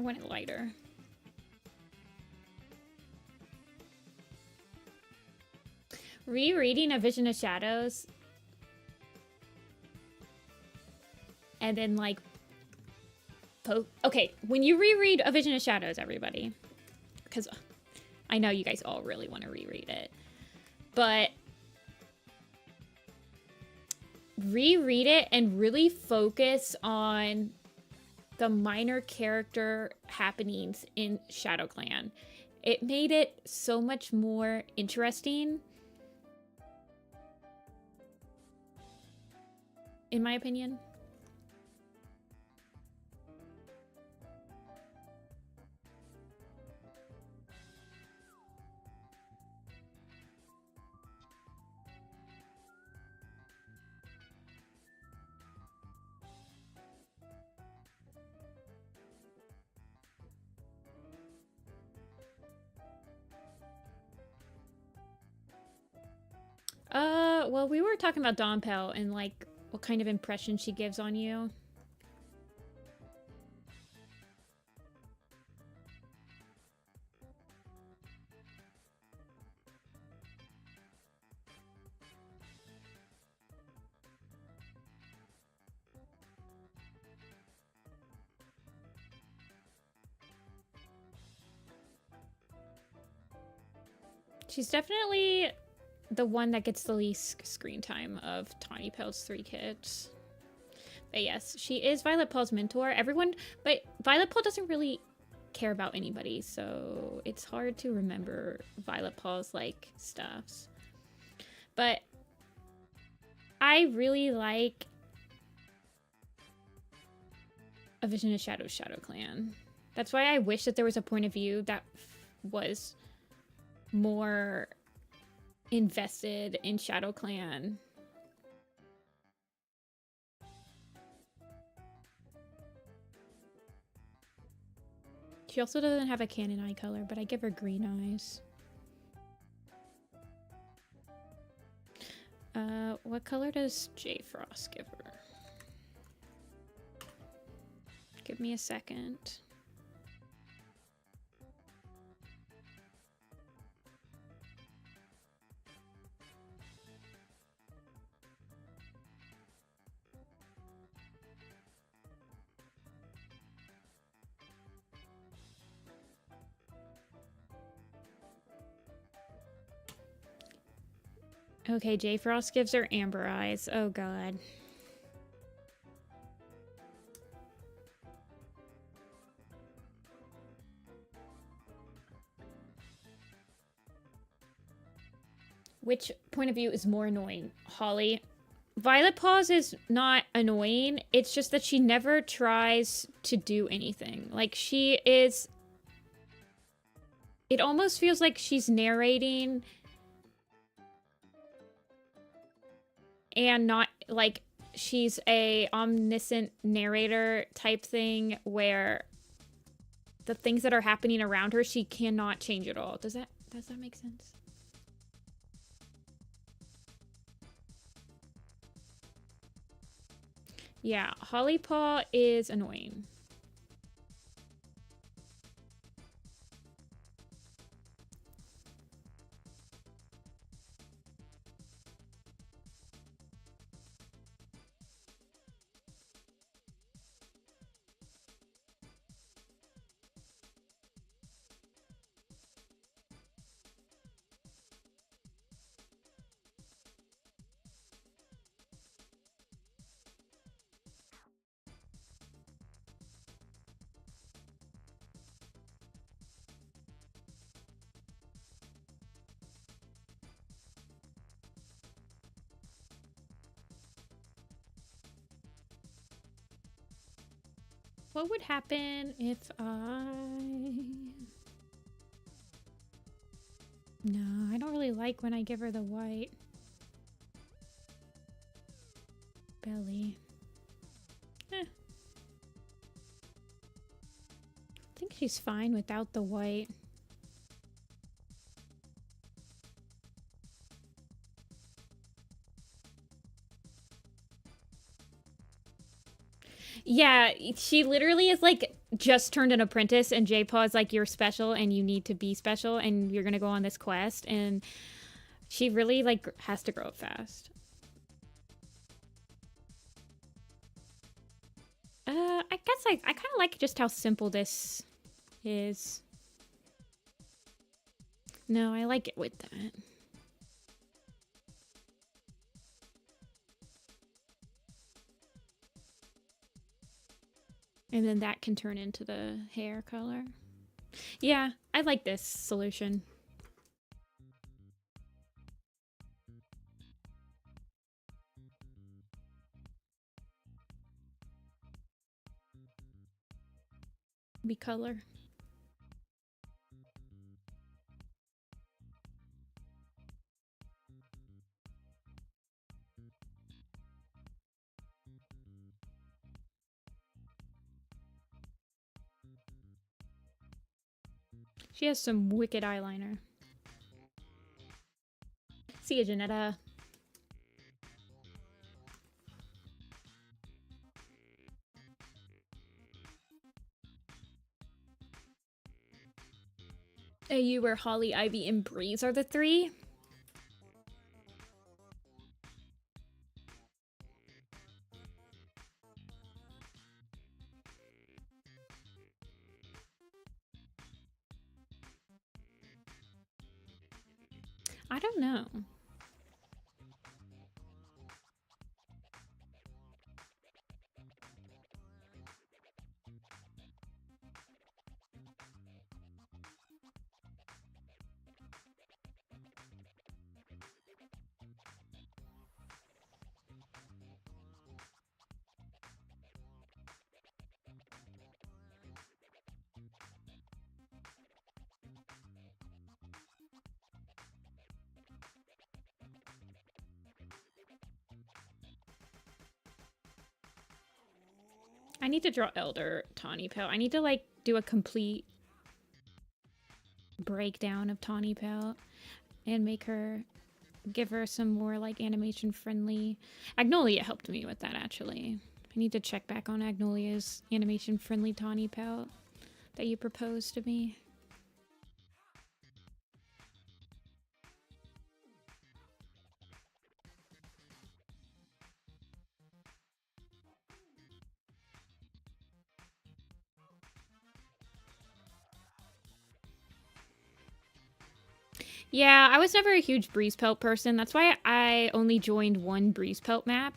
want it lighter. Rereading A Vision of Shadows. And then, like... Okay, when you reread A Vision of Shadows, everybody... Because I know you guys all really want to reread it. But... reread it and really focus on the minor character happenings in Shadow Clan. It made it so much more interesting, in my opinion. Well, we were talking about Dompel and, like, what kind of impression she gives on you. She's definitely the one that gets the least screen time of Tawny Pel's 3 kids. But yes, she is Violet Paul's mentor. Everyone, but Violet Paul doesn't really care about anybody, so it's hard to remember Violet Paul's, like, stuffs. But I really like A Vision of Shadows Shadow Clan. That's why I wish that there was a point of view that was more invested in Shadow Clan. She also doesn't have a canon eye color, but I give her green eyes. What color does J Frost give her? Give me a second. Okay, J Frost gives her amber eyes. Oh god. Which point of view is more annoying? Holly. Violet Paws is not annoying. It's just that she never tries to do anything. Like, she is... It almost feels like she's narrating... and not, like, she's a omniscient narrator type thing where the things that are happening around her, she cannot change at all. Does that make sense? Yeah, Holly Paw is annoying. What would happen if No, I don't really like when I give her the white belly. I think she's fine without the white. Yeah, she literally is like just turned an apprentice, and J-Paw is like, you're special and you need to be special and you're gonna go on this quest, and she really like has to grow up fast. I guess I kind of like just how simple this is. No, I like it with that. And then that can turn into the hair color. Yeah, I like this solution. Be color. She has some wicked eyeliner. See ya, Janetta. You where Holly, Ivy, and Breeze are the three? I don't know. I need to draw Elder Tawny Pelt. I need to like do a complete breakdown of Tawny Pelt and make her, give her some more like animation friendly. Agnolia helped me with that actually. I need to check back on Agnolia's animation friendly Tawny Pelt that you proposed to me. Yeah, I was never a huge Breeze Pelt person. That's why I only joined one Breeze Pelt map.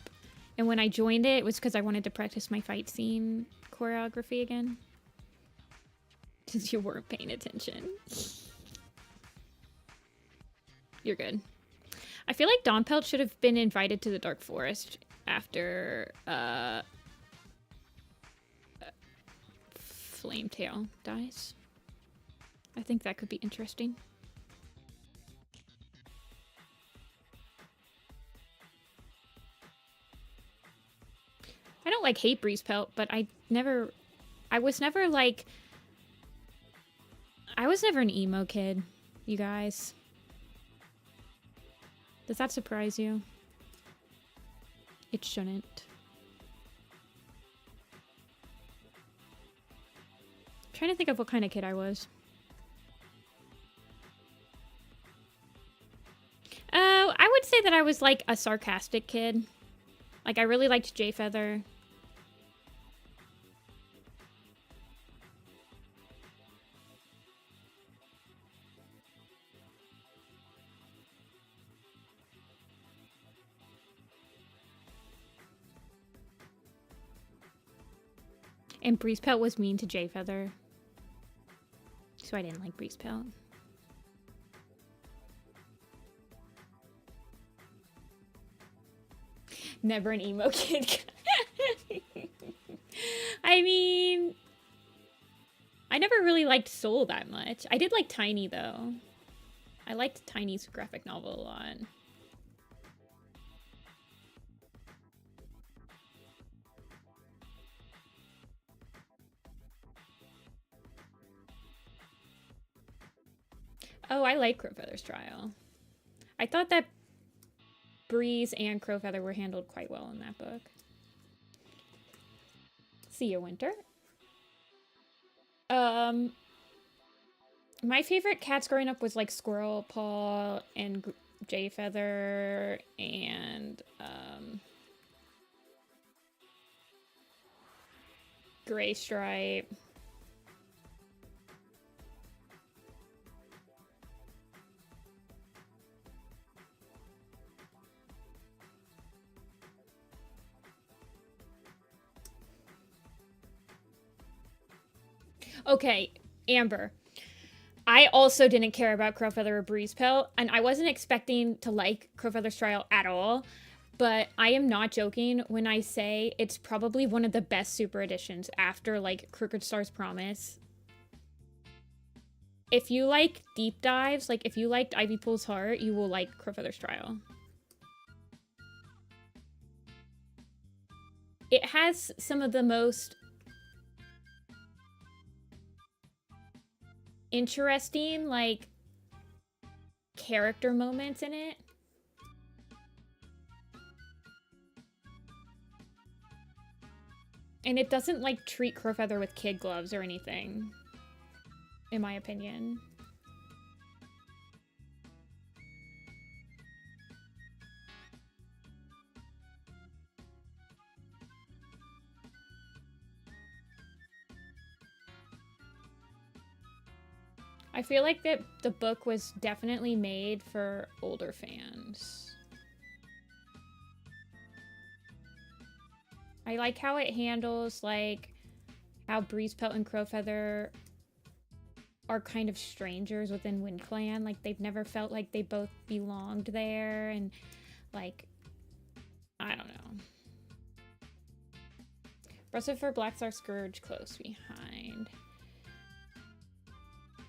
And when I joined it, it was because I wanted to practice my fight scene choreography again. Since you weren't paying attention. You're good. I feel like Dawn Pelt should have been invited to the Dark Forest after Flametail dies. I think that could be interesting. I don't like hate Breeze Pelt, but I was never an emo kid, you guys. Does that surprise you? It shouldn't. I'm trying to think of what kind of kid I was. I would say that I was like a sarcastic kid. Like I really liked J Feather. And Breeze Pelt was mean to J Feather. So I didn't like Breeze Pelt. Never an emo kid. I mean, I never really liked Soul that much. I did like Tiny though. I liked Tiny's graphic novel a lot. Oh, I like Crowfeather's trial. I thought that Breeze and Crowfeather were handled quite well in that book. See you, Winter. Um, my favorite cats growing up was like Squirrel Paw and Jay Feather and Gray Stripe. Okay, Amber. I also didn't care about Crowfeather or Breezepelt, and I wasn't expecting to like Crowfeather's trial at all. But I am not joking when I say it's probably one of the best super editions after like Crooked Star's Promise. If you like deep dives, like if you liked Ivy Pool's Heart, you will like Crowfeather's Trial. It has some of the most interesting like character moments in it. And it doesn't like treat Crowfeather with kid gloves or anything, in my opinion. I feel like that the book was definitely made for older fans. I like how it handles like how Breezepelt and Crowfeather are kind of strangers within Wind Clan. Like they've never felt like they both belonged there, and like I don't know. Brusted for Blackstar Scourge close behind.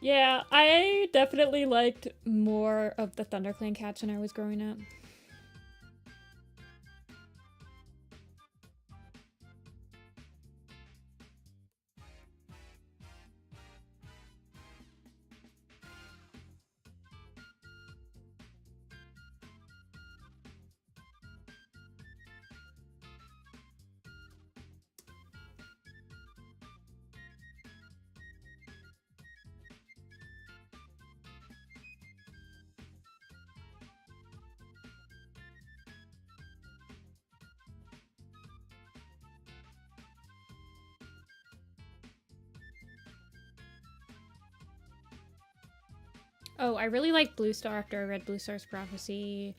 Yeah, I definitely liked more of the ThunderClan cats when I was growing up. Oh, I really liked Blue Star after I read Blue Star's Prophecy.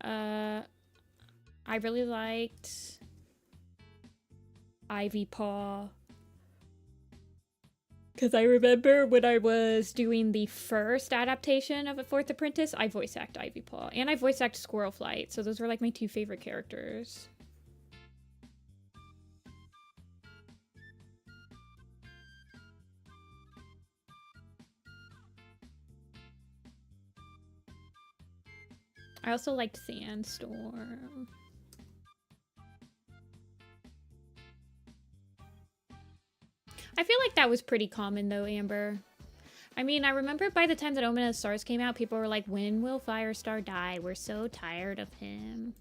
I really liked Ivy Paw. Because I remember when I was doing the first adaptation of A Fourth Apprentice, I voice act Ivy Paw. And I voice act Squirrel Flight, so those were like my two favorite characters. I also liked Sandstorm. I feel like that was pretty common though, Amber. I mean, I remember by the time that Omen of the Stars came out, people were like, when will Firestar die? We're so tired of him.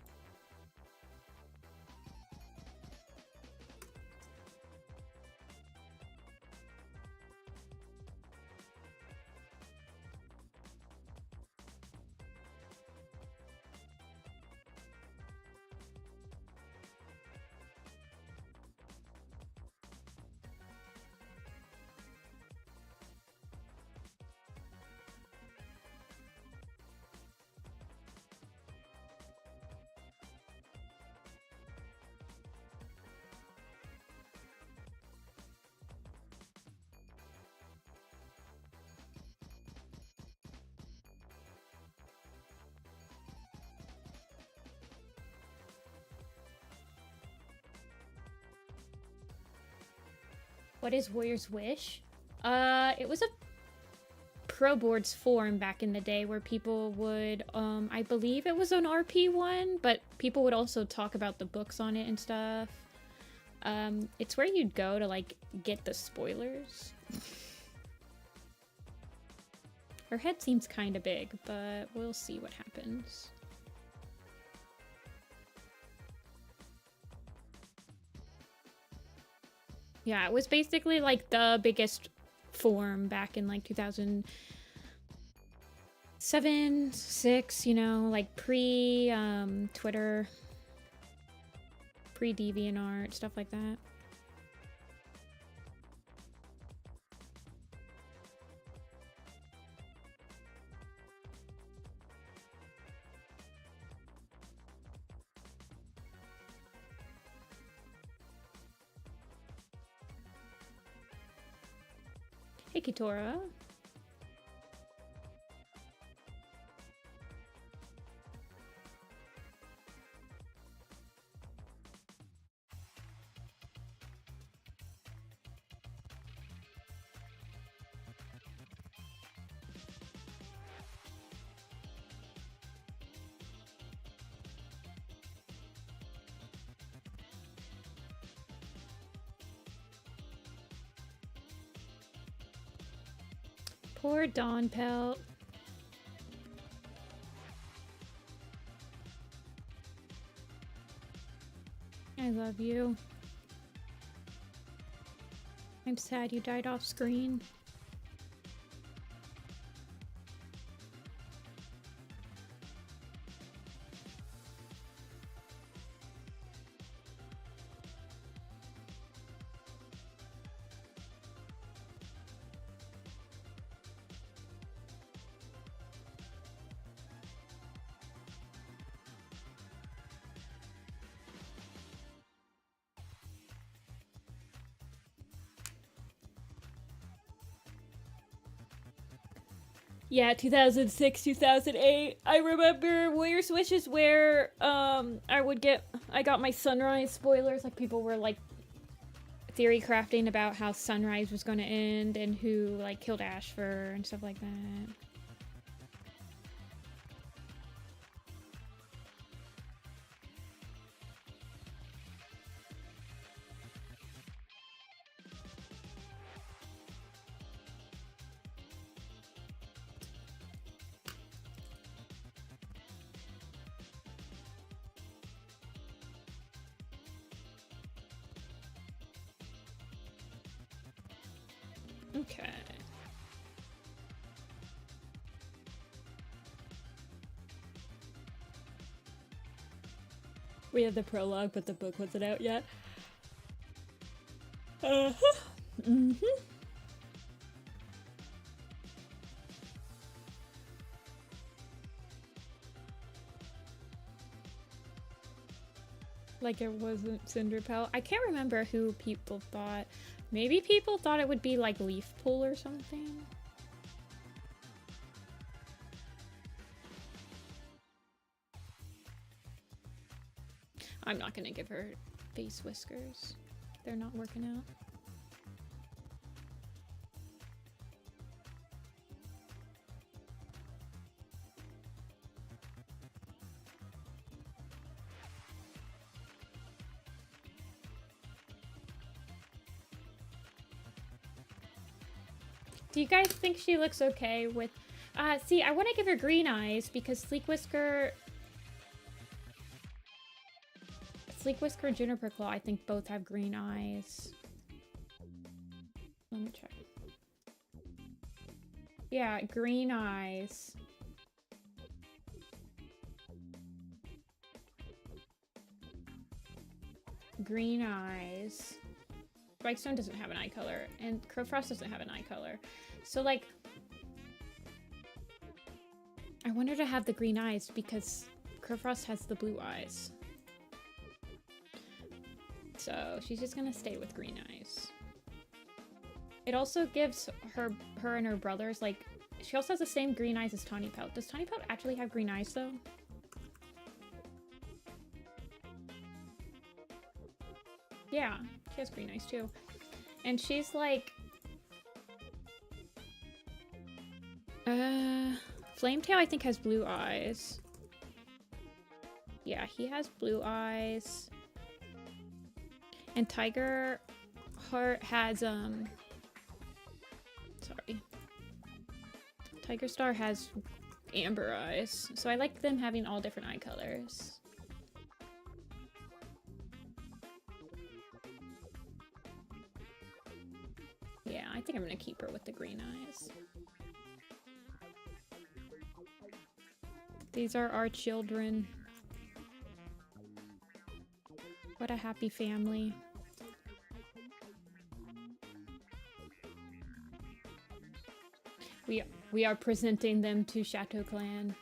What is Warrior's Wish? It was a pro boards forum back in the day where people would, I believe it was an RP one, but people would also talk about the books on it and stuff. It's where you'd go to, like, get the spoilers. Her head seems kind of big, but we'll see what happens. Yeah, it was basically like the biggest form back in like 2007, 6, you know, like pre Twitter, pre DeviantArt, stuff like that. Hey, Kitora. Poor Dawn Pelt. I love you. I'm sad you died off screen. Yeah, 2006, 2008. I remember Warriors Wishes where I got my Sunrise spoilers. Like, people were like theory crafting about how Sunrise was going to end and who like killed Ashfur and stuff like that. Okay. We had the prologue, but the book wasn't out yet. Like it wasn't Cinderpelt. I can't remember who people thought. Maybe people thought it would be like Leaf Pool or something. I'm not gonna give her face whiskers. They're not working out. Do you guys think she looks okay with... see, I want to give her green eyes because Sleek Whisker and Juniper Claw, I think both have green eyes. Let me check. Yeah, green eyes. Green eyes. Strikestone doesn't have an eye color, and Crowfrost doesn't have an eye color. So, like, I want her to have the green eyes because Crowfrost has the blue eyes. So she's just gonna stay with green eyes. It also gives her and her brothers, like, she also has the same green eyes as Tawny Pelt. Does Tawny Pelt actually have green eyes, though? Yeah, she has green eyes, too. And she's, like... Flametail, I think, has blue eyes. Yeah, he has blue eyes. And Tiger Heart has, sorry. Tiger Star has amber eyes. So I like them having all different eye colors. I think I'm gonna keep her with the green eyes. These are our children. What a happy family. We are presenting them to Chateau Clan.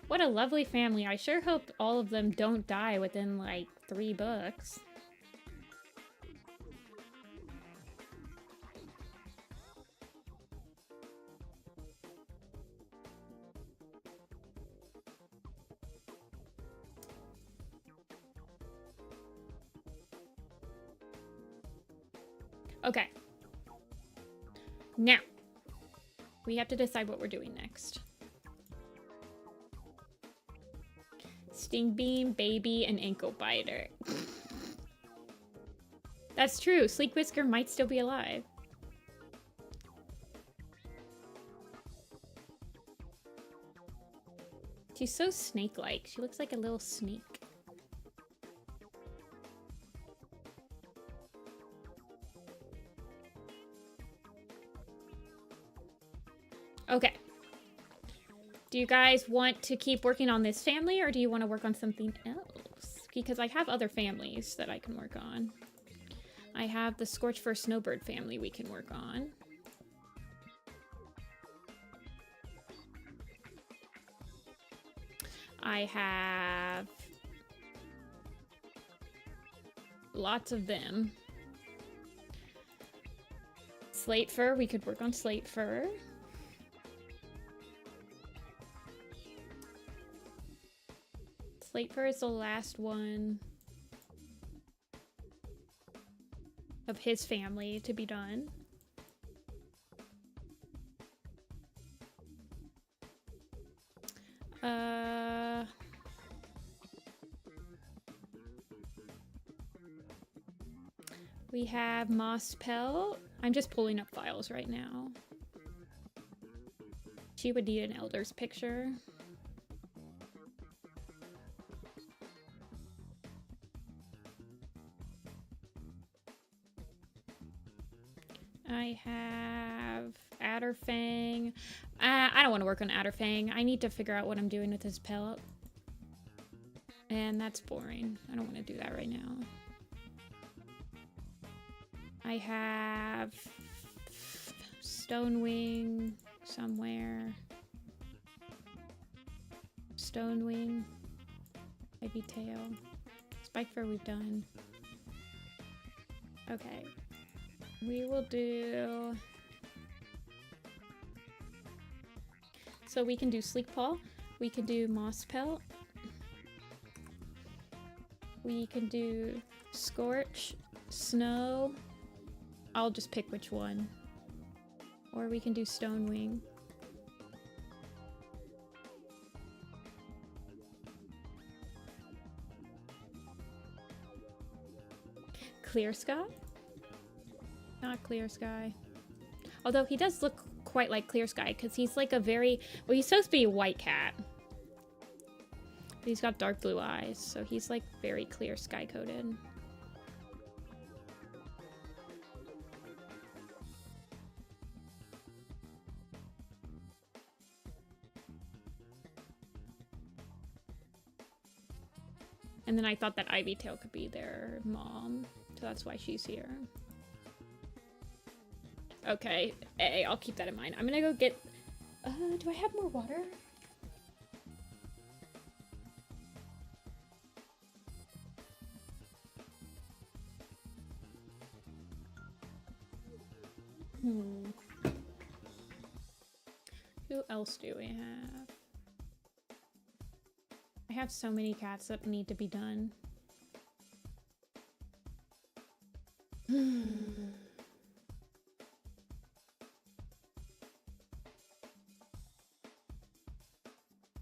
What a lovely family. I sure hope all of them don't die within like 3 books. Okay. Now, we have to decide what we're doing next. Sting Beam, Baby, and Ankle Biter. That's true. Sleek Whisker might still be alive. She's so snake-like. She looks like a little snake. Okay. Do you guys want to keep working on this family, or do you want to work on something else? Because I have other families that I can work on. I have the Scorchfur Snowbird family we can work on. I have lots of them. Slate Fur, we could work on Slate Fur. Slate Fur is the last one of his family to be done. We have Moss Pelt. I'm just pulling up files right now. She would need an Elder's picture. I have Adderfang. I don't want to work on Adderfang. I need to figure out what I'm doing with his pelt. And that's boring. I don't want to do that right now. I have Stonewing somewhere. Stonewing. Ivy Tail. Spike Fur we've done. Okay. We will do... So we can do Sleek Paw. We can do Moss Pelt. We can do Scorch, Snow. I'll just pick which one. Or we can do Stonewing. Clear Sky? Not Clear Sky. Although he does look quite like Clear Sky, because he's like a very... Well, he's supposed to be a white cat. But he's got dark blue eyes, so he's like very Clear Sky coated. And then I thought that Ivy Tail could be their mom, so that's why she's here. Okay, hey, I'll keep that in mind. I'm gonna go get... do I have more water? Who else do we have? I have so many cats that need to be done.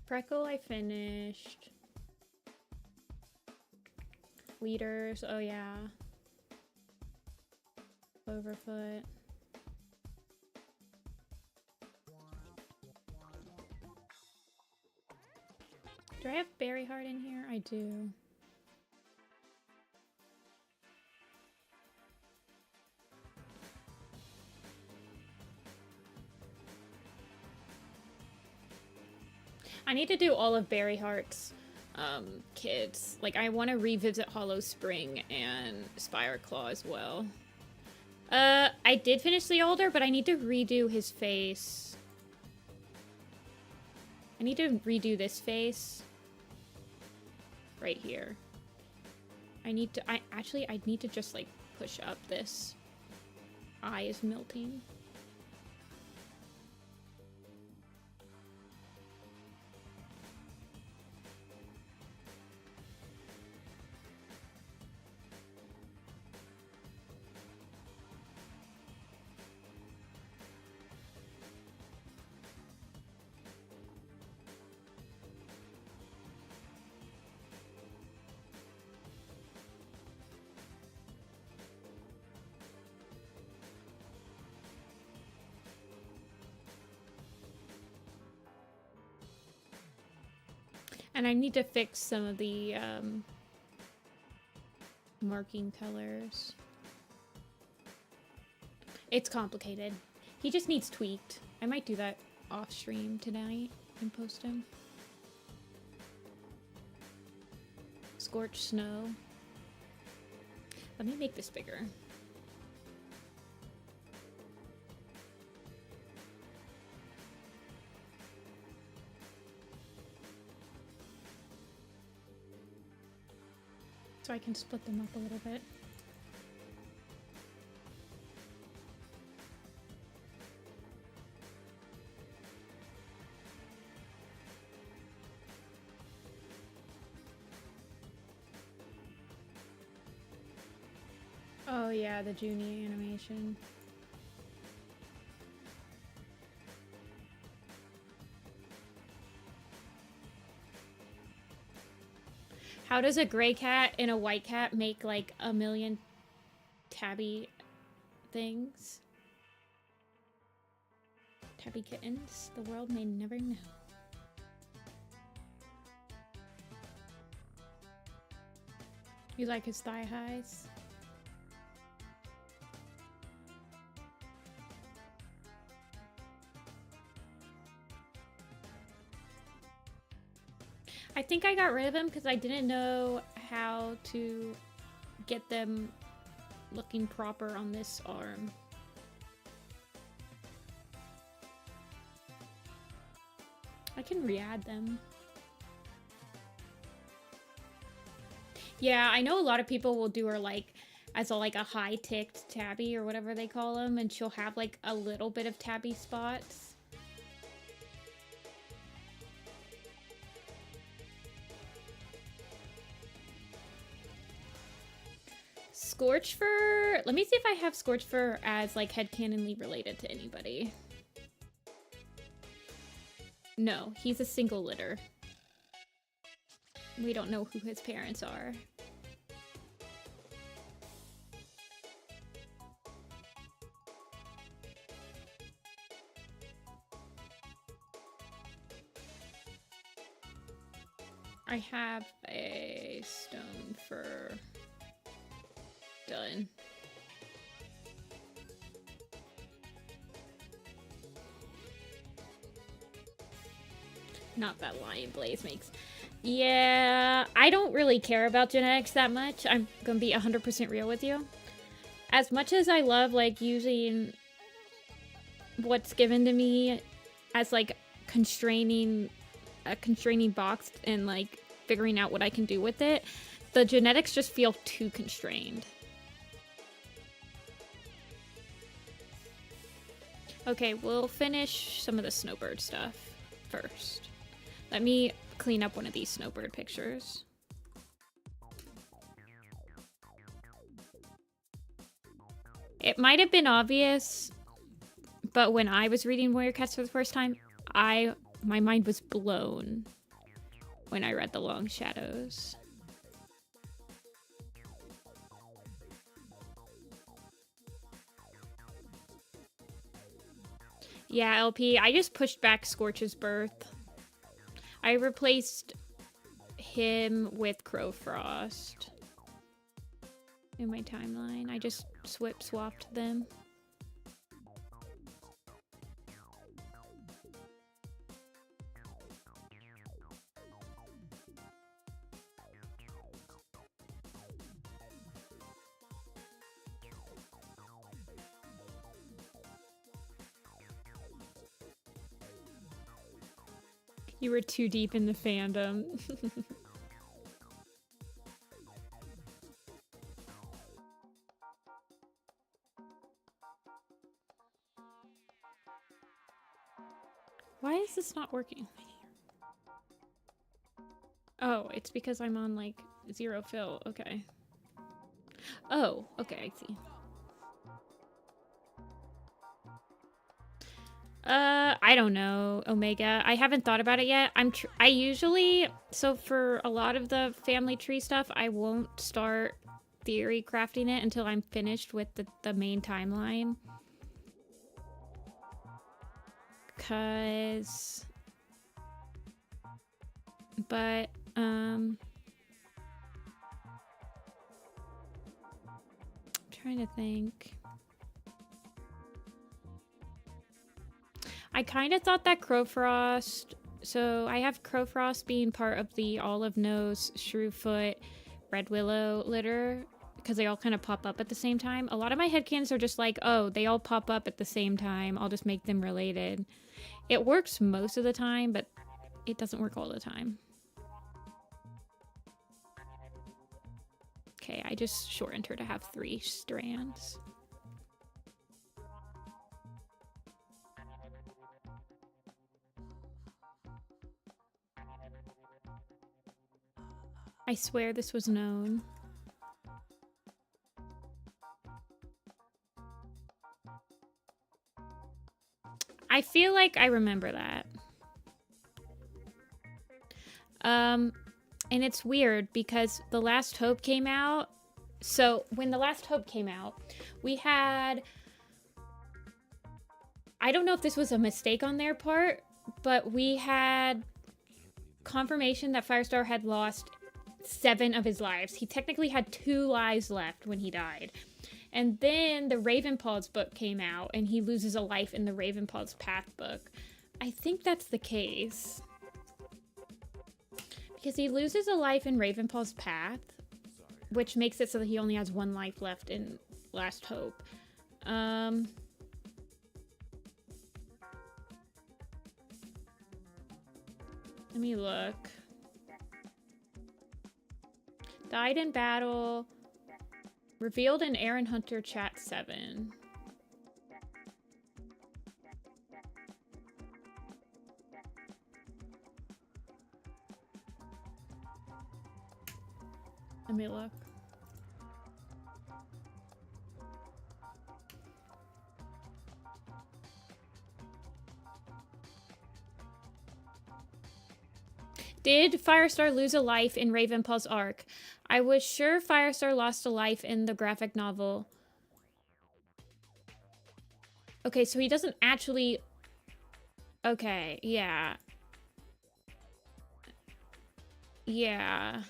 Freckle, I finished. Leaders, oh yeah. Overfoot. Do I have Berry Heart in here? I do. I need to do all of Berry Heart's kids. Like, I want to revisit Hollow Spring and Spire Claw as well. I did finish the Alder, but I need to redo his face. I need to redo this face. Right here. I need to just, like, push up this. Eye is melting. And I need to fix some of the marking colors. It's complicated. He just needs tweaked. I might do that off stream tonight and post him. Scorched Snow. Let me make this bigger. So I can split them up a little bit. Oh yeah, the Junie animation. How does a gray cat and a white cat make like a million tabby things? Tabby kittens? The world may never know. You like his thigh highs? I think I got rid of them because I didn't know how to get them looking proper on this arm. I can re-add them. Yeah, I know a lot of people will do her like as a high-ticked tabby or whatever they call them, and she'll have like a little bit of tabby spots. Scorch Fur. Let me see if I have Scorch Fur as like headcanonly related to anybody. No, he's a single litter. We don't know who his parents are. I have a stone fur done. Not that Lion Blaze makes. Yeah, I don't really care about genetics that much. I'm gonna be 100% real with you. As much as I love like using what's given to me as like a constraining box and like figuring out what I can do with it, the genetics just feel too constrained. Okay, we'll finish some of the snowbird stuff first. Let me clean up one of these snowbird pictures. It might have been obvious, but when I was reading Warrior Cats for the first time, my mind was blown when I read The Long Shadows. Yeah, LP, I just pushed back Scorch's birth. I replaced him with Crowfrost in my timeline. I just swapped them. You were too deep in the fandom. Why is this not working? Oh, it's because I'm on like 0 fill. Okay. Oh, okay, I see. I don't know, Omega. I haven't thought about it yet. I usually, so for a lot of the family tree stuff, I won't start theory crafting it until I'm finished with the main timeline. But, I'm trying to think. I kind of thought that Crowfrost, so I have Crowfrost being part of the Olive Nose, Shrewfoot, Red Willow litter, because they all kind of pop up at the same time. A lot of my headcanons are just like, oh, they all pop up at the same time. I'll just make them related. It works most of the time, but it doesn't work all the time. Okay, I just shortened her to have 3 strands. I swear this was known. I feel like I remember that. And it's weird because The Last Hope came out. So when The Last Hope came out, we had... I don't know if this was a mistake on their part, but we had confirmation that Firestar had lost 7 of his lives. He technically had 2 lives left when he died. And then the Ravenpaw's book came out, and he loses a life in the Ravenpaw's Path book. I think that's the case. Because he loses a life in Ravenpaw's Path, which makes it so that he only has 1 life left in Last Hope. Let me look. Died in battle. Revealed in Aaron Hunter Chat 7. Let me look. Did Firestar lose a life in Ravenpaw's arc? I was sure Firestar lost a life in the graphic novel. Okay, so he doesn't actually... Okay, yeah. Yeah.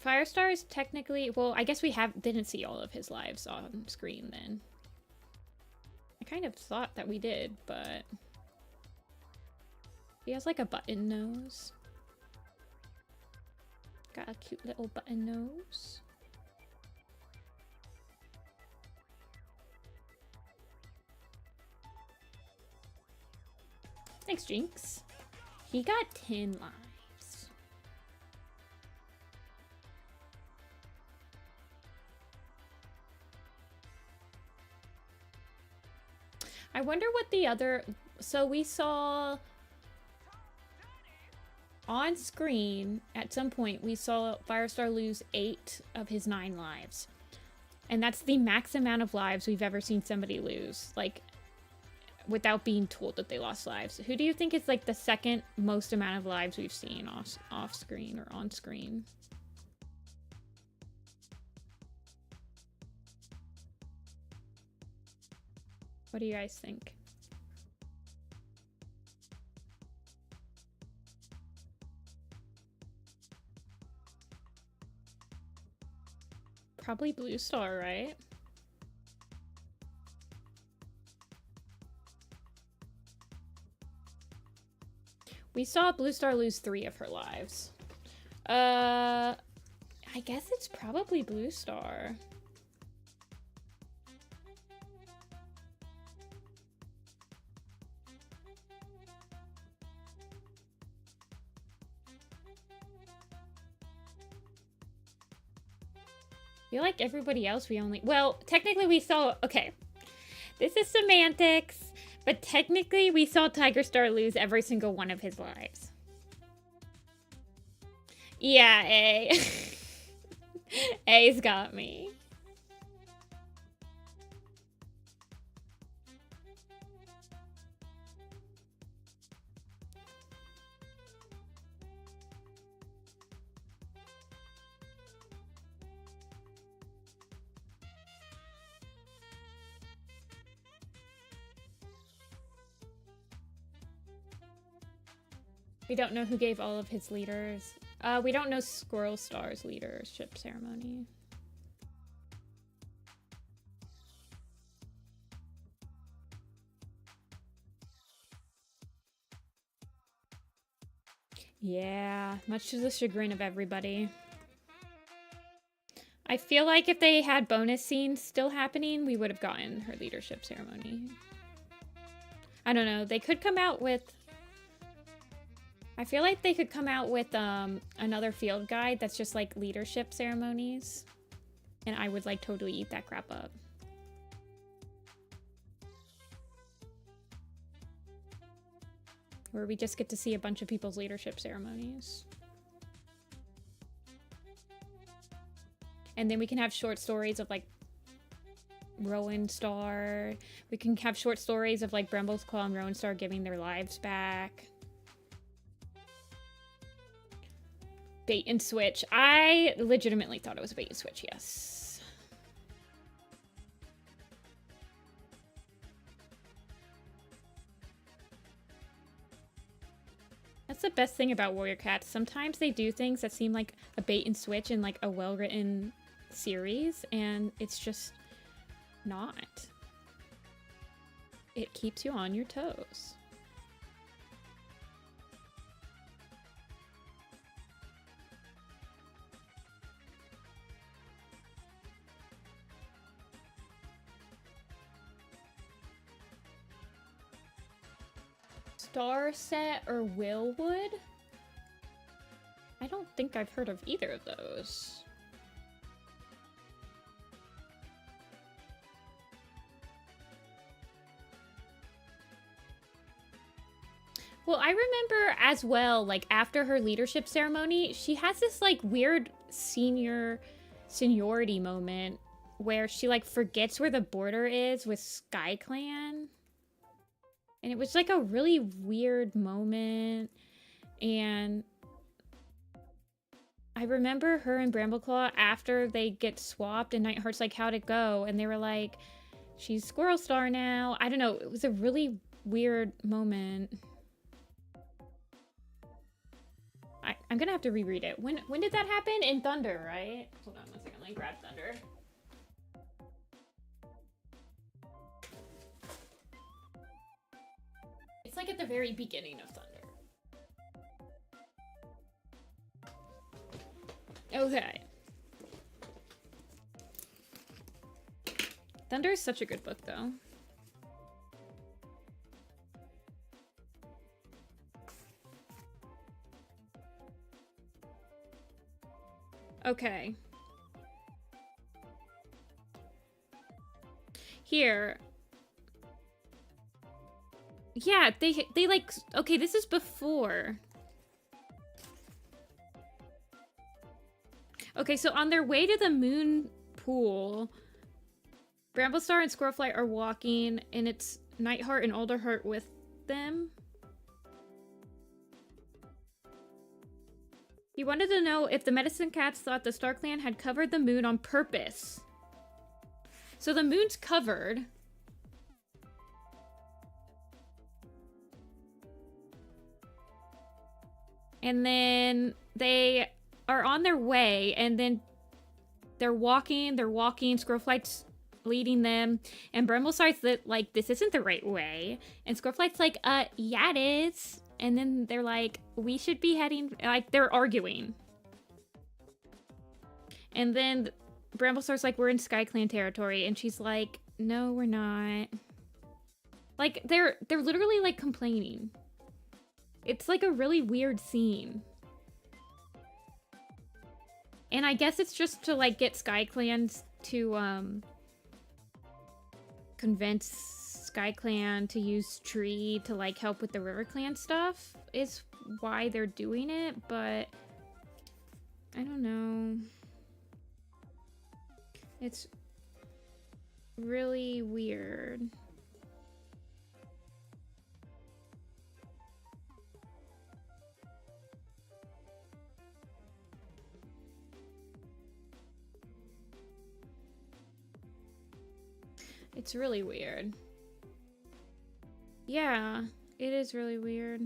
Firestar is technically... Well, I guess we didn't see all of his lives on screen then. I kind of thought that we did, but... He has like a button nose. Got a cute little button nose. Thanks, Jinx. He got 10 lives. I wonder what the other... So we saw... On screen, at some point, we saw Firestar lose 8 of his 9 lives. And that's the max amount of lives we've ever seen somebody lose. Like, without being told that they lost lives. Who do you think is, like, the second most amount of lives we've seen off screen or on screen? What do you guys think? Probably Blue Star, right? We saw Blue Star lose 3 of her lives. I guess it's probably Blue Star. feel like everybody else we only... Well, technically we saw... Okay. This is semantics, but technically we saw Tiger Star lose every single one of his lives. Yeah, A. A's got me. We don't know who gave all of his leaders. We don't know Squirrel Star's leadership ceremony. Yeah, much to the chagrin of everybody. I feel like if they had bonus scenes still happening, we would have gotten her leadership ceremony. I don't know. They could come out with... I feel like they could come out with another field guide that's just like leadership ceremonies. And I would like totally eat that crap up. Where we just get to see a bunch of people's leadership ceremonies. And then we can have short stories of like Rowan Star. We can have short stories of like Bramble's Claw and Rowan Star giving their lives back. Bait and switch. I legitimately thought it was a bait and switch, yes. That's the best thing about Warrior Cats. Sometimes they do things that seem like a bait and switch in like a well-written series, and it's just not. It keeps you on your toes. Starset or Willwood? I don't think I've heard of either of those. Well, I remember as well, like after her leadership ceremony, she has this like weird seniority moment where she like forgets where the border is with Sky Clan. And it was like a really weird moment. And I remember her and Brambleclaw after they get swapped and Nightheart's like, how'd it go? And they were like, she's Squirrel Star now. I don't know. It was a really weird moment. I'm gonna have to reread it. When did that happen? In Thunder, right? Hold on one second. Let me grab Thunder. It's like at the very beginning of Thunder. Okay. Thunder is such a good book, though. Okay. Here. Yeah, they like, okay, this is before. Okay, so on their way to the moon pool, Bramblestar and Squirrelflight are walking, and it's Nightheart and Alderheart with them. He wanted to know if the Medicine Cats thought the Star Clan had covered the moon on purpose. So the moon's covered. And then they are on their way, and then they're walking, Squirrelflight's leading them, and Bramblestar's like, this isn't the right way. And Squirrelflight's like, yeah, it is. And then they're like, we should be heading, like, they're arguing. And then Bramblestar's like, we're in Sky Clan territory, and she's like, no, we're not. Like, they're literally, like, complaining. It's, like, a really weird scene. And I guess it's just to, like, get Sky Clans to, convince Sky Clan to use Tree to, like, help with the River Clan stuff is why they're doing it, but I don't know. It's really weird. It's really weird. Yeah, it is really weird.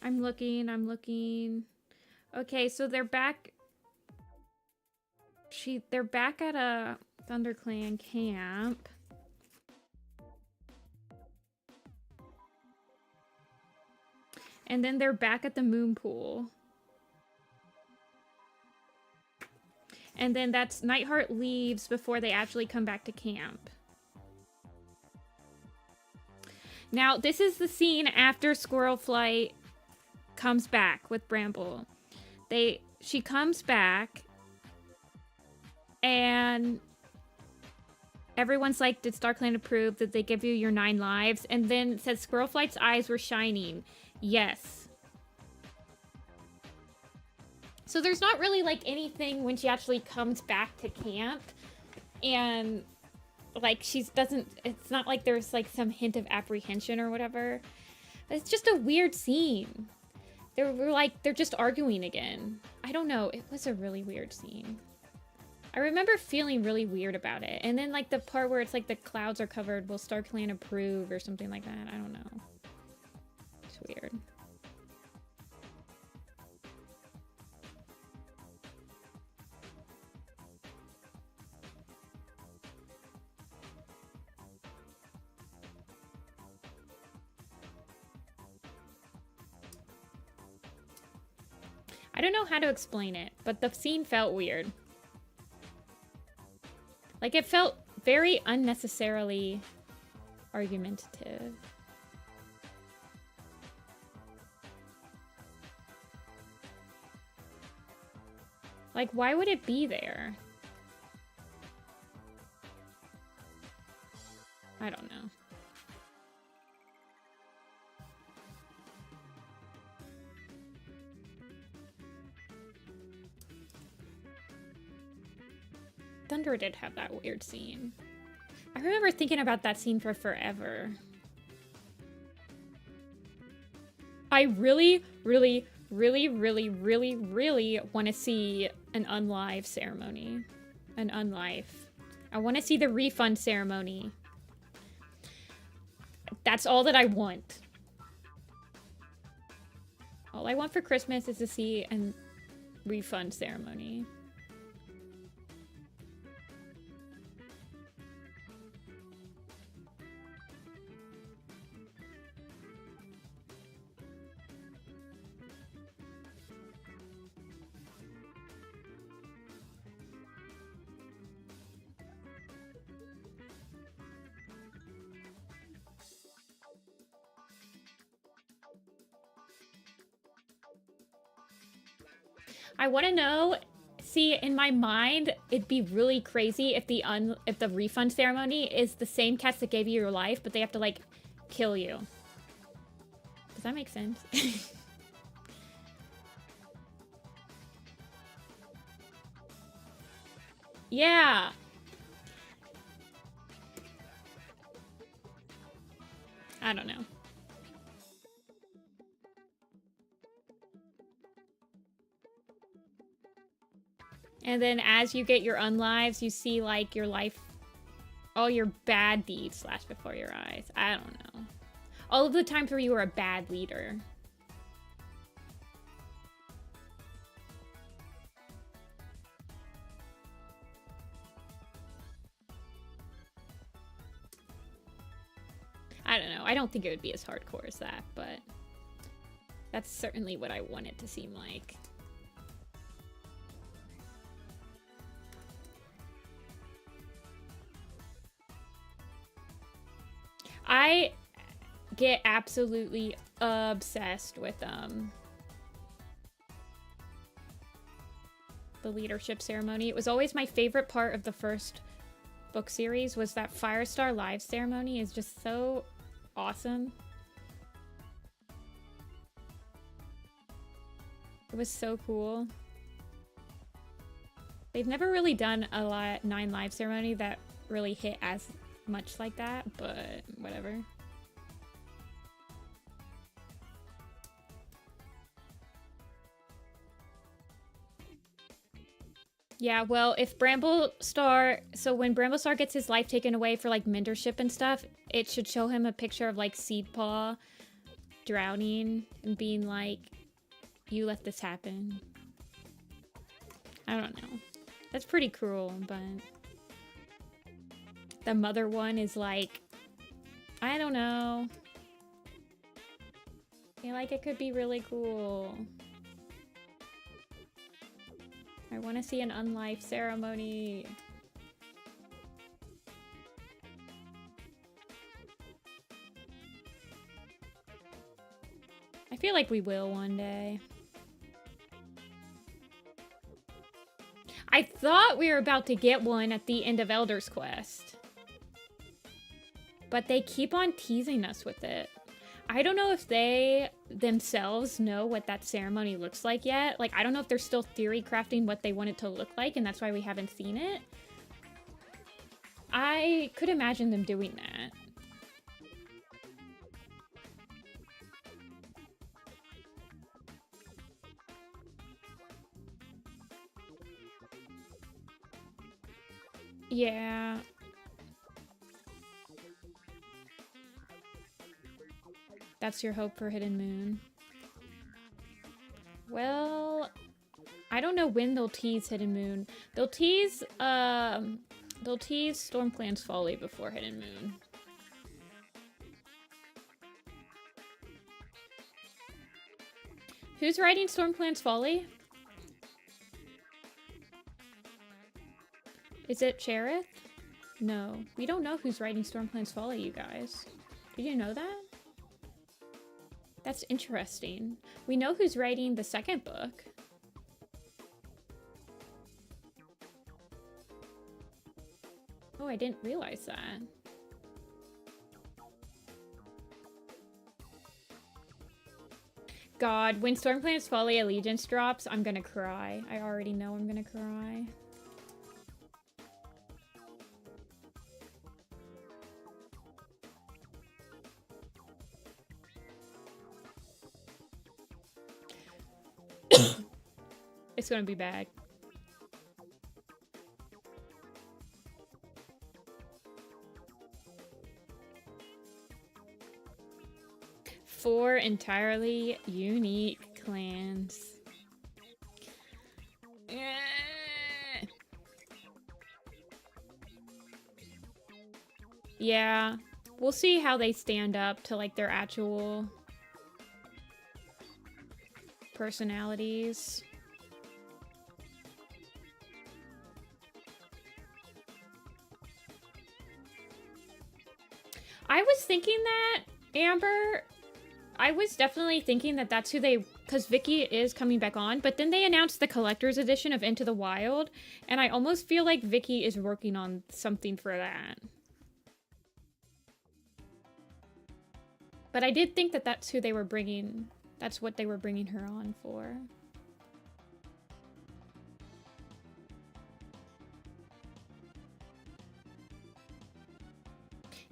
I'm looking. Okay, so they're back. They're back at a ThunderClan camp. And then they're back at the moon pool. And then that's Nightheart leaves before they actually come back to camp. Now, this is the scene after Squirrel Flight comes back with Bramble. She comes back and everyone's like, did StarClan approve that they give you your 9 lives? And then it says Squirrel Flight's eyes were shining. Yes. So there's not really, like, anything when she actually comes back to camp. And, like, it's not like there's, like, some hint of apprehension or whatever. It's just a weird scene. They're just arguing again. I don't know. It was a really weird scene. I remember feeling really weird about it. And then, like, the part where it's, like, the clouds are covered, will StarClan approve or something like that? I don't know. It's weird. I don't know how to explain it, but the scene felt weird. Like, it felt very unnecessarily argumentative. Like, why would it be there? I don't know. Thunder did have that weird scene. I remember thinking about that scene for forever. I really, really, really, really, really, really want to see an unlive ceremony. An unlive. I want to see the refund ceremony. That's all that I want. All I want for Christmas is to see a refund ceremony. I want to know, see, in my mind, it'd be really crazy if the refund ceremony is the same cast that gave you your life, but they have to, like, kill you. Does that make sense? Yeah. I don't know. And then as you get your unlives, you see, like, your life, all your bad deeds flash before your eyes. I don't know. All of the times where you were a bad leader. I don't know. I don't think it would be as hardcore as that, but that's certainly what I want it to seem like. get absolutely obsessed with the leadership ceremony. It was always my favorite part of the first book series, was that Firestar Live ceremony is just so awesome. It was so cool. They've never really done a 9 Live ceremony that really hit as much like that, but whatever. Yeah, well, if Bramblestar... So when Bramblestar gets his life taken away for, like, mentorship and stuff, it should show him a picture of, like, Seedpaw drowning and being like, you let this happen. I don't know. That's pretty cruel, but... The mother one is like... I don't know. I feel like it could be really cool. I want to see an unlife ceremony. I feel like we will one day. I thought we were about to get one at the end of Elder's Quest. But they keep on teasing us with it. I don't know if they themselves know what that ceremony looks like yet. Like, I don't know if they're still theory crafting what they want it to look like, and that's why we haven't seen it. I could imagine them doing that. Yeah. That's your hope for Hidden Moon. Well, I don't know when they'll tease Hidden Moon. They'll tease Stormclan's Folly before Hidden Moon. Who's writing Stormclan's Folly? Is it Cherith? No, we don't know who's writing Stormclan's Folly, you guys. Did you know that? That's interesting. We know who's writing the second book. Oh, I didn't realize that. God, when Stormclan's Folly Allegiance drops, I'm gonna cry. I already know I'm gonna cry. It's gonna be bad. Four entirely unique clans. Yeah, we'll see how they stand up to like their actual personalities. I was thinking that, Amber, I was definitely thinking that that's who they, because Vicky is coming back on, but then they announced the collector's edition of Into the Wild, and I almost feel like Vicky is working on something for that. But I did think that that's who they were bringing, that's what they were bringing her on for.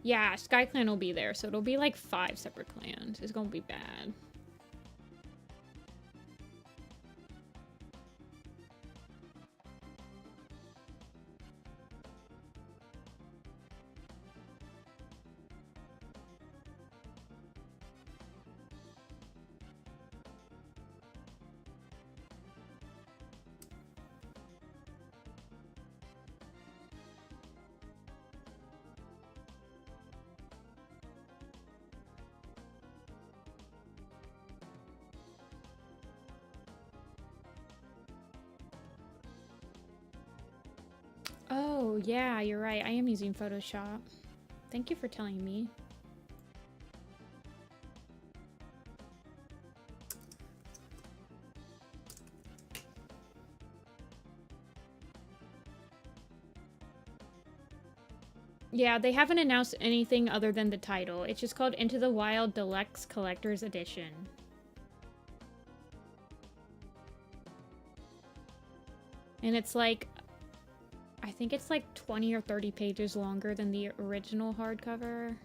Yeah, SkyClan will be there, so it'll be like 5 separate clans. It's gonna be bad. Oh, yeah, you're right. I am using Photoshop. Thank you for telling me. Yeah, they haven't announced anything other than the title. It's just called Into the Wild Deluxe Collector's Edition. And it's like, I think it's like 20 or 30 pages longer than the original hardcover.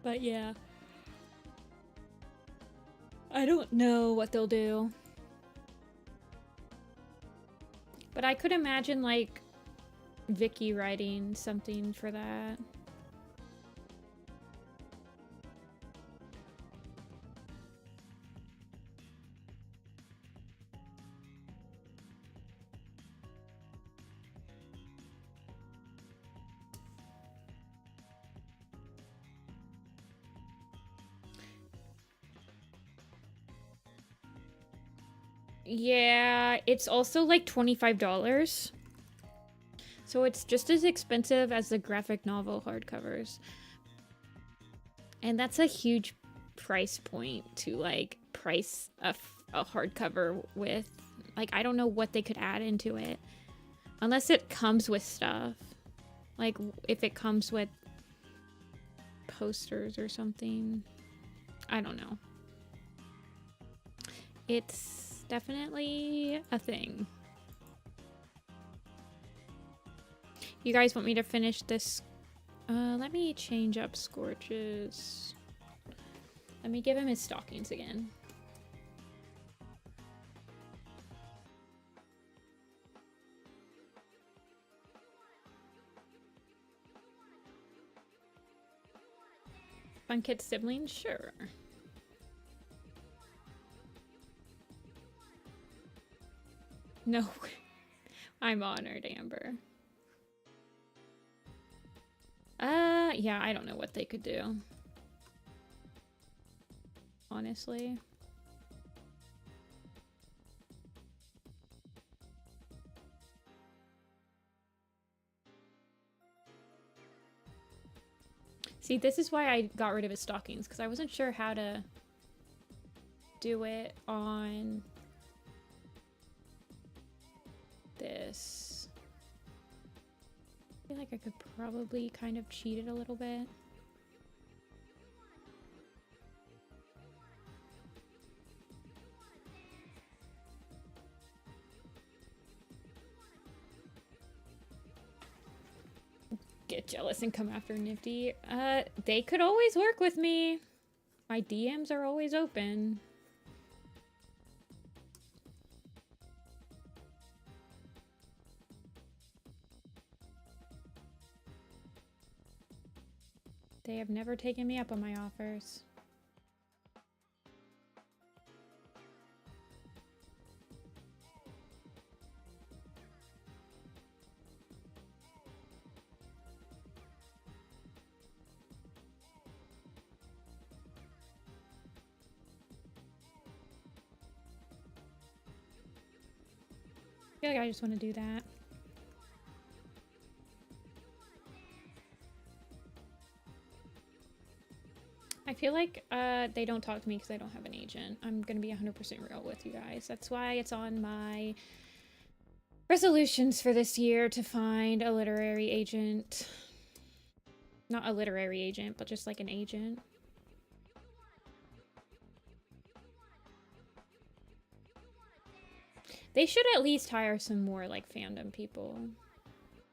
But yeah. I don't know what they'll do. But I could imagine, like, Vicky writing something for that. Yeah, it's also like $25. So it's just as expensive as the graphic novel hardcovers. And that's a huge price point to like price a hardcover with. Like, I don't know what they could add into it. Unless it comes with stuff. Like, if it comes with posters or something. I don't know. It's definitely a thing. You guys want me to finish this? Let me change up Scorch's. Let me give him his stockings again. Fun Kid siblings? Sure. No. I'm honored, Amber. Yeah, I don't know what they could do. Honestly. See, this is why I got rid of his stockings, because I wasn't sure how to do it on this. I feel like I could probably kind of cheat it a little bit. Get jealous and come after Nifty. They could always work with me. My DMs are always open. They have never taken me up on my offers. I feel like I just want to do that. I feel like they don't talk to me because I don't have an agent. I'm going to be 100% real with you guys. That's why it's on my resolutions for this year to find a literary agent. Not a literary agent, but just like an agent. They should at least hire some more like fandom people.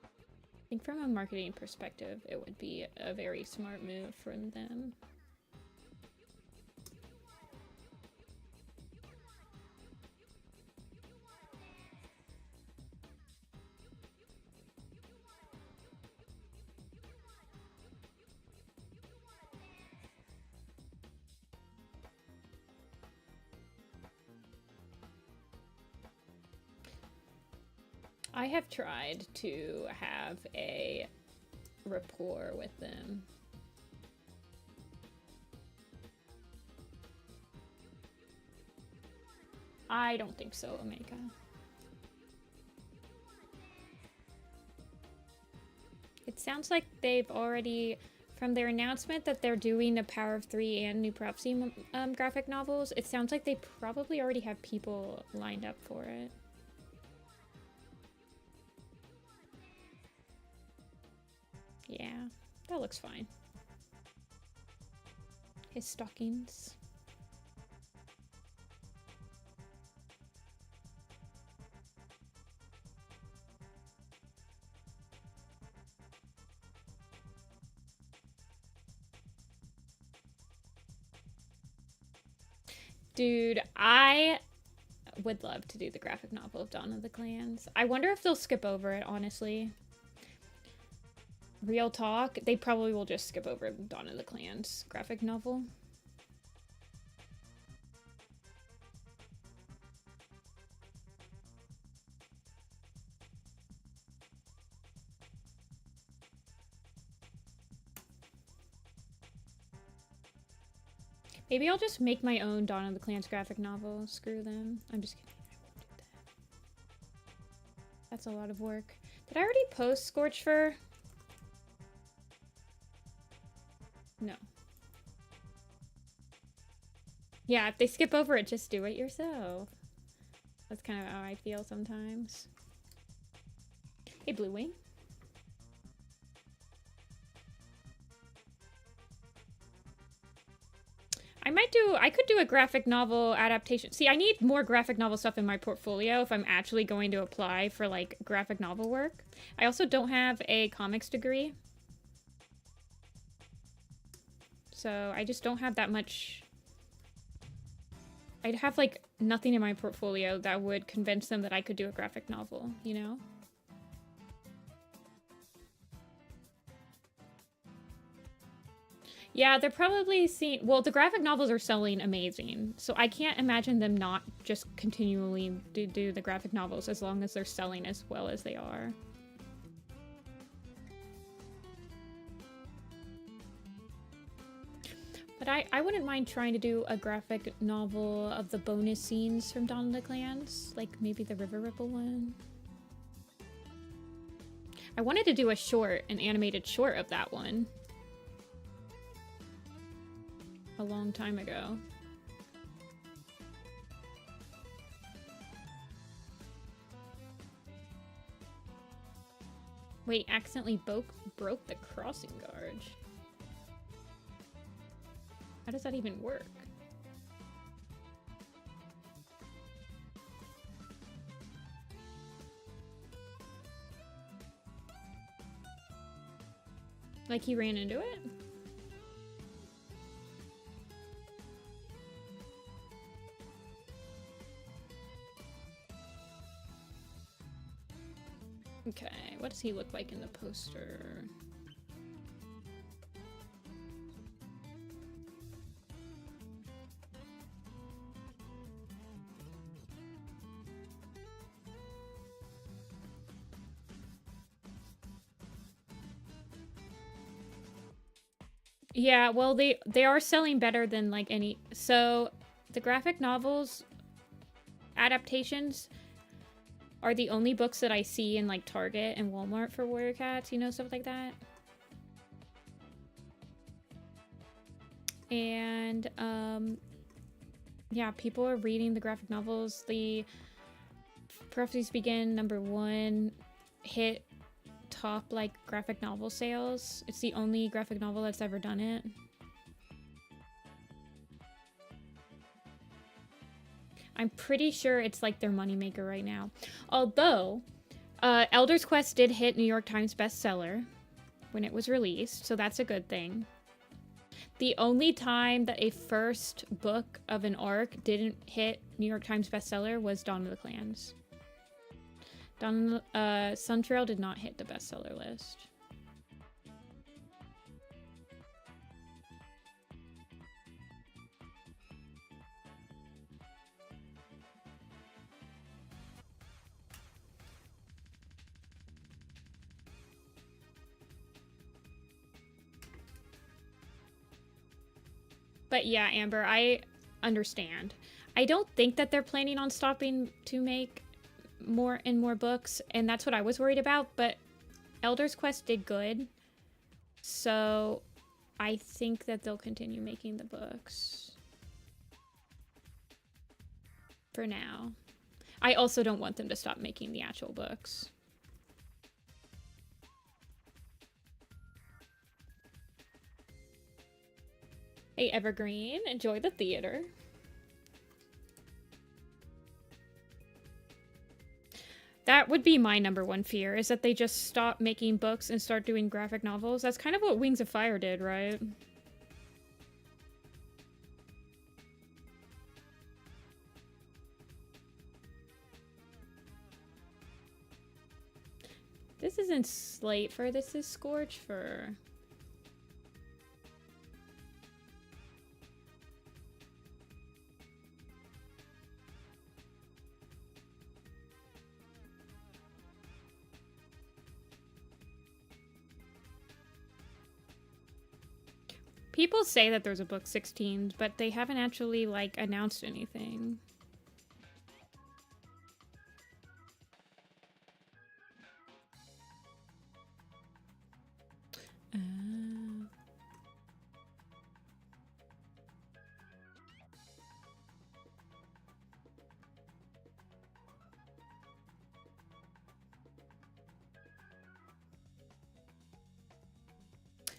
I think from a marketing perspective, it would be a very smart move from them. I have tried to have a rapport with them. I don't think so, Omega. It sounds like they've already, from their announcement that they're doing the Power of Three and New Prophecy graphic novels, it sounds like they probably already have people lined up for it. Yeah, that looks fine. His stockings. Dude, I would love to do the graphic novel of Dawn of the Clans. I wonder if they'll skip over it, honestly. Real talk, they probably will just skip over Dawn of the Clans graphic novel. Maybe I'll just make my own Dawn of the Clans graphic novel. Screw them. I'm just kidding. I won't do that. That's a lot of work. Did I already post Scorch Fur? No. Yeah, if they skip over it, just do it yourself. That's kind of how I feel sometimes. Hey, Blue Wing. I could do a graphic novel adaptation. See, I need more graphic novel stuff in my portfolio if I'm actually going to apply for, like, graphic novel work. I also don't have a comics degree. So I just don't have that much. I'd have, like, nothing in my portfolio that would convince them that I could do a graphic novel, you know? Yeah, they're probably seeing... Well, the graphic novels are selling amazing, so I can't imagine them not just continually do the graphic novels as long as they're selling as well as they are. But I wouldn't mind trying to do a graphic novel of the bonus scenes from Dawn of the Clans, like maybe the River Ripple one. I wanted to do a short, an animated short of that one. A long time ago. Wait, accidentally broke the crossing guard. How does that even work? Like he ran into it? Okay, what does he look like in the poster? Yeah, well, they are selling better than like any. So the graphic novels adaptations are the only books that I see in like Target and Walmart for Warrior Cats, you know, stuff like that. And yeah, people are reading the graphic novels. The Prophecies Begin #1 hit top like graphic novel sales. It's the only graphic novel that's ever done it. I'm pretty sure it's like their moneymaker right now. Although, Elder's Quest did hit New York Times bestseller when it was released, so that's a good thing. The only time that a first book of an arc didn't hit New York Times bestseller was Dawn of the Clans. Suntrail did not hit the bestseller list. But yeah, Amber, I understand. I don't think that they're planning on stopping to make more and more books, and that's what I was worried about, but Elder's Quest did good, so I think that they'll continue making the books. For now. I also don't want them to stop making the actual books. Hey, Evergreen, enjoy the theater. That would be my #1 fear, is that they just stop making books and start doing graphic novels. That's kind of what Wings of Fire did, right? This isn't Slate Fur, this is Scorch Fur. People say that there's a book 16, but they haven't actually, like, announced anything.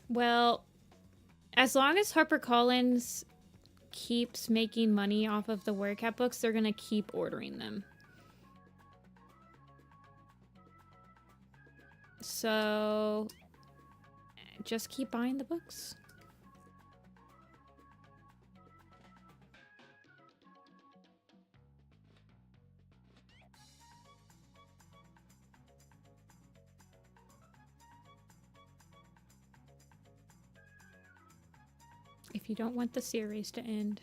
Well, as long as HarperCollins keeps making money off of the WordCat books, they're gonna keep ordering them. So, just keep buying the books. If you don't want the series to end.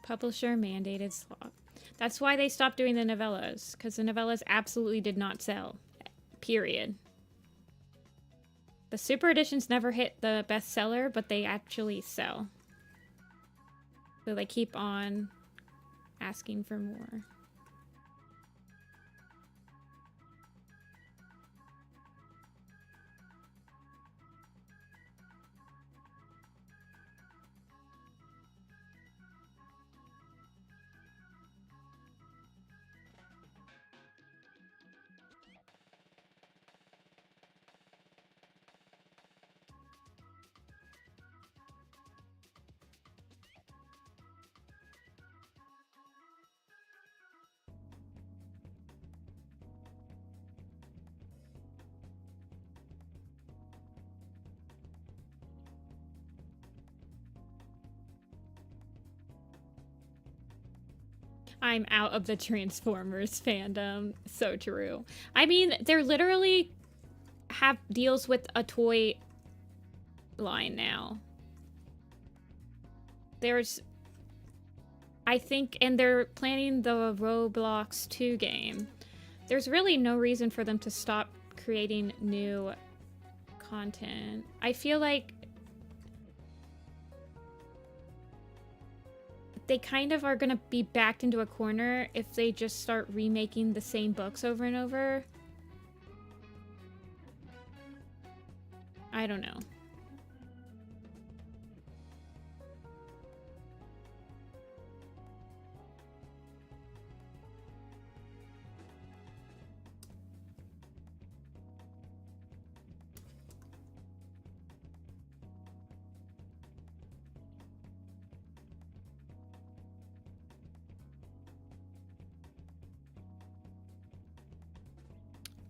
Publisher mandated slot. That's why they stopped doing the novellas, because the novellas absolutely did not sell. Period. The super editions never hit the bestseller, but they actually sell. So they keep on asking for more. I'm out of the Transformers fandom. So true. I mean, they're literally have deals with a toy line now. There's, I think, and they're planning the Roblox 2 game. There's really no reason for them to stop creating new content. I feel like they kind of are gonna be backed into a corner if they just start remaking the same books over and over. I don't know.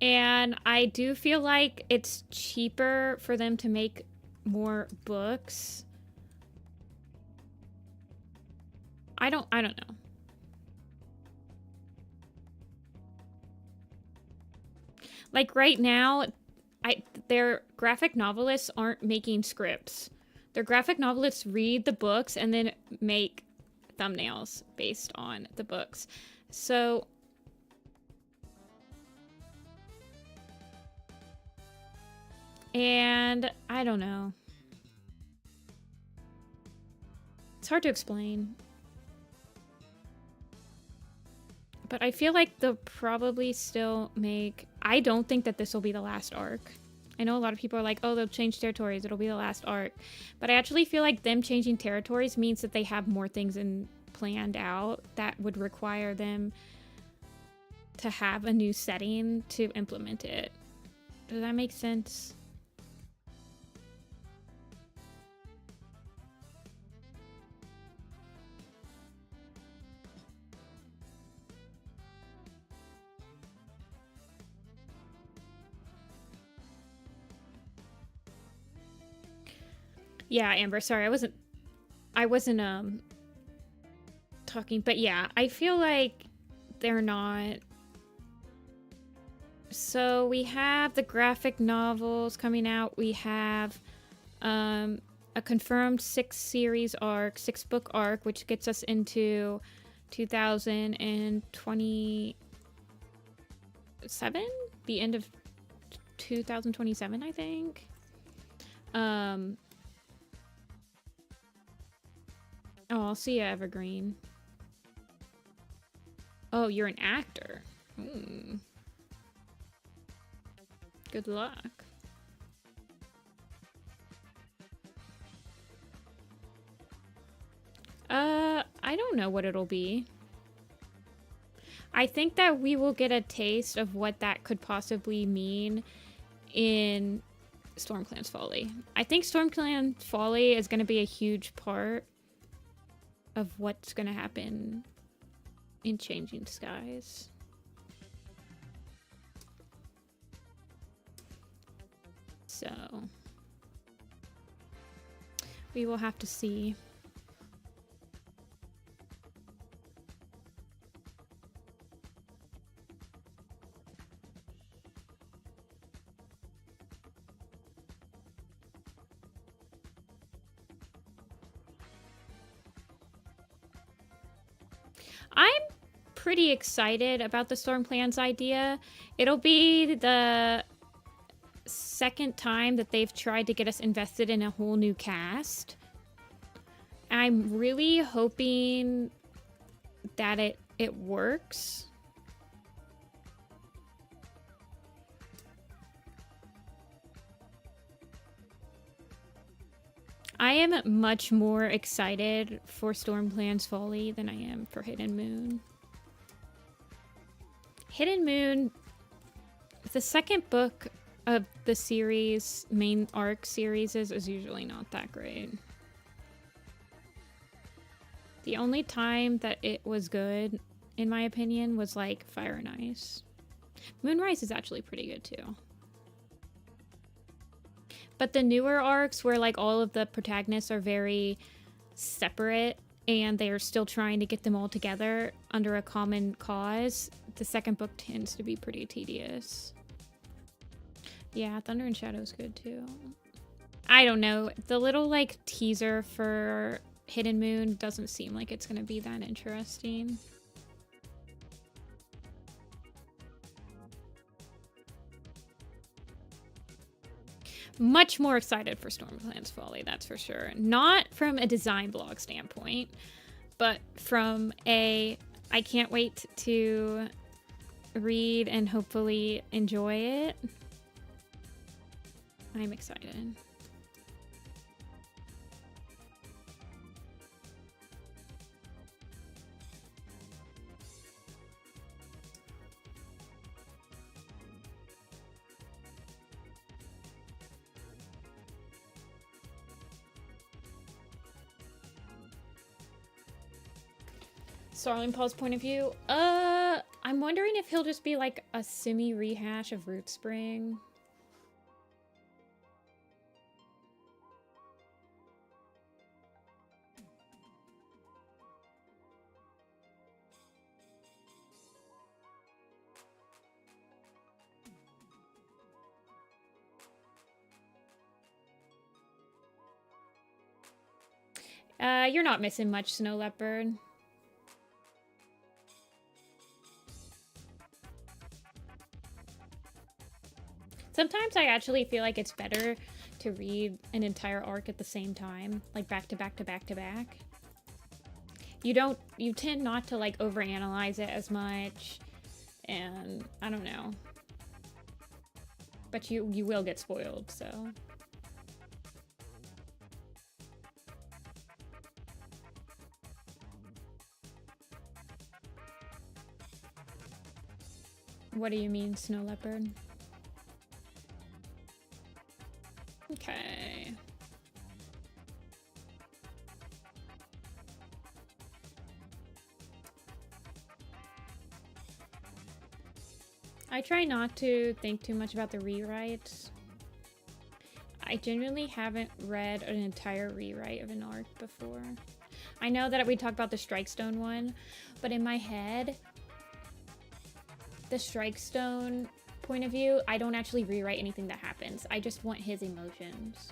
And I do feel like it's cheaper for them to make more books. I don't know. Like right now, their graphic novelists aren't making scripts. Their graphic novelists read the books and then make thumbnails based on the books. So and I don't know. It's hard to explain. But I feel like they'll probably still make... I don't think that this will be the last arc. I know a lot of people are like, oh, they'll change territories, it'll be the last arc. But I actually feel like them changing territories means that they have more things planned out that would require them to have a new setting to implement it. Does that make sense? Yeah, Amber, sorry, I wasn't talking, but yeah, I feel like they're not. So we have the graphic novels coming out. We have a confirmed 6-book arc, which gets us into 2027, the end of 2027, I think. Oh, I'll see ya, Evergreen. Oh, you're an actor. Good luck. I don't know what it'll be. I think that we will get a taste of what that could possibly mean in Stormclan's Folly. I think Stormclan's Folly is going to be a huge part of what's going to happen in Changing Skies. So we will have to see. I'm pretty excited about the Stormclan's idea. It'll be the second time that they've tried to get us invested in a whole new cast. I'm really hoping that it works. I am much more excited for Stormclan's Folly than I am for Hidden Moon. Hidden Moon, the second book of the series, main arc series, is usually not that great. The only time that it was good, in my opinion, was like Fire and Ice. Moonrise is actually pretty good too. But the newer arcs where like all of the protagonists are very separate and they are still trying to get them all together under a common cause, the second book tends to be pretty tedious. Yeah, Thunder and Shadow is good too. I don't know. The little like teaser for Hidden Moon doesn't seem like it's going to be that interesting. Much more excited for Stormclan's Folly, that's for sure. Not from a design blog standpoint, but from a I can't wait to read and hopefully enjoy it. I'm excited. Starling Paul's point of view? I'm wondering if he'll just be like a semi-rehash of Root Spring. You're not missing much, Snow Leopard. Sometimes I actually feel like it's better to read an entire arc at the same time, like back to back to back to back. You tend not to like overanalyze it as much, and I don't know. But you will get spoiled, so. What do you mean, snow leopard? Okay. I try not to think too much about the rewrites. I genuinely haven't read an entire rewrite of an arc before. I know that we talked about the Strikestone one, but in my head, the Strikestone point of view, I don't actually rewrite anything that happens. I just want his emotions.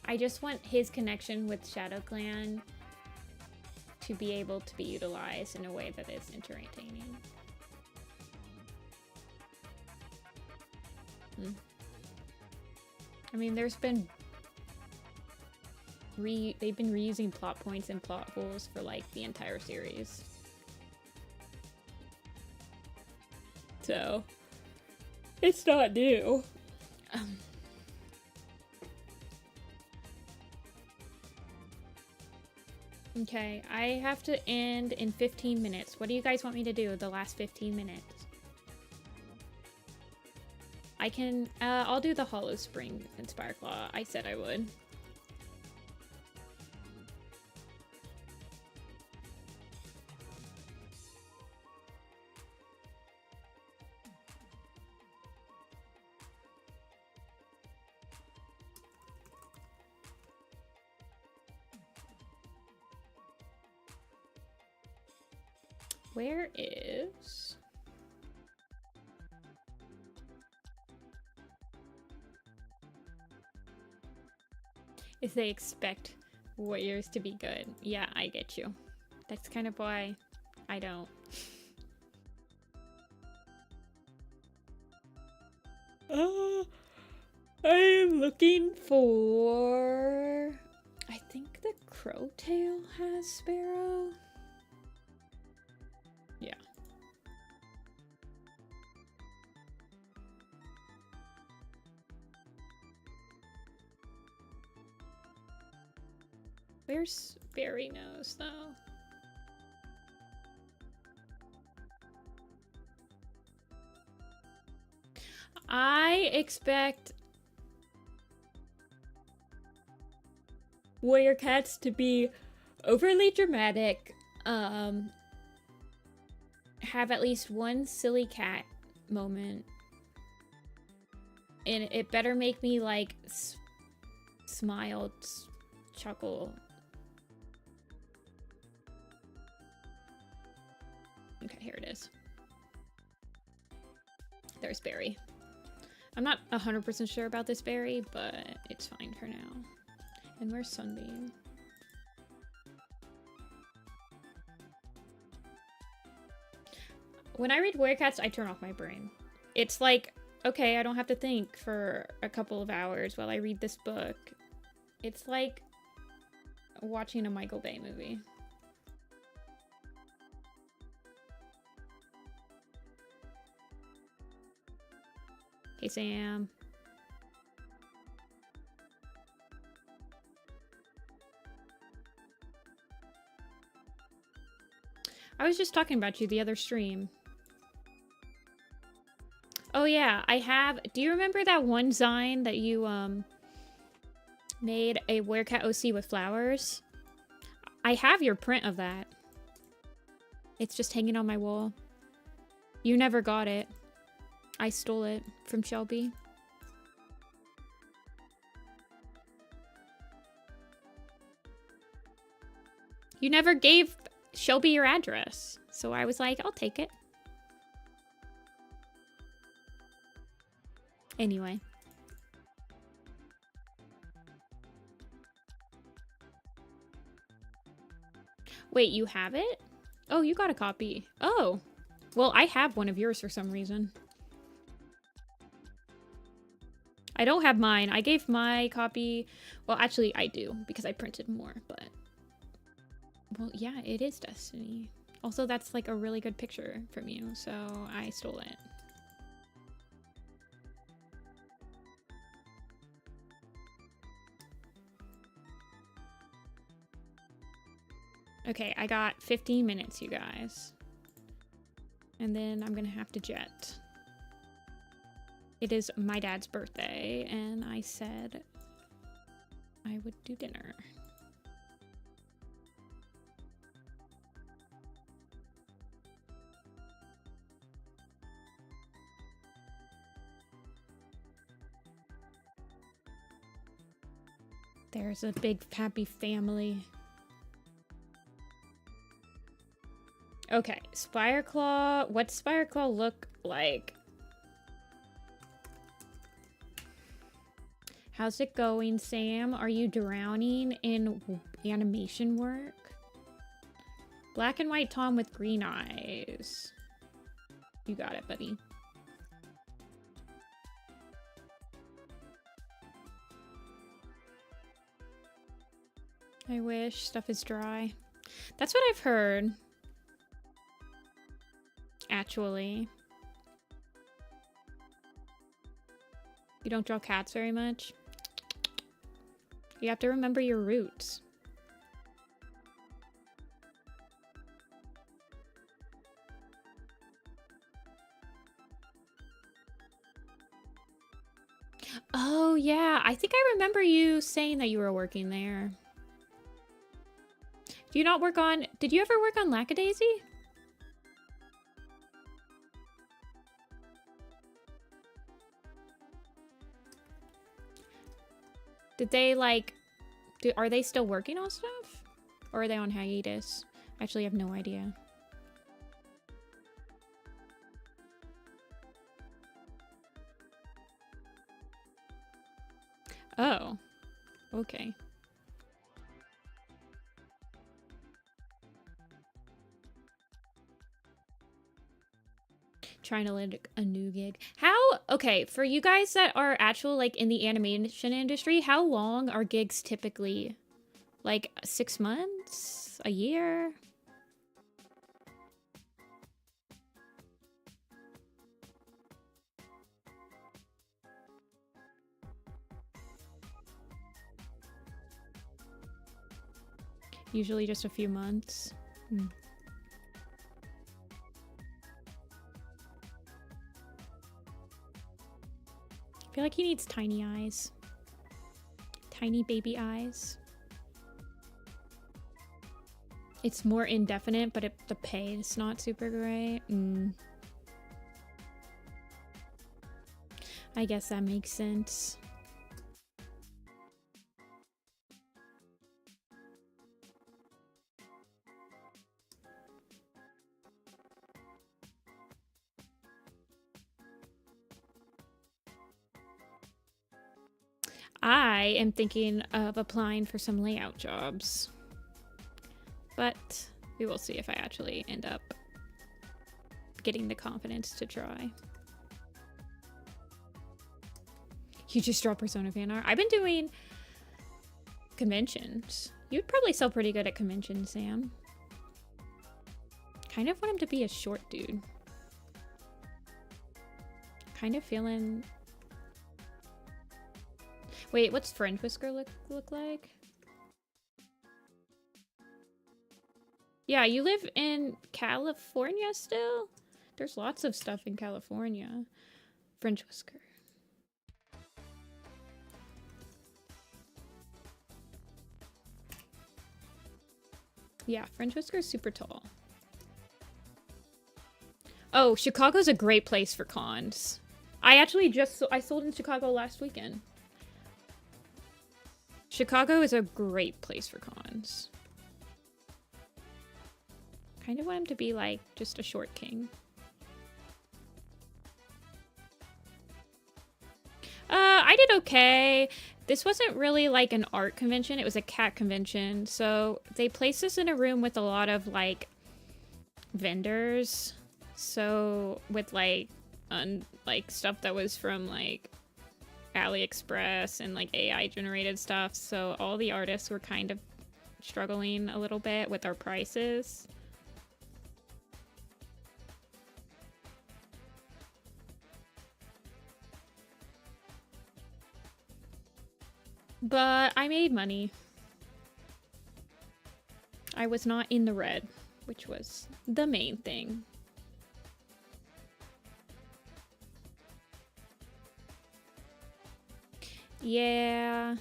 I just want his connection with Shadow Clan to be able to be utilized in a way that is entertaining. I mean, there's been they've been reusing plot points and plot holes for like the entire series. So it's not new. Okay, I have to end in 15 minutes. What do you guys want me to do the last 15 minutes? I can, I'll do the Hollow Spring Inspire Claw. I said I would. Where is... If they expect warriors to be good. Yeah, I get you. That's kind of why I don't. I am looking for... I think the Crowtail has Sparrow. Yeah. Where's Fairy Nose, though? I expect warrior cats to be overly dramatic, have at least one silly cat moment, and it better make me like smile, chuckle. Okay, here it is. There's Barry. I'm not 100% sure about this berry, but it's fine for now. And where's Sunbeam? When I read Warrior Cats, I turn off my brain. It's like, okay, I don't have to think for a couple of hours while I read this book. It's like watching a Michael Bay movie. Hey, Sam. I was just talking about you the other stream. Oh yeah, I have... Do you remember that one Zine that you, made a Werecat OC with flowers? I have your print of that. It's just hanging on my wall. You never got it. I stole it from Shelby. You never gave Shelby your address, so I was like, I'll take it. Anyway. Wait, you have it? Oh, you got a copy. Oh. Well, I have one of yours for some reason. I don't have mine. I gave my copy... Well, actually, I do, because I printed more, but... Well, yeah, it is Destiny. Also, that's like a really good picture from you, so I stole it. Okay, I got 15 minutes, you guys. And then I'm gonna have to jet. It is my dad's birthday, and I said I would do dinner. There's a big happy family. Okay, Spireclaw. What's Spireclaw look like? How's it going, Sam? Are you drowning in animation work? Black and white Tom with green eyes. You got it, buddy. I wish stuff is dry. That's what I've heard. Actually. You don't draw cats very much? You have to remember your roots. Oh, yeah. I think I remember you saying that you were working there. Do you not work on... Did you ever work on Lackadaisy? Did they, like... Are they still working on stuff? Or are they on hiatus? Actually, I have no idea. Oh. Okay. Trying to land a new gig. How, okay, for you guys that are actual, like, in the animation industry, how long are gigs typically? Like, 6 months? A year? Usually just a few months. I feel like he needs tiny eyes. Tiny baby eyes. It's more indefinite, but the pay is not super great. I guess that makes sense. I am thinking of applying for some layout jobs, but we will see if I actually end up getting the confidence to try. You just draw Persona fan art. I've been doing conventions. You'd probably sell pretty good at conventions, Sam. Kind of want him to be a short dude. Kind of feeling... Wait, what's Fringe Whisker look like? Yeah, you live in California still? There's lots of stuff in California. Fringe Whisker. Yeah, Fringe Whisker is super tall. Oh, Chicago's a great place for cons. I actually I sold in Chicago last weekend. Chicago is a great place for cons. Kind of want him to be like just a short king. I did okay. This wasn't really like an art convention. It was a cat convention. So they placed us in a room with a lot of like vendors. So with like stuff that was from like AliExpress and like AI generated stuff. So all the artists were kind of struggling a little bit with our prices. But I made money. I was not in the red, which was the main thing. Yeah.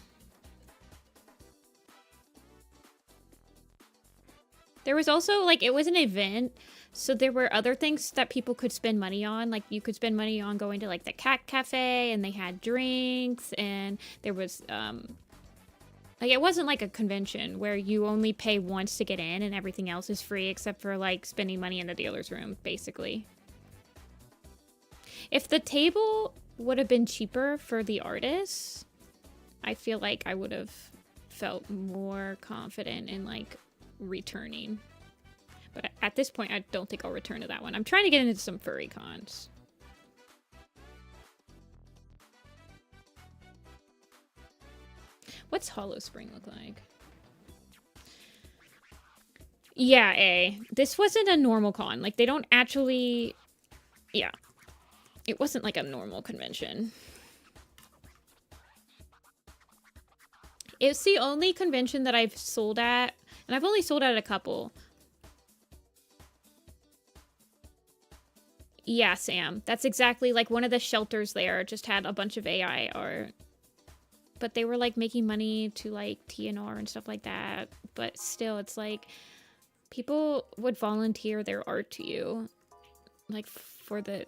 There was also, like, it was an event, so there were other things that people could spend money on. Like, you could spend money on going to, like, the cat cafe, and they had drinks, and there was, like, it wasn't like a convention where you only pay once to get in and everything else is free except for, like, spending money in the dealer's room, basically. If the table would have been cheaper for the artists, I feel like I would have felt more confident in, like, returning. But at this point, I don't think I'll return to that one. I'm trying to get into some furry cons. What's Hollow Spring look like? Yeah, this wasn't a normal con. Like, they don't actually... Yeah. It wasn't like a normal convention. It's the only convention that I've sold at, and I've only sold at a couple. Yeah, Sam. That's exactly like one of the shelters there just had a bunch of AI art. But they were like making money to like TNR and stuff like that. But still, it's like people would volunteer their art to you. Like for the...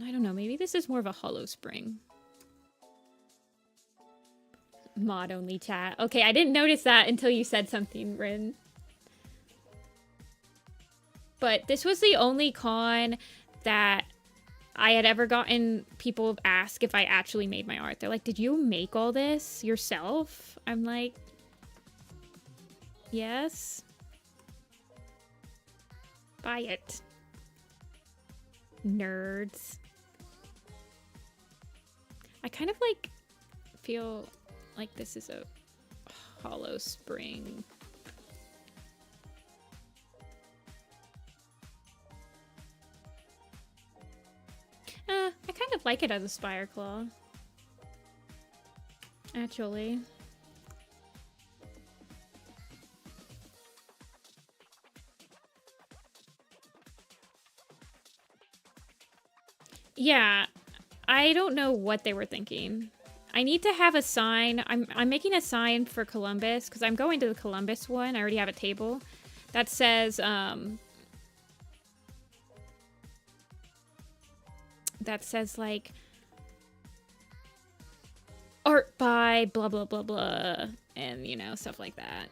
I don't know, maybe this is more of a Hollow Spring. Mod only chat. Okay, I didn't notice that until you said something, Rin. But this was the only con that I had ever gotten people ask if I actually made my art. They're like, did you make all this yourself? I'm like, yes. Buy it. Nerds. I kind of like feel like this is a Hollow Spring. I kind of like it as a Spire Claw. Actually. Yeah, I don't know what they were thinking. I need to have a sign. I'm making a sign for Columbus because I'm going to the Columbus one. I already have a table that says like art by blah blah blah blah, and you know, stuff like that.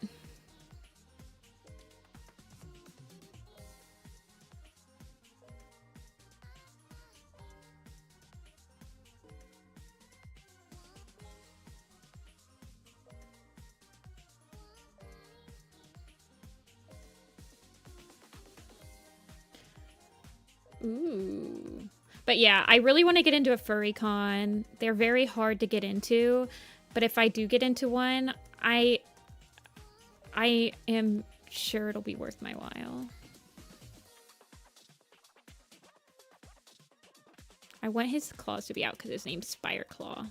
Ooh. But yeah, I really want to get into a furry con. They're very hard to get into, but if I do get into one, I am sure it'll be worth my while. I want his claws to be out because his name's Spire Claw.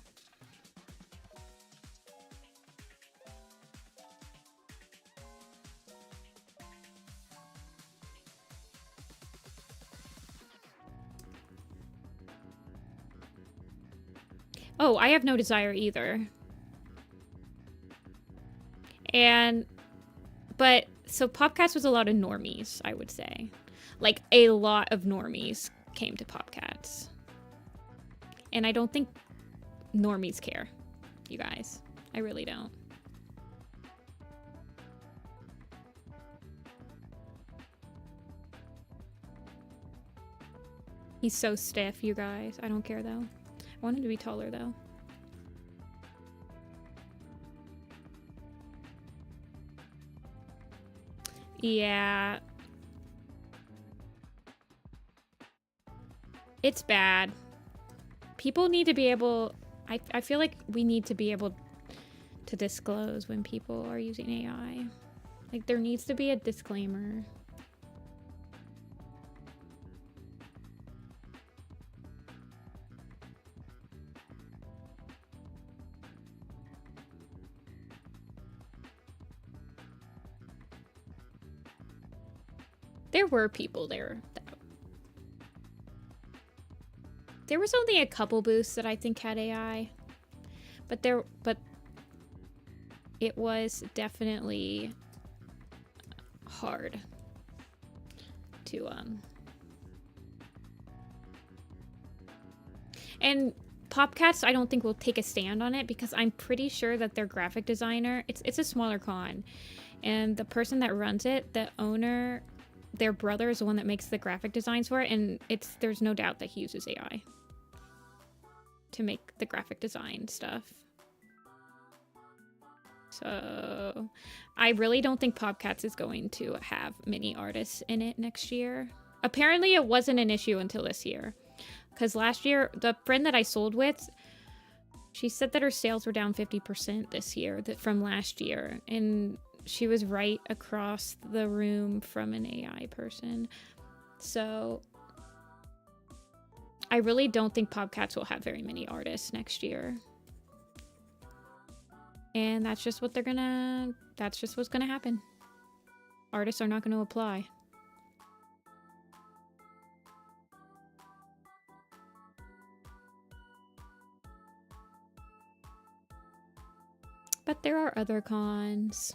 Oh, I have no desire either. But, so Popcats was a lot of normies, I would say. Like, a lot of normies came to Popcats. And I don't think normies care, you guys. I really don't. He's so stiff, you guys. I don't care, though. I want him to be taller, though. Yeah. It's bad. People need to be able... I feel like we need to be able to disclose when people are using AI. Like, there needs to be a disclaimer. There were people there. There was only a couple booths that I think had AI. But it was definitely hard to and Popcats I don't think will take a stand on it because I'm pretty sure that their graphic designer, it's a smaller con, and the person that runs it, the owner, their brother is the one that makes the graphic designs for it, and there's no doubt that he uses AI to make the graphic design stuff. So I really don't think Popcats is going to have many artists in it next year. Apparently it wasn't an issue until this year. Because last year, the friend that I sold with, she said that her sales were down 50% this year from last year. And she was right across the room from an AI person. So I really don't think Popcats will have very many artists next year. And that's just what that's just what's gonna happen. Artists are not gonna apply. But there are other cons.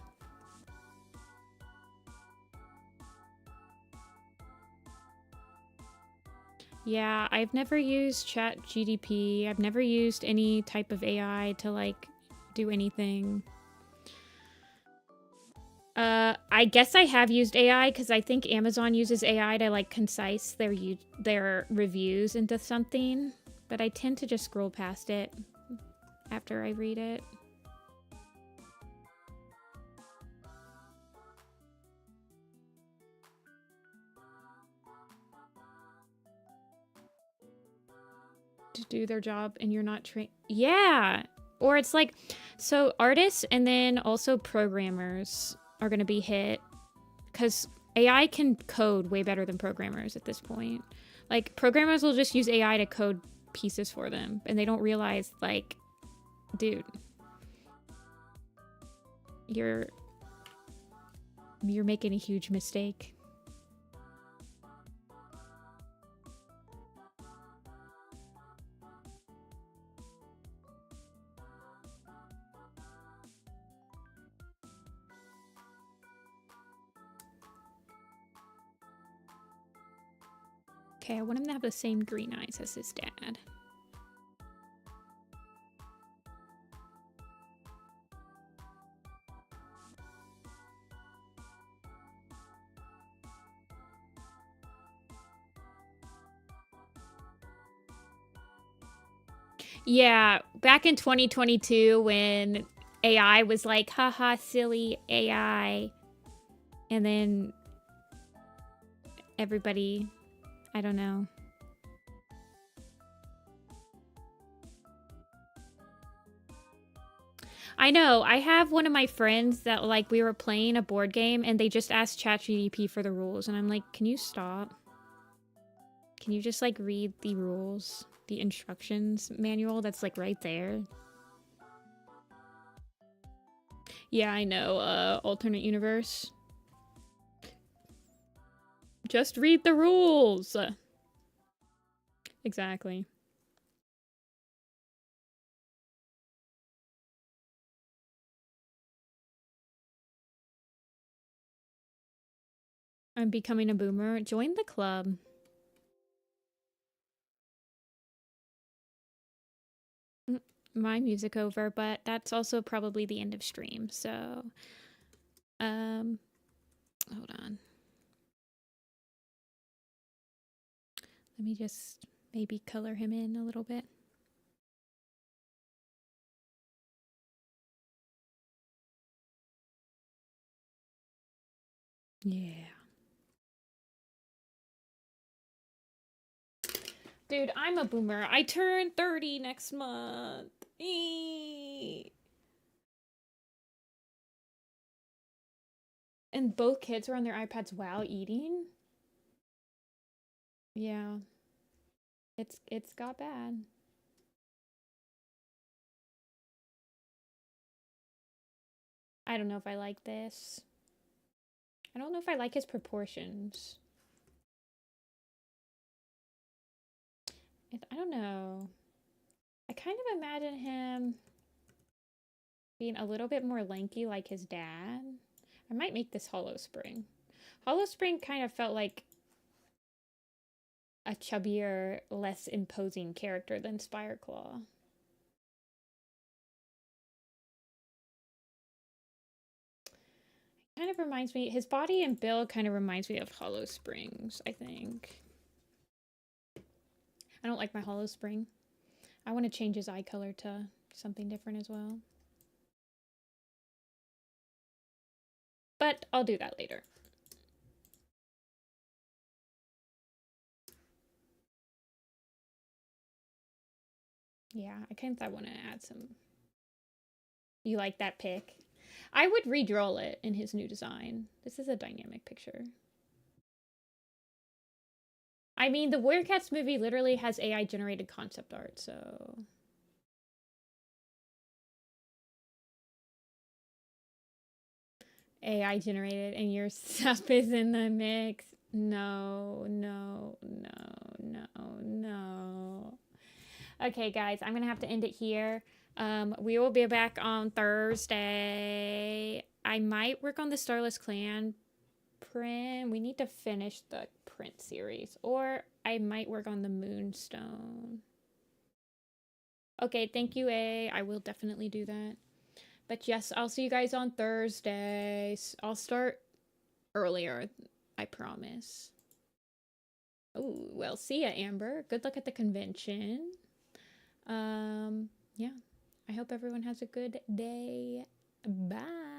Yeah, I've never used ChatGPT. I've never used any type of AI to like do anything. I guess I have used AI because I think Amazon uses AI to like concise their reviews into something, but I tend to just scroll past it after I read it. To do their job and you're not trained. Yeah. Or it's like, so artists and then also programmers are going to be hit because AI can code way better than programmers at this point. Like programmers will just use AI to code pieces for them and they don't realize like, dude, you're making a huge mistake. Okay, I want him to have the same green eyes as his dad. Yeah, back in 2022 when AI was like, haha, silly AI. And then everybody, I don't know. I know, I have one of my friends that like we were playing a board game and they just asked ChatGPT for the rules. And I'm like, can you stop? Can you just like read the rules? The instructions manual that's like right there. Yeah, I know, alternate universe. Just read the rules. Exactly. I'm becoming a boomer. Join the club. My music over, but that's also probably the end of stream, so hold on. Let me just maybe color him in a little bit. Yeah. Dude, I'm a boomer. I turn 30 next month. And both kids were on their iPads while eating? Yeah. It's got bad. I don't know if I like this. I don't know if I like his proportions. I don't know. I kind of imagine him being a little bit more lanky like his dad. I might make this Hollow Spring. Hollow Spring kind of felt like a chubbier, less imposing character than Spireclaw. Kind of reminds me, his body and build kind of reminds me of Hollow Springs, I think. I don't like my Hollow Spring. I want to change his eye color to something different as well. But I'll do that later. Yeah, I kind of want to add some. You like that pic? I would redraw it in his new design. This is a dynamic picture. I mean, the Warrior Cats movie literally has AI generated concept art, so. AI generated and your stuff is in the mix. No, no, no, no, no. Okay, guys, I'm going to have to end it here. We will be back on Thursday. I might work on the Starless Clan print. We need to finish the print series. Or I might work on the Moonstone. Okay, thank you, A. I will definitely do that. But yes, I'll see you guys on Thursday. I'll start earlier, I promise. Oh, well, see ya, Amber. Good luck at the convention. Yeah. I hope everyone has a good day. Bye.